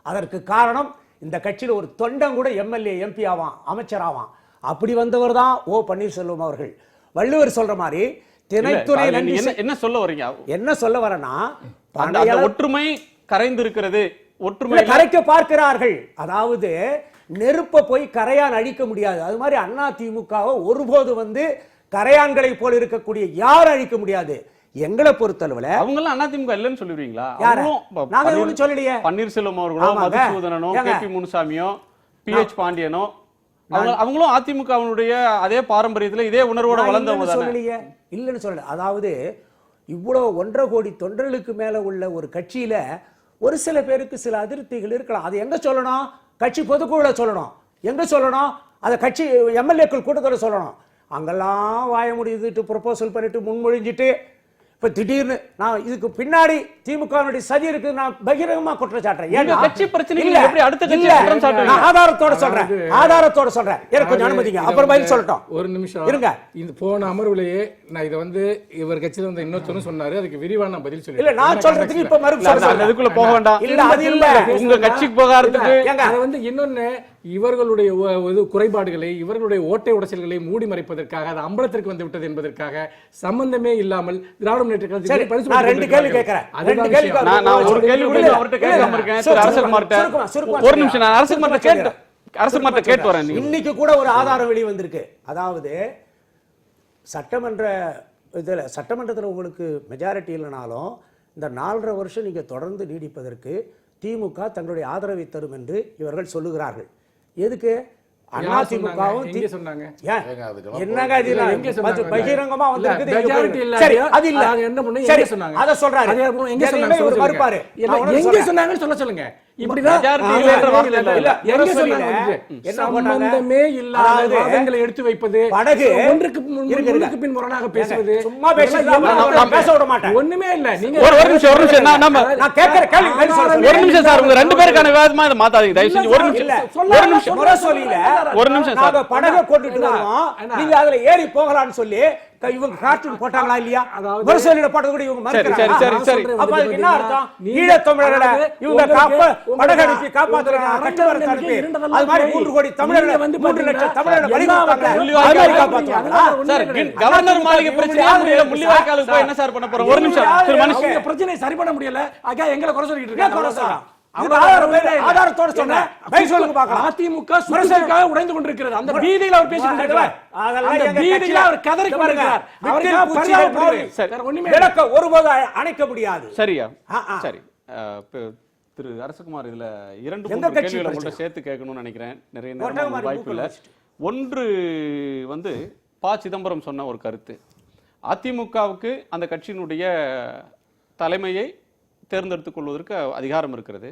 அதற்கு காரணம் இந்த கட்சியில் ஒரு தொண்டம் கூட எம்எல்ஏ எம்பி ஆவான், அமைச்சராவான். அப்படி வந்தவர் தான் பன்னீர்செல்வம் அவர்கள். வள்ளுவர் சொல்ற மாதிரி திணைத்துறை என்ன சொல்ல வரீங்க? என்ன சொல்ல வரேன்னா, ஒற்றுமை கரைந்து இருக்கிறது, ஒற்றுமை கரைக்க பார்க்கிறார்கள். அதாவது நெருப்பை போய் கரையான் அழிக்க முடியாது. அது மாதிரி அதிமுகவை ஒருபோது கரையான்களை போல இருக்கக்கூடிய யாரும் அழிக்க முடியாது. எங்களை பொறுத்தளவுல அவங்க எல்லாம் அதிமுக இல்லைன்னு சொல்லுவீங்களா? நாங்க ஒன்றும் சொல்லலையே. பன்னீர்செல்வம் அவர்களோ, மதுசூதனனோ, கேபி முனுசாமியோ, PH பாண்டியனோ அவங்களும் அதிமுகவினுடைய அதே பாரம்பரியத்துல இதே உணர்வோட வளர்ந்தவங்க சொல்லலையே. இல்லைன்னு சொல்லல. அதாவது இவ்வளவு 1.5 கோடி தொண்டர்களுக்கு மேல உள்ள ஒரு கட்சியில ஒரு சில பேருக்கு சில அதிருப்திகள் இருக்கலாம். அது எங்க சொல்லணும்? கட்சி பொதுக்குழுல சொல்லணும். எங்க சொல்லணும்? அதை கட்சி எம்எல்ஏக்கள் கூட்டத்தில் சொல்லணும். அங்கெல்லாம் வாய முடிந்துட்டு ப்ரொபோசல் பண்ணிட்டு முன்மொழிஞ்சிட்டு இப்ப திடீர்னு நான் இதுக்கு பின்னாடி திமுகவினுடைய சதி இருக்கு நான் பகிரங்கமா குற்றம் சாட்டுறேன். ஏன்னா கட்சி பிரச்சனைகளை இல்ல, எப்படி அடுத்த கட்சி இல்ல, குற்றம் சாட்டுவீங்க? நான் ஆதாரத்தோட சொல்றேன் எனக்கு கொஞ்சம் அனுமதிங்க, அப்புறம் பதில் சொல்லட்டும். ஒரு நிமிஷம் இருங்க. இந்த போன அமர்வுலயே நான் இதை வந்து இவர் கட்சியில வந்து இன்னொருத்தரும் சொன்னாரு, அதுக்கு விரிவான பதில் சொல்லி இல்ல நான் சொல்றதுக்கு இப்ப மறுப்பு சொல்றேன். அதுக்குள்ள போக வேண்டாம். இல்ல அது இல்ல, உங்க கட்சிக்கு போகாததுக்கு அது வந்து இன்னொன்னு இவர்களுடைய குறைபாடுகளை இவர்களுடைய ஓட்டை உடைச்சல்களை மூடி மறைப்பதற்காக அது அம்பலத்திற்கு வந்து விட்டது என்பதற்காக சம்பந்தமே இல்லாமல் திராவிட முன்னேற்ற சரி, கழகத்துக்கு பரிசு நான் ரெண்டு கேள்வி கேட்கிறேன். ரெண்டு கேள்வி நான் ஒரு கேள்வி கூட அவர்கிட்ட கேட்காம இருக்கேன். திரு அரசகுமார்ட்ட ஒரு நிமிஷம் நான் அரசகுமார்ட்ட கேட்டு வரேன். இன்னைக்கு கூட ஒரு ஆதாரம் வெளி வந்திருக்கு. அதாவது சட்டமன்றத்தில் உங்களுக்கு மெஜாரிட்டி இல்லைனாலும் இந்த 4.5 வருஷம் நீங்க தொடர்ந்து நீடிப்பதற்கு திமுக தங்களுடைய ஆதரவை தரும் என்று இவர்கள் சொல்லுகிறார்கள். எதுக்கு? அதிமுகவும் சொன்னாங்க என்னங்க இது எங்க சொன்னாங்க? பகிரங்கமா வந்து மெஜாரிட்டி இல்ல. சரி அது இல்ல அது என்ன பண்ணு சரி எங்க சொன்னாங்க? அத சொல்றாரு. அதே அப்புறம் எங்க சொன்னாங்க? இவர் மறுப்பாரு. எங்க சொன்னாங்கன்னு சொல்லுங்க. இப்படிதான் எங்க சொன்னாங்க? சம்பந்தமே இல்லாத வாதங்களை எடுத்து வைப்பது, ஒன்றுக்கு பின் முரணாக பேசுவது, சும்மா பேச விட மாட்டேன். ஒண்ணுமே இல்ல. நீங்க ஒரு நிமிஷம் நான் கேட்கிற கேள்வி ஒரு நிமிஷம் சார், உங்க ரெண்டு பேருக்கான விவாதமா இதை மாத்தாதீங்க தயவு செஞ்சு. ஒரு நிமிஷம் முறை சொல்லில ஒரு நிமிஷம் சார். நாங்க படகை கொண்டுட்டு வருவோம், நீங்க அதுல ஏறி போகலாம்னு சொல்லி இவங்க கார்ட்டூன் போட்டாங்களா இல்லையா? முரசொலியில போட்டது கூட இவங்க மறுக்கிறாங்க. அப்ப அதுக்கு என்ன அர்த்தம்? ஈழத் தமிழர்களை இவங்க படகு அனுப்பி காப்பாத்துறாங்க, கட்டுமரத்தை அனுப்பி அது மாதிரி 3 கோடி தமிழர்களை 3 லட்சம் தமிழர்களை பலி கொடுத்தாங்க. சார், கவர்னர் மாளிகை பிரச்சனையா முடியல, முள்ளிவாய்க்காலுக்கு போய் என்ன சார் பண்ண போறோம்? ஒரு நிமிஷம் திரு மனுஷன், பிரச்சனை சரி பண்ண முடியல, அக்கா எங்களை குறை சொல்லிட்டு இருக்காங்க. ஆதாரத்தோட சொன்னேன். அதிமுக சுரேஷுக்காக உடைந்து கொண்டிருக்கிறது. அந்த பீதியில் அவர் பேசிக் கொண்டிருக்கிறார். அந்த பீதியில் அவர் கதறி கொண்டிருக்கிறார். விளக்க ஒருபோது அணைக்க முடியாது. சரியா? சரி. திரு அரசகுமார், இதுல 2-3 கேள்விகளை உங்கள்ட்ட சேர்த்து கேட்கணும்னு நினைக்கிறேன். நிறைய நேரம் வாய்ப்பு இல்லை. ஒன்று வந்து ப. சிதம்பரம் சொன்ன ஒரு கருத்து, அதிமுகவுக்கு அந்த கட்சியினுடைய தலைமையை தேர்ந்தெடுத்துக் கொள்வதற்கு அதிகாரம் இருக்கிறது,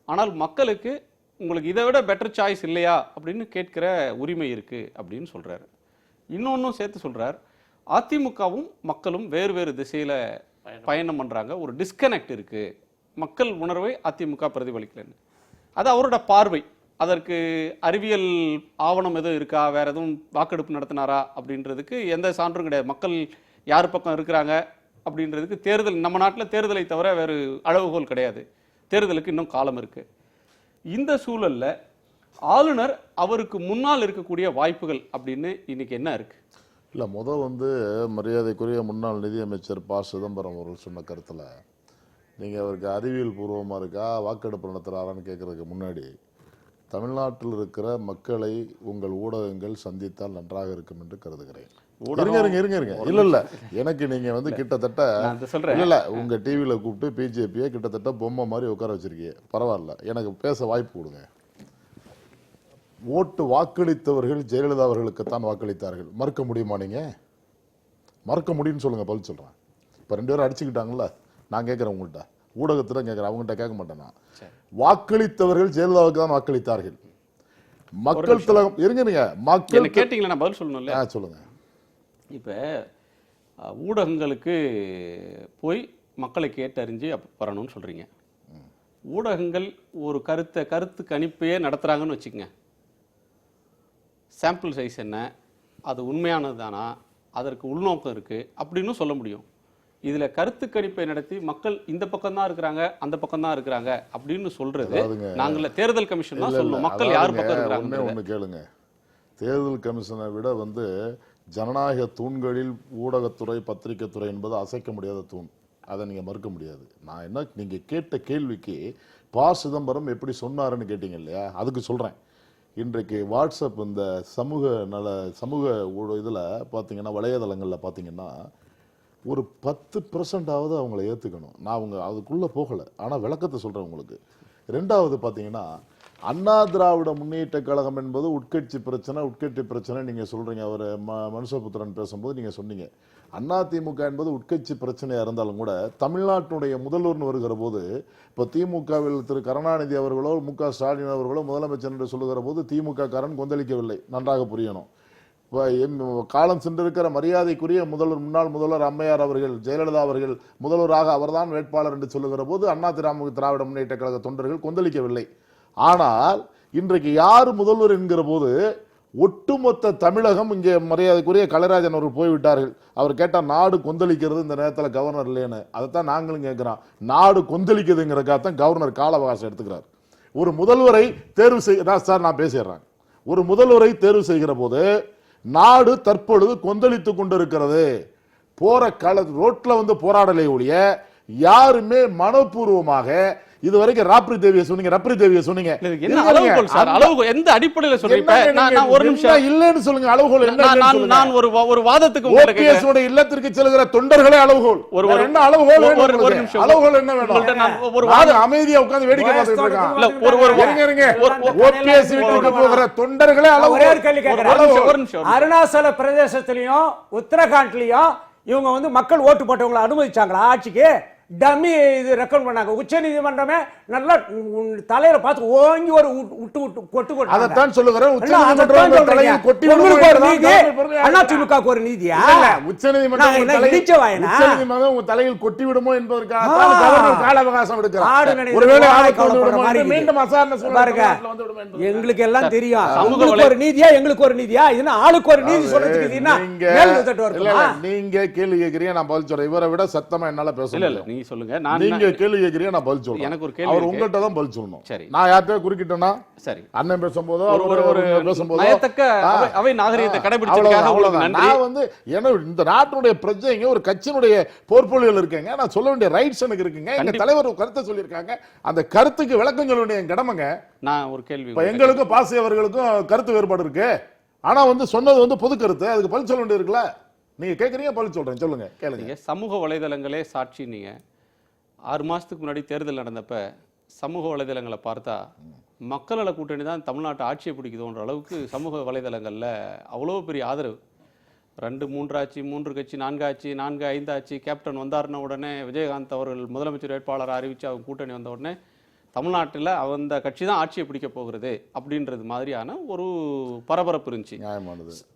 ஆனால் மக்களுக்கு உங்களுக்கு இதை விட பெட்டர் சாய்ஸ் இல்லையா அப்படின்னு கேட்கிற உரிமை இருக்கு அப்படின்னு சொல்றாரு. இன்னொன்னும் சேர்த்து சொல்றார், அதிமுகவும் மக்களும் வேறு வேறு திசையில பயணம் பண்றாங்க, ஒரு டிஸ்கனெக்ட் இருக்கு, மக்கள் உணர்வை அதிமுக பிரதிபலிக்கலன்னு. அது அவரோட பார்வை. அதற்கு அறிவியல் ஆவணம் எதுவும் இருக்கா, வேற எதுவும் வாக்கெடுப்பு நடத்தினாரா அப்படின்றதுக்கு எந்த சான்றும் கிடையாது. மக்கள் யார் பக்கம் இருக்கிறாங்க அப்படின்றதுக்கு தேர்தல், நம்ம நாட்டில் தேர்தலை தவிர வேறு அளவுகோல் கிடையாது. தேர்தலுக்கு இன்னும் காலம் இருக்கு. இந்த சூழல்ல ஆளுநர் அவருக்கு முன்னால் இருக்கக்கூடிய வாய்ப்புகள் அப்படின்னு இன்னைக்கு என்ன இருக்கு? இல்லை, வந்து மரியாதைக்குரிய முன்னாள் நிதியமைச்சர் ப. சிதம்பரம் அவர்கள் சொன்ன கருத்தில் நீங்கள் அவருக்கு அறிவியல் பூர்வமாக இருக்கா, வாக்கெடுப்பு நடத்துகிறாரான்னு கேட்குறதுக்கு முன்னாடி தமிழ்நாட்டில் இருக்கிற மக்களை உங்கள் ஊடகங்கள் சந்தித்தால் நன்றாக இருக்கும் என்று கருதுகிறேன். இருங்க இல்ல எனக்கு நீங்க வந்து கிட்டத்தட்ட இல்ல உங்க டிவியில கூப்பிட்டு பிஜேபியை கிட்டத்தட்ட பொம்மை மாதிரி உட்கார வச்சிருக்கீங்க. பரவாயில்ல, எனக்கு பேச வாய்ப்பு கொடுங்க. வாக்களித்தவர்கள் ஜெயலலிதா அவர்களுக்குத்தான் வாக்களித்தார்கள். மறுக்க முடியுமா? நீங்க மறுக்க முடியும்னு சொல்லுங்க, பதில் சொல்றேன். இப்ப 2 பேரும் அடிச்சுக்கிட்டாங்கல்ல, நான் கேட்கிறேன் உங்கள்கிட்ட, ஊடகத்துல கேட்கிறேன், அவங்ககிட்ட கேட்க மாட்டேன். வாக்களித்தவர்கள் ஜெயலலிதாவுக்கு தான் வாக்களித்தார்கள். மக்கள் திலகம் இருங்க, மக்கள் கேட்டீங்களா? நான் பதில் சொல்லணும்ல, சொல்லுங்க. இப்போ ஊடகங்களுக்கு போய் மக்களை கேட்டறிஞ்சு வரணும்னு சொல்கிறீங்க. ஊடகங்கள் ஒரு கருத்து கணிப்பையே நடத்துகிறாங்கன்னு வச்சுக்கோங்க. சாம்பிள் சைஸ் என்ன, அது உண்மையானது தானா, அதற்கு உள்நோக்கம் இருக்குது அப்படின்னு சொல்ல முடியும். இதில் கருத்து கணிப்பை நடத்தி மக்கள் இந்த பக்கம் தான் இருக்கிறாங்க, அந்த பக்கம் தான் இருக்கிறாங்க அப்படின்னு சொல்றது நாங்கள தேர்தல் கமிஷன் தான் சொல்லணும். மக்கள் யார் பக்கம் இருக்கிறாங்க? ஒன்று கேளுங்க, தேர்தல் கமிஷனை விட வந்து ஜனநாயக தூண்களில் ஊடகத்துறை பத்திரிகை துறை என்பது அசைக்க முடியாத தூண். அதை நீங்கள் மறுக்க முடியாது. நான் என்ன, நீங்கள் கேட்ட கேள்விக்கு ப. சிதம்பரம் எப்படி சொன்னாருன்னு கேட்டீங்க இல்லையா, அதுக்கு சொல்கிறேன். இன்றைக்கு வாட்ஸ்அப் இந்த சமூக இதில் பார்த்தீங்கன்னா, வலைதளங்களில் பார்த்தீங்கன்னா ஒரு 10% அவங்கள ஏற்றுக்கணும். நான் அவங்க அதுக்குள்ளே போகலை, ஆனால் விளக்கத்தை சொல்கிறேன் உங்களுக்கு. 2வது பார்த்தீங்கன்னா, அண்ணா திராவிட முன்னேற்ற கழகம் என்பது உட்கட்சி பிரச்சனை நீங்கள் சொல்கிறீங்க. அவர் மனுஷபுத்திரன் பேசும்போது நீங்கள் சொன்னீங்க, அதிமுக என்பது உட்கட்சி பிரச்சனையாக இருந்தாலும் கூட தமிழ்நாட்டினுடைய முதல்வர்னு வருகிற போது, இப்போ திமுகவில் திரு கருணாநிதி அவர்களோ மு க ஸ்டாலின் அவர்களோ முதலமைச்சர் என்று சொல்லுகிற போது திமுக காரன் கொந்தளிக்கவில்லை. நன்றாக புரியணும். காலம் சென்றிருக்கிற மரியாதைக்குரிய முன்னாள் முதல்வர் அம்மையார் அவர்கள், ஜெயலலிதா அவர்கள் முதல்வராக அவர்தான் வேட்பாளர் என்று சொல்லுகிற போது அண்ணா திராவிட முன்னேற்ற கழக தொண்டர்கள் கொந்தளிக்கவில்லை. ஆனால் இன்றைக்கு யார் முதல்வர் என்கிற போது ஒட்டுமொத்த தமிழகம், இங்கே மரியாதைக்குரிய கலைராஜன் அவர்கள் போய்விட்டார்கள், அவர் கேட்டால் நாடு கொந்தளிக்கிறது இந்த நேரத்தில் கவர்னர் இல்லைன்னு. அதைத்தான் நாங்களும் கேட்கிறோம். நாடு கொந்தளிக்குதுங்கிறக்காகத்தான் கவர்னர் கால அவகாசம் எடுத்துக்கிறார். ஒரு முதல்வரை தேர்வு செய்ய சார் நான் பேசிடுறேன். ஒரு முதல்வரை தேர்வு செய்கிற போது நாடு தற்பொழுது கொந்தளித்து கொண்டிருக்கிறது. போற ரோட்ல வந்து போராடலை ஒழிய யாருமே மனப்பூர்வமாக இதுவரைக்கும் ராப்ரி தேவியை சொன்னீங்க. என்ன அளவுகோல் சார்? அளவுகோல் எந்த அடிப்படையில் சொல்றீங்க? நான் ஒரு நிமிஷம் இல்லன்னு சொல்லுங்க. அளவுகோல் என்ன? நான் ஒரு வாதத்துக்கு ஓபிஎஸ் உடைய இல்லத்திற்கு செல்கிற தொண்டர்களே அளவுகோல். என்ன அளவுகோல்? ஒரு நிமிஷம். அளவுகோல் என்ன வேணும்? ஒரு அமைதியா உட்கார்ந்து வேடிக்கை பார்த்துட்டு இருக்கான். ஓபிஎஸ் வீட்டுக்கு போகிற தொண்டர்களே அளவுகோல். அருணாச்சல பிரதேசத்திலையும் உத்தரகாண்ட்லயும் இவங்க வந்து மக்கள் ஓட்டு போட்டவங்களை அனுமதிச்சாங்களா ஆட்சிக்கு? டம்மி இது ரெக்கார்ட் பண்ணாங்க. உச்ச நீதிமன்றமே நல்லா தலையில பார்த்து ஓங்கி ஒரு கொட்டு கொட்டு. அதைத்தான் சொல்லுகிறேன். அதிமுக ஒரு நீதியா? உச்ச நீதிமன்றம் தலையில் கொட்டி விடுமோ என்பதற்காக கால அவகாசம் எடுக்கிறார். எங்களுக்கு எல்லாம் தெரியும். ஒரு நீதியா எங்களுக்கு ஒரு நீதியா? இது ஆளுக்கு ஒரு நீதி சொல்றதுக்கு நீங்க கேள்வி கேட்கிறீங்க, நான் பதில் சொல்றேன். இவரை விட சத்தமா என்னால பேச முடியல. நீங்க சொல்லுங்க. நீங்க கேள்வி கேக்குறீங்க, நான் பதில் சொல்றேன். எனக்கு ஒரு கேள்வி. அவர் உங்கள்ட்ட தான் பதில் சொல்லணும். சரி. நான் யார்கிட்ட குறுக்கிட்டேன்னா சரி, அண்ணன் பேசும்போதோ ஒரு பேசும்போதோ நயத்தக்க அவை நாகரிகத்தை கடைபிடிச்சிருக்காங்க. அவ்வளவுதான். நான் வந்து இந்த நாட்டினுடைய பிரஜைங்க ஒரு கட்சியினுடைய போர்ட்போலியோல இருக்கேங்க. நான் சொல்ல வேண்டிய ரைட்ஸ் எனக்கு இருக்குங்க. எங்க தலைவர் ஒரு கருத்தை சொல்லியிருக்காங்க. அந்த கருத்துக்கு விளக்கம் சொல்ல வேண்டிய கடமைங்க. நான் ஒரு கேள்வி. எங்களுக்கும் பாசி அவர்களுக்கும் கருத்து வேறுபாடு இருக்கு. ஆனா வந்து சொன்னது வந்து பொது கருத்து, அதுக்கு பதில் சொல்ல வேண்டிய இருக்குல்ல. நீங்க கேக்குறீங்க, பதில் சொல்றேன். சொல்லுங்க, கேளுங்க. சமூக வலைதளங்களே சாட்சி. நீங்க 6 மாசத்துக்கு முன்னாடி தேர்தல் நடந்தப்ப சமூக வலைதளங்களை பார்த்தா மக்கள் நல கூட்டணி தான் தமிழ்நாட்டை ஆட்சியை பிடிக்குதுன்ற அளவுக்கு சமூக வலைதளங்கள்ல அவ்வளோ பெரிய ஆதரவு. 2, 3 ஆட்சி, 3 கட்சி, 4 ஆட்சி, 4, 5 ஆட்சி, கேப்டன் வந்தாருன உடனே விஜயகாந்த் அவர்கள் முதலமைச்சர் வேட்பாளர் அறிவிச்சு அவங்க கூட்டணி வந்த உடனே தமிழ்நாட்டில் அந்த கட்சி தான் ஆட்சியை பிடிக்க போகிறது அப்படின்றது மாதிரியான ஒரு பரபரப்பு இருந்துச்சு.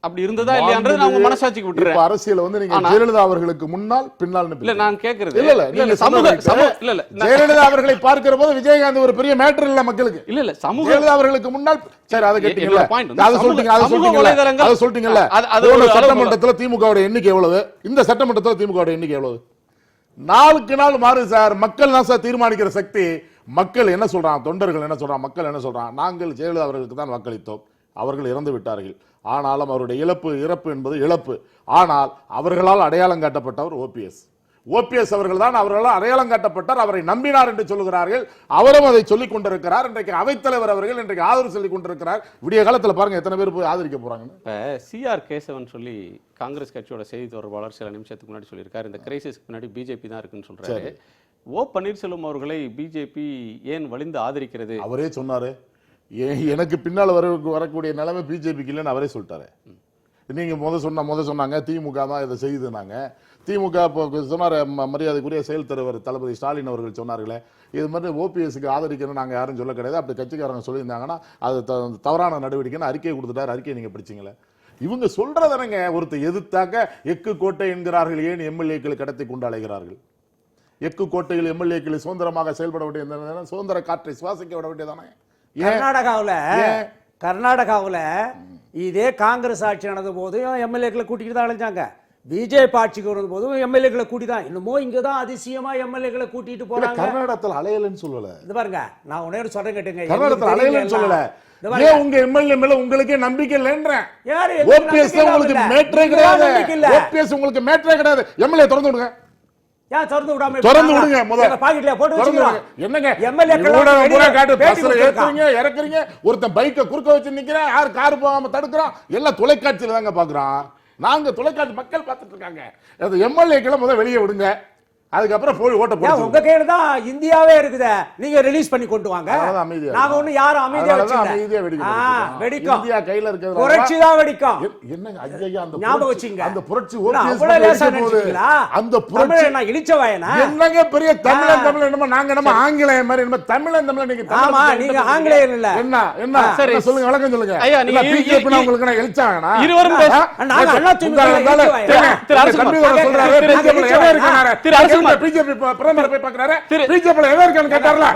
அப்படி இருந்ததா இல்லையான்றது நான் உங்க மனசாட்சிக்கு விட்டுறேன். அரசியல் வந்து நீங்க ஜெயலலிதா அவர்களுக்கு முன்னால் பின்னால் இல்ல நான் கேக்குறது இல்ல சமூக இல்ல ஜெயலலிதா அவர்களை பார்க்கிற போது விஜயகாந்த் ஒரு பெரிய மேட்டர் இல்ல மக்களுக்கு. இல்ல சமூக ஜெயலலிதா அவர்களுக்கு முன்னால் சரி அதை கேட்டீங்கல்ல, அதை சொல்லிட்டீங்கல்ல. சட்டமன்றத்தில் திமுகவுடைய எண்ணிக்கை எவ்வளவு? இந்த சட்டமன்றத்தில் திமுகவுடைய எண்ணிக்கை எவ்வளவு? நாளுக்கு நாள் மாறு சார். மக்கள் தான் சார் தீர்மானிக்கிற சக்தி. மக்கள் என்ன சொல்றான், தொண்டர்கள் என்ன சொல்றான், மக்கள் என்ன சொல்றான்? நாங்கள் ஜெயலலிதா அவர்களுக்கு தான் வாக்களித்தோம், அவர்கள் இறந்து விட்டார்கள். ஆனாலும் அவருடைய இறப்பு என்பது இழப்பு. ஆனால் அவர்களால் அடையாளம் காட்டப்பட்டவர் ஓபிஎஸ் அவர்கள் தான். அவர்களால் அடையாளம் காட்டப்பட்டார், அவரை நம்பினார் என்று சொல்லுகிறார்கள். அவரும் அதை சொல்லிக் கொண்டிருக்கிறார். இன்றைக்கு அவைத்தலைவர் அவர்கள் இன்றைக்கு ஆதரவு சொல்லிக் கொண்டிருக்கிறார். விடிய காலத்தில் பாருங்க எத்தனை பேர் போய் ஆதரிக்க போறாங்க. சிஆர் கேசவன் சொல்லி காங்கிரஸ் கட்சியோட செய்தி தொடர்பாளர் சில நிமிஷத்துக்கு முன்னாடி சொல்லியிருக்காரு, இந்த கிரைசிஸ்க்கு முன்னாடி பிஜேபி தான் இருக்குன்னு சொல்றாரு. ஓ பன்னீர்செல்வம் அவர்களை பிஜேபி ஏன் வலிந்து ஆதரிக்கிறது? அவரே சொன்னாரு, எனக்கு பின்னால் வரக்கூடிய நிலைமை பிஜேபிக்கு இல்லைன்னு அவரே சொல்லிட்டாரு. நீங்க முத சொன்னாங்க திமுக தான் இதை செய்யுதுனாங்க. திமுக சொன்னார், மரியாதைக்குரிய செயல் தலைவர் தளபதி ஸ்டாலின் அவர்கள் சொன்னார்களே, இது மாதிரி ஓபிஎஸ்க்கு ஆதரிக்கணும் நாங்கள் யாரும் சொல்ல கிடையாது. அப்படி கட்சிக்காரங்க சொல்லியிருந்தாங்கன்னா அது தவறான நடவடிக்கைன்னு அறிக்கையை கொடுத்துட்டாரு. அறிக்கையை நீங்க படிச்சீங்களே? இவங்க சொல்றதனங்க ஒருத்தர் எதிர்த்தாக்க எக்கு கோட்டை என்கிறார்கள். ஏன் எம்எல்ஏக்கள் கடத்தி கொண்டு அலைகிறார்கள்? எக்கு கோட்டையில் எம்எல்ஏக்கள் சுதந்திரமாக செயல்பட வேண்டிய சுதந்திர காற்றை சுவாசிக்க விட வேண்டியதானே? கர்நாடகாவில் இதே காங்கிரஸ் ஆட்சி நடந்த போதும் எம்எல்ஏக்களை கூட்டிட்டு தான் அழைஞ்சாங்க. பிஜேபி ஆட்சிக்கு வரும் போதும் எம்எல்ஏக்களை கூட்டி தான். இன்னமோ இங்கதான் அதிசயமா எம்எல்ஏக்களை கூட்டிட்டு போறாங்க. கர்நாடகத்தில் அலையலன்னு சொல்லல. இது பாருங்க, நான் உடனே சொல்றேன் கேட்டுங்க. கர்நாடகத்தில் அலையலன்னு சொல்லல. உங்க எம்எல்ஏ மேல உங்களுக்கே நம்பிக்கை இல்லைன்றேன். ஓபிஎஸ் உங்களுக்கு மேட்டரே கிடையாது. ஓபிஎஸ் உங்களுக்கு மேட்டரே கிடையாது. எம்எல்ஏ திறந்து விடுங்க. திறந்து விடுங்க. முதல்ல பாக்கெட்ல போட்டு வச்சுக்கோங்க. என்னங்க இறக்குறீங்க, ஒருத்தன் பைக்கை குறுக்க வச்சு நிக்கிறான், யார் கார் போகாம தடுக்கிறான், எல்லாம் தொலைக்காட்சியில தாங்க பாக்குறான். நாங்க தொலைக்காட்சி மக்கள் பார்த்துட்டு இருக்காங்க. எம்எல்ஏக்களை முதல்ல வெளியே விடுங்க. அதுக்கப்புறம் போய் ஓட்ட ஏன் போட்டு உங்க கையில தான் இந்தியாவே இருக்குதே, நீங்க ரிலீஸ் பண்ணி கொண்டு வாங்க. அதனால அமைதியா நாங்க ஒண்ணு யாரும் அமைதியா அமைதியா வச்சுக்கல. வெடிக்கும். வெடிக்கும். இந்தியா கையில இருக்கிறது புரட்சி தான் வெடிக்கும். என்னங்க ஐயா அந்த ஞாபகம் வச்சுங்க. அந்த புரட்சி அவ்வளவு லேசா நினைச்சீங்களா? அந்த புரட்சி தமிழன் நான் இழிச்சவாயனா? என்னங்க பெரிய தமிழன் என்னமோ நாங்க நம்ம ஆங்கிலேயர் மாதிரி என்னமோ தமிழன் நீங்க ஆமா, நீங்க ஆங்கிலேயர் இல்ல. என்ன சரி. என்ன சொல்லுங்க, விளக்கம் சொல்லுங்க. ஐயா, நீங்க பிஜேபி உங்களுக்கு நான் எழுச்சாங்கனா இருவரும் நாங்க அண்ணா திமுக திரு அரசுகுமார் சொல்றாரு பிஜேபி எவன் இருக்கானே, திரு அரசுகுமார் பிஜேபி பிரதமர் போய் பார்க்கறாரு, பிஜேபி எவன் இருக்கான்னு கேட்டார்ல,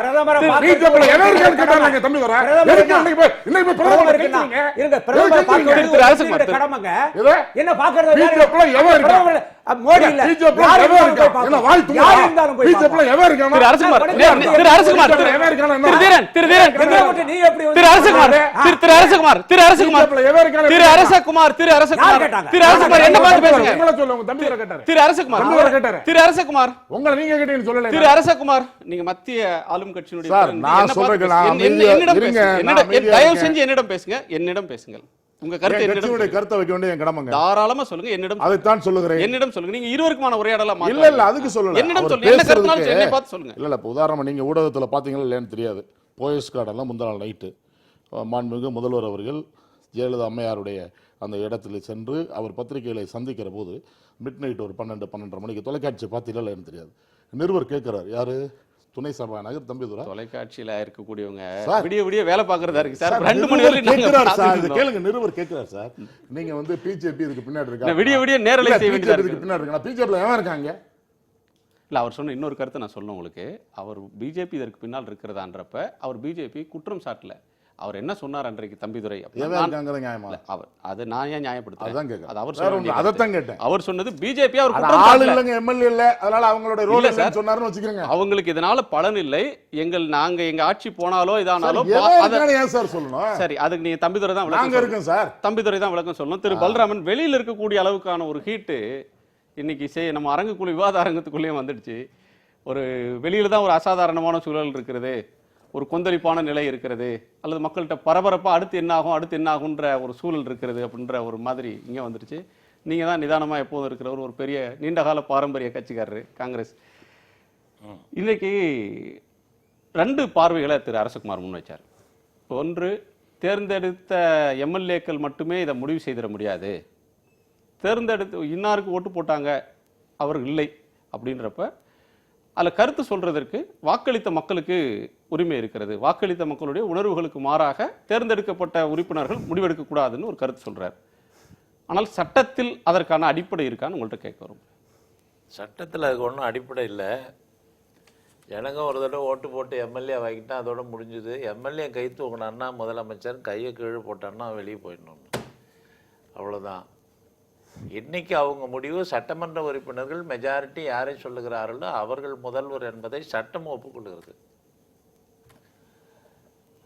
பிஜேபி எவன் இருக்கான்னு கேட்டார்ல தம்பி வர எதுக்கு இன்னைக்கு போய் பிரதமர் கேக்குறீங்க? இருங்க, பிரதமர் பார்க்கறது திரு அரசுகுமார் கடமைங்க. எது? என்ன பார்க்கறது? பிஜேபி எவன் இருக்கான்? மோடி இல்ல, பிஜேபி யார் எவன் இருந்தாலும் போய் இருக்கான்? என்ன வாய் பார்க்கணும். யார் இருந்தாலும் போய் பிஜேபி பார்க்கணும். எவன் இருக்கான்? திரு அரசுகுமார் திரு அரசுகுமார் எவன் இருக்கான்? திரு தீரன் திரு தீரன் எங்களை விட்டு நீ எப்படி வந்து திரு அரசுகுமார் திரு அரசுகுமார் திரு அரசுகுமார் பிஜேபி எவன் இருக்கான்? திரு அரசகுமார் திரு அரசகுமார் யார் கேட்டாங்க? திரு அரசுகுமார் என்ன பார்த்து பேசுங்க. உங்களை சொல்ல உங்க தம்பி வர கேட்டாரு. திரு அரசகுமார் தம்பி வர கேட்டாரு. திரு அரசகுமார் உங்களை நீங்க கேட்டீங்கன்னு சொல்லல. திரு அரசகுமார், நீங்க மத்திய ஆளும் கட்சியினுடைய சார், பிரதிநிதி, நான் என்ன சொல்றேன், பார்த்து நான் பேசுங்க. அமைதியா என்னிடம் இருங்க, பேசுங்க. நான் என்னிடம் அமைதியா தயவு இருக்கேன். செஞ்சு என்னிடம் பேசுங்க. என்னிடம் பேசுங்கள். உங்க கருத்தை என்னிடம் கட்சியுடைய சொல்லுங்க. கருத்தை வைக்க வேண்டிய என் கடமைங்க. தாராளமா சொல்லுங்க. என்னிடம் அதைத்தான் சொல்லுகிறேன். என்னிடம் சொல்லுங்க. நீங்க இருவருக்குமான உரையாடலாம் இல்ல இல்ல அதுக்கு சொல்லல. என்னிடம் அவர் சொல்லுங்க. என்ன கருத்துனாலும் பேசுறதுக்கு- என்னை பார்த்து சொல்லுங்க. இல்ல இல்ல இப்ப உதாரணமா நீங்க ஊடகத்துல பாத்தீங்களா இல்லையான்னு தெரியாது. போயஸ் கார்டெல்லாம் முந்தா நாள் நைட்டு மாண்புமிகு முதல்வர் அவர்கள் ஜெயலலிதா அம்மையாருடைய அந்த இடத்துல சென்று அவர் பத்திரிகைகளை சந்திக்கிற போது மிட் நைட் ஒரு 12-12:30 மணிக்கு தொலைக்காட்சி பார்த்தீங்களான்னு தெரியாது. நிருபர் கேட்கிறார், யாரு? துணை சபாநாயகர் தம்பிதுரை. தொலைக்காட்சியில இருக்கக்கூடியவங்க சார், விடிய விடிய வேலை பாக்குறதா இருக்கு சார். சார், 2 மணி நிருபர் வரைக்கும் நாங்க கேட்கிறார் சார். பார்த்துட்டு இது இருந்தோம். கேளுங்க, நிருபர் கேட்கிறார் சார். நீங்க வந்து பிஜேபி இதுக்கு பின்னாடி இருக்கா? விடிய விடிய நேரலை இல்ல, செய்ய வேண்டியதா BJP இருக்கு. இதுக்கு பின்னாடி இருக்கா? பிஜேபில எவன் இருக்காங்க? இல்ல, அவர் சொன்ன இன்னொரு கருத்தை நான் சொல்லணும் உங்களுக்கு. அவர் பிஜேபி இதற்கு பின்னால் இருக்கிறதான்றப்ப அவர் பிஜேபி குற்றம் சாட்டல. அவர் என்ன சொன்னார் அன்றைக்கு தம்பிதுரை அப்படின்னா, எவன் இருக்காங்கறது நியாயமா? அவர் அது நான் ஏன் நியாயப்படுத்துறேன்? அதான் கேட்கிறேன். அது அவர் வேற சொல்ல ஒண்ணும் வேண்டிய இல்ல, அதைத்தான் கருத்து. கேட்டேன். அவர் சொன்னது பிஜேபி அவர் அது குற்றம் ஆள் சாட்டல. இல்லங்க, எம்எல்ஏ இல்ல, அதனால அவங்களோட ரோல் இல்ல இல்லன்னு சார். சொன்னாருன்னு வச்சுக்கோங்க. அவங்களுக்கு இதனால பலன் இல்லை. நாங்க எங்க ஆட்சி போனாலோ இதானாலோ எவன் இருக்கான்னு ஏன் சார் சொல்லணும்? சரி, அதுக்கு நீங்க தம்பிதுரை தான் நாங்க விளக்கம் இருக்கோம் சார். தம்பிதுரை தான் விளக்கம் சொல்லணும். திரு பல்ராமன், வெளியில இருக்கக்கூடிய அளவுக்கான ஒரு ஹீட்டு இன்னைக்கு நம்ம அரங்குக்குள்ள விவாத அரங்கத்துக்குள்ளேயும் வந்துடுச்சு. ஒரு வெளியில தான் ஒரு அசாதாரணமான சூழல் இருக்கிறது, ஒரு கொந்தளிப்பான நிலை இருக்கிறது, அல்லது மக்கள்கிட்ட பரபரப்பா அடுத்து என்ன ஆகுன்ற ஒரு சூழல் இருக்கிறது அப்படின்ற ஒரு மாதிரி இங்க வந்துடுச்சு. நீங்க தான் நிதானமா எப்போதும் இருக்கிறவர், ஒரு பெரிய நீண்டகால பாரம்பரிய கட்சிக்காரரு காங்கிரஸ். இன்னைக்கு 2 பார்வைகளை திரு அரசகுமார் முன் வச்சார். ஒன்று, தேர்ந்தெடுத்த எம்எல்ஏக்கள் மட்டுமே இதை முடிவு செய்திட முடியாது, தேர்ந்தெடுத்து இன்னாருக்கு ஓட்டு போட்டாங்க அவர் இல்லை அப்படின்றப்ப அதில் கருத்து சொல்றதற்கு வாக்களித்த மக்களுக்கு உரிமை இருக்கிறது, வாக்களித்த மக்களுடைய உணர்வுகளுக்கு மாறாக தேர்ந்தெடுக்கப்பட்ட உறுப்பினர்கள் முடிவெடுக்கக்கூடாதுன்னு ஒரு கருத்து சொல்றார். ஆனால் சட்டத்தில் அதற்கான அடிப்படை இருக்கான்னு உங்கள்கிட்ட கேட்க வரும். சட்டத்தில் அதுக்கு ஒன்றும் அடிப்படை இல்லை. ஜனங்க ஒரு தடவை ஓட்டு போட்டு எம்எல்ஏ வாங்கிட்டா அதோட முடிஞ்சுது. எம்எல்ஏ கை தூக்கினான்னா முதலமைச்சர், கையை கீழே போட்டான்னா வெளியே போயிடணும், அவ்வளோதான். இன்னைக்கு அவங்க முடிவு சட்டமன்ற உறுப்பினர்கள் மெஜாரிட்டி யாரை சொல்லுகிறார்களோ அவர்கள் முதல்வர் என்பதை சட்டம் ஒப்புக்கொள்கிறது.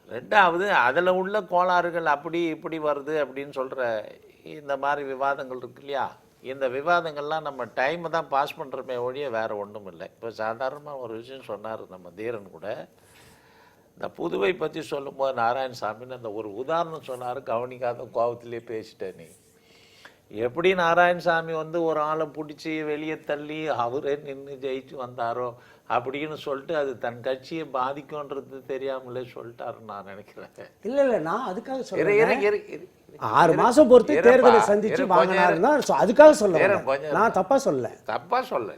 ரெண்டாவது, அதில் உள்ள கோளாறுகள் அப்படி இப்படி வருது அப்படின்னு சொல்கிற இந்த மாதிரி விவாதங்கள் இருக்கு இல்லையா, இந்த விவாதங்கள்லாம் நம்ம டைமை தான் பாஸ் பண்ணுறோமே ஒழிய வேறு ஒன்றும் இல்லை. இப்போ சாதாரணமாக ஒரு விஷயம் சொன்னார் நம்ம தீரன் கூட, இந்த புதுவை பற்றி சொல்லும்போது நாராயணசாமின்னு அந்த ஒரு உதாரணம் சொன்னார். கவனிக்காத கோபத்திலே பேசிட்டேன். நீ எப்படி நாராயணசாமி வந்து ஒரு ஆளை பிடிச்சி வெளியே தள்ளி அவரே நின்று ஜெயிச்சு வந்தாரோ அப்படின்னு சொல்லிட்டு அது தன் கட்சியை பாதிக்கும்ன்றது தெரியாமலே சொல்லிட்டாருன்னு நான் நினைக்கிறேன். இல்ல இல்ல, நான் அதுக்காக சொல்றேன். 6 இரு, மாசம் பொறுத்து இருப்பா, தேர்தலை சந்திச்சு இரு, கொஞ்சம் வாங்கினாருன்னா அதுக்காக சொல்ல கொஞ்சம் நான் தப்பா சொல்ல. தப்பா சொல்ல,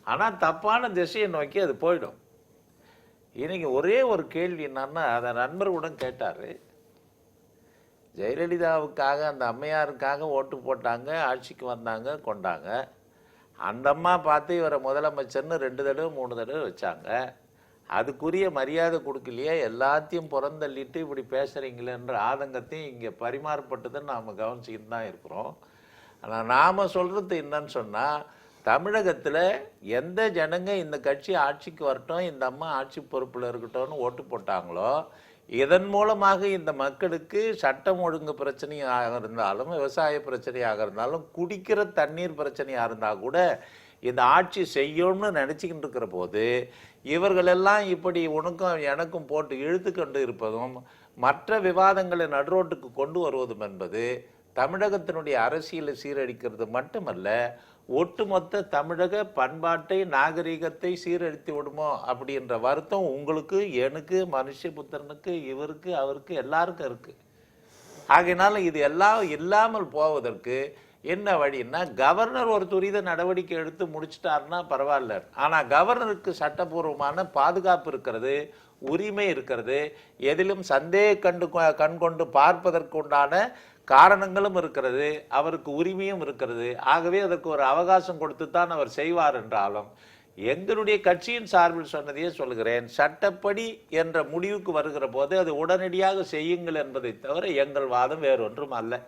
ஆனா தப்பான திசையை நோக்கி அது போயிடும். இன்னைக்கு ஒரே ஒரு கேள்வி என்னன்னா, அதை நண்பர்களுடன் கேட்டாரு, ஜெயலலிதாவுக்காக அந்த அம்மையாருக்காக ஓட்டு போட்டாங்க, ஆட்சிக்கு வந்தாங்க, கொண்டாங்க. அந்த அம்மா பார்த்து இவரை முதலமைச்சர்னு 2 தடவை 3 தடவை வச்சாங்க. அதுக்குரிய மரியாதை கொடுக்கலையே, எல்லாத்தையும் புறந்தள்ளிட்டு இப்படி பேசுகிறீங்களேன்ற ஆதங்கத்தையும் இங்கே பரிமாறப்பட்டதுன்னு நாம் கவனிச்சுக்கிட்டு தான் இருக்கிறோம். ஆனால் நாம் சொல்கிறது என்னன்னு சொன்னால், தமிழகத்தில் எந்த ஜனங்க இந்த கட்சி ஆட்சிக்கு வரட்டும், இந்த அம்மா ஆட்சி பொறுப்பில் இருக்கட்டும்னு ஓட்டு போட்டாங்களோ, இதன் மூலமாக இந்த மக்களுக்கு சட்டம் ஒழுங்கு பிரச்சனையாக இருந்தாலும், விவசாய பிரச்சனையாக இருந்தாலும், குடிக்கிற தண்ணீர் பிரச்சனையாக இருந்தால் கூட இந்த ஆட்சி செய்யும்னு நினச்சிக்கிட்டு இருக்கிற போது இவர்களெல்லாம் இப்படி உனக்கும் எனக்கும் போட்டு இழுத்து கொண்டு இருப்பதும் மற்ற விவாதங்களை நடுரோட்டுக்கு கொண்டு வருவதும் என்பது தமிழகத்தினுடைய அரசியலை சீரழிக்கிறது மட்டுமல்ல, ஒட்டுமொத்த தமிழக பண்பாட்டை நாகரிகத்தை சீரழித்து விடுமோ அப்படின்ற வருத்தம் உங்களுக்கு, எனக்கு, மனுஷபுத்திரனுக்கு, இவருக்கு, அவருக்கு, எல்லாருக்கும் இருக்கு. ஆகையினால இது எல்லாம் இல்லாமல் போவதற்கு என்ன வழின்னா, கவர்னர் ஒரு துரித நடவடிக்கை எடுத்து முடிச்சிட்டாருன்னா பரவாயில்ல. ஆனால் கவர்னருக்கு சட்டப்பூர்வமான பாதுகாப்பு இருக்கிறது, உரிமை இருக்கிறது, எதிலும் சந்தேக கண் கொண்டு பார்ப்பதற்கு உண்டான காரணங்களும் இருக்கிறது, அவருக்கு உரிமையும் இருக்கிறது. ஆகவே அதற்கு ஒரு அவகாசம் கொடுத்து தான் அவர் செய்வார் என்றாலும், எங்களுடைய கட்சியின் சார்பில் சொன்னதையே சொல்கிறேன், சட்டப்படி என்ற முடிவுக்கு வருகிற போது அது உடனடியாக செய்யுங்கள் என்பதை தவிர எங்கள் வாதம் வேறொன்றும் அல்ல.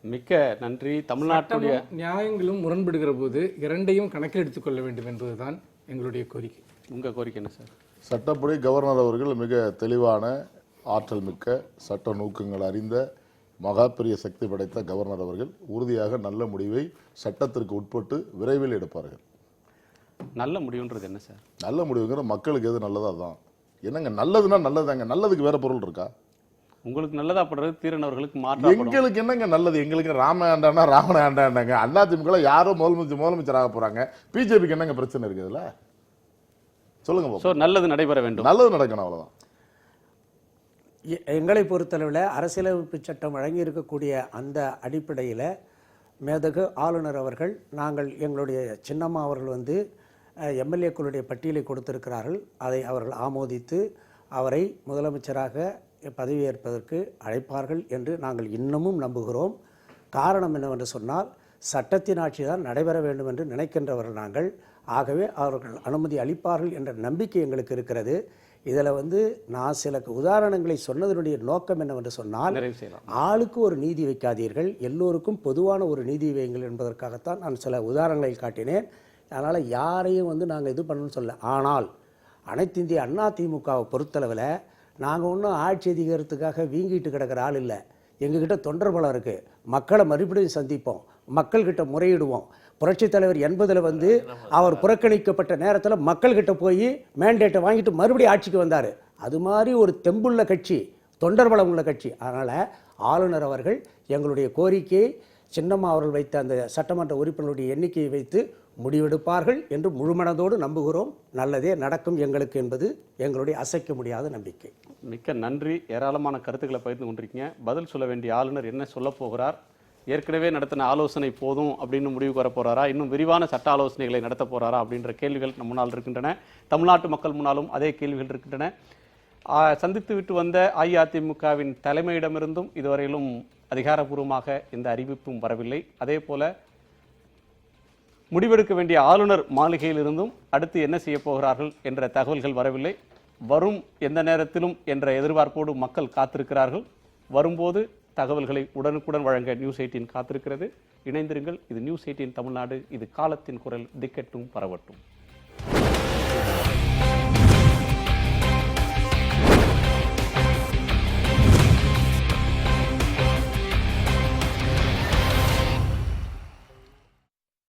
மிக்க நன்றி. தமிழ்நாட்டுடைய நியாயங்களும் முரண்படுகிற போது இரண்டையும் கணக்கில் எடுத்துக்கொள்ள வேண்டும் என்பதுதான் எங்களுடைய கோரிக்கை. உங்கள் கோரிக்கை என்ன சார்? சட்டப்படி கவர்னர் அவர்கள் மிக தெளிவான, ஆற்றல் மிக்க, சட்ட நோக்கங்கள் அறிந்த, மகா பெரிய சக்தி படைத்த கவர்னர் அவர்கள் உறுதியாக நல்ல முடிவை சட்டத்திற்கு உட்பட்டு விரைவில் எடுப்பார்கள். நல்ல முடிவுன்றது என்ன சார்? நல்ல முடிவுங்கிற மக்களுக்கு எது நல்லதோ அதுதான். என்னங்க நல்லதுன்னா நல்லதாங்க, நல்லதுக்கு வேற பொருள் இருக்கா? உங்களுக்கு நல்லதா படுறது தீரனவர்களுக்கு மாற்றம். எங்களுக்கு என்னங்க நல்லது? எங்களுக்கு ராம ஆண்டானா ராவண ஆண்டாண்டாங்க. அதிமுக யாரோ முதலமைச்சர் ஆக போறாங்க. பிஜேபிக்கு என்னங்க பிரச்சனை இருக்குதுல? சொல்லுங்க. சோ நல்லது நடைபெற வேண்டும், நல்லது நடக்கணும், அவ்வளவுதான். எங்களை பொறுத்தளவில் அரசியலமைப்பு சட்டம் வழங்கி இருக்கக்கூடிய அந்த அடிப்படையில் மேதகு ஆளுநர் அவர்கள், நாங்கள் எங்களுடைய சின்னம்மா அவர்கள் வந்து எம்எல்ஏக்களுடைய பட்டியலை கொடுத்திருக்கிறார்கள். அதை அவர்கள் ஆமோதித்து அவரை முதலமைச்சராக பதவியேற்பதற்கு அழைப்பார்கள் என்று நாங்கள் இன்னமும் நம்புகிறோம். காரணம் என்னவென்று சொன்னால், சட்டத்தின் ஆட்சி தான் நடைபெற வேண்டும் என்று நினைக்கின்றவர்கள் நாங்கள். ஆகவே அவர்கள் அனுமதி அளிப்பார்கள் என்ற நம்பிக்கை எங்களுக்கு இருக்கிறது. இதில் வந்து நான் சில உதாரணங்களை சொன்னதனுடைய நோக்கம் என்னவென்று சொன்னால், ஆளுக்கு ஒரு நீதி வைக்காதீர்கள், எல்லோருக்கும் பொதுவான ஒரு நீதி வையுங்கள் என்பதற்காகத்தான் நான் சில உதாரணங்களை காட்டினேன். அதனால் யாரையும் வந்து நாங்கள் இது பண்ணணும்னு சொல்ல. ஆனால் அனைத்து இந்திய அண்ணா திமுகவை பொறுத்தளவில் நாங்கள் ஒன்றும் ஆட்சி அதிகாரத்துக்காக வீங்கிட்டு கிடக்கிற ஆள் இல்லை. எங்ககிட்ட தொண்டர் பலம் இருக்குது. மக்களை மறுபடியும் சந்திப்போம், மக்கள்கிட்ட முறையிடுவோம். புரட்சித் தலைவர் 80 வந்து அவர் புறக்கணிக்கப்பட்ட நேரத்தில் மக்கள்கிட்ட போய் மேண்டேட்டை வாங்கிட்டு மறுபடியும் ஆட்சிக்கு வந்தார். அது மாதிரி ஒரு தெம்புள்ள கட்சி, தொண்டர் பலம் உள்ள கட்சி. அதனால் ஆளுநர் அவர்கள் எங்களுடைய கோரிக்கையை, சின்னம்மா அவர்கள் வைத்த அந்த சட்டமன்ற உறுப்பினருடைய எண்ணிக்கையை வைத்து முடிவெடுப்பார்கள் என்று முழுமனதோடு நம்புகிறோம். நல்லதே நடக்கும் எங்களுக்கு என்பது எங்களுடைய அசைக்க முடியாத நம்பிக்கை. மிக்க நன்றி. ஏராளமான கருத்துக்களை பகிர்ந்து கொண்டிருக்கீங்க. பதில் சொல்ல வேண்டிய ஆளுநர் என்ன சொல்ல போகிறார்? ஏற்கனவே நடத்தின ஆலோசனை போதும் அப்படின்னு முடிவுக்கு வர போறாரா? இன்னும் விரிவான சட்ட ஆலோசனைகளை நடத்த போறாரா? அப்படின்ற கேள்விகள் நம் முன்னால் இருக்கின்றன. தமிழ்நாட்டு மக்கள் முன்னாலும் அதே கேள்விகள் இருக்கின்றன. சந்தித்து விட்டு வந்த அஇஅதிமுகவின் தலைமையிடமிருந்தும் இதுவரையிலும் அதிகாரப்பூர்வமாக எந்த அறிவிப்பும் வரவில்லை. அதே போல முடிவெடுக்க வேண்டிய ஆளுநர் மாளிகையிலிருந்தும் அடுத்து என்ன செய்ய போகிறார்கள் என்ற தகவல்கள் வரவில்லை. வரும் எந்த நேரத்திலும் என்ற எதிர்பார்ப்போடு மக்கள் காத்திருக்கிறார்கள். வரும்போது தகவல்களை உடனுக்குடன் வழங்க நியூஸ் 18 காத்திருக்கிறது. இணைந்திருங்கள். இது நியூஸ் 18 தமிழ்நாடு. இது காலத்தின் குரல். திக்கெட்டும் பரவட்டும்.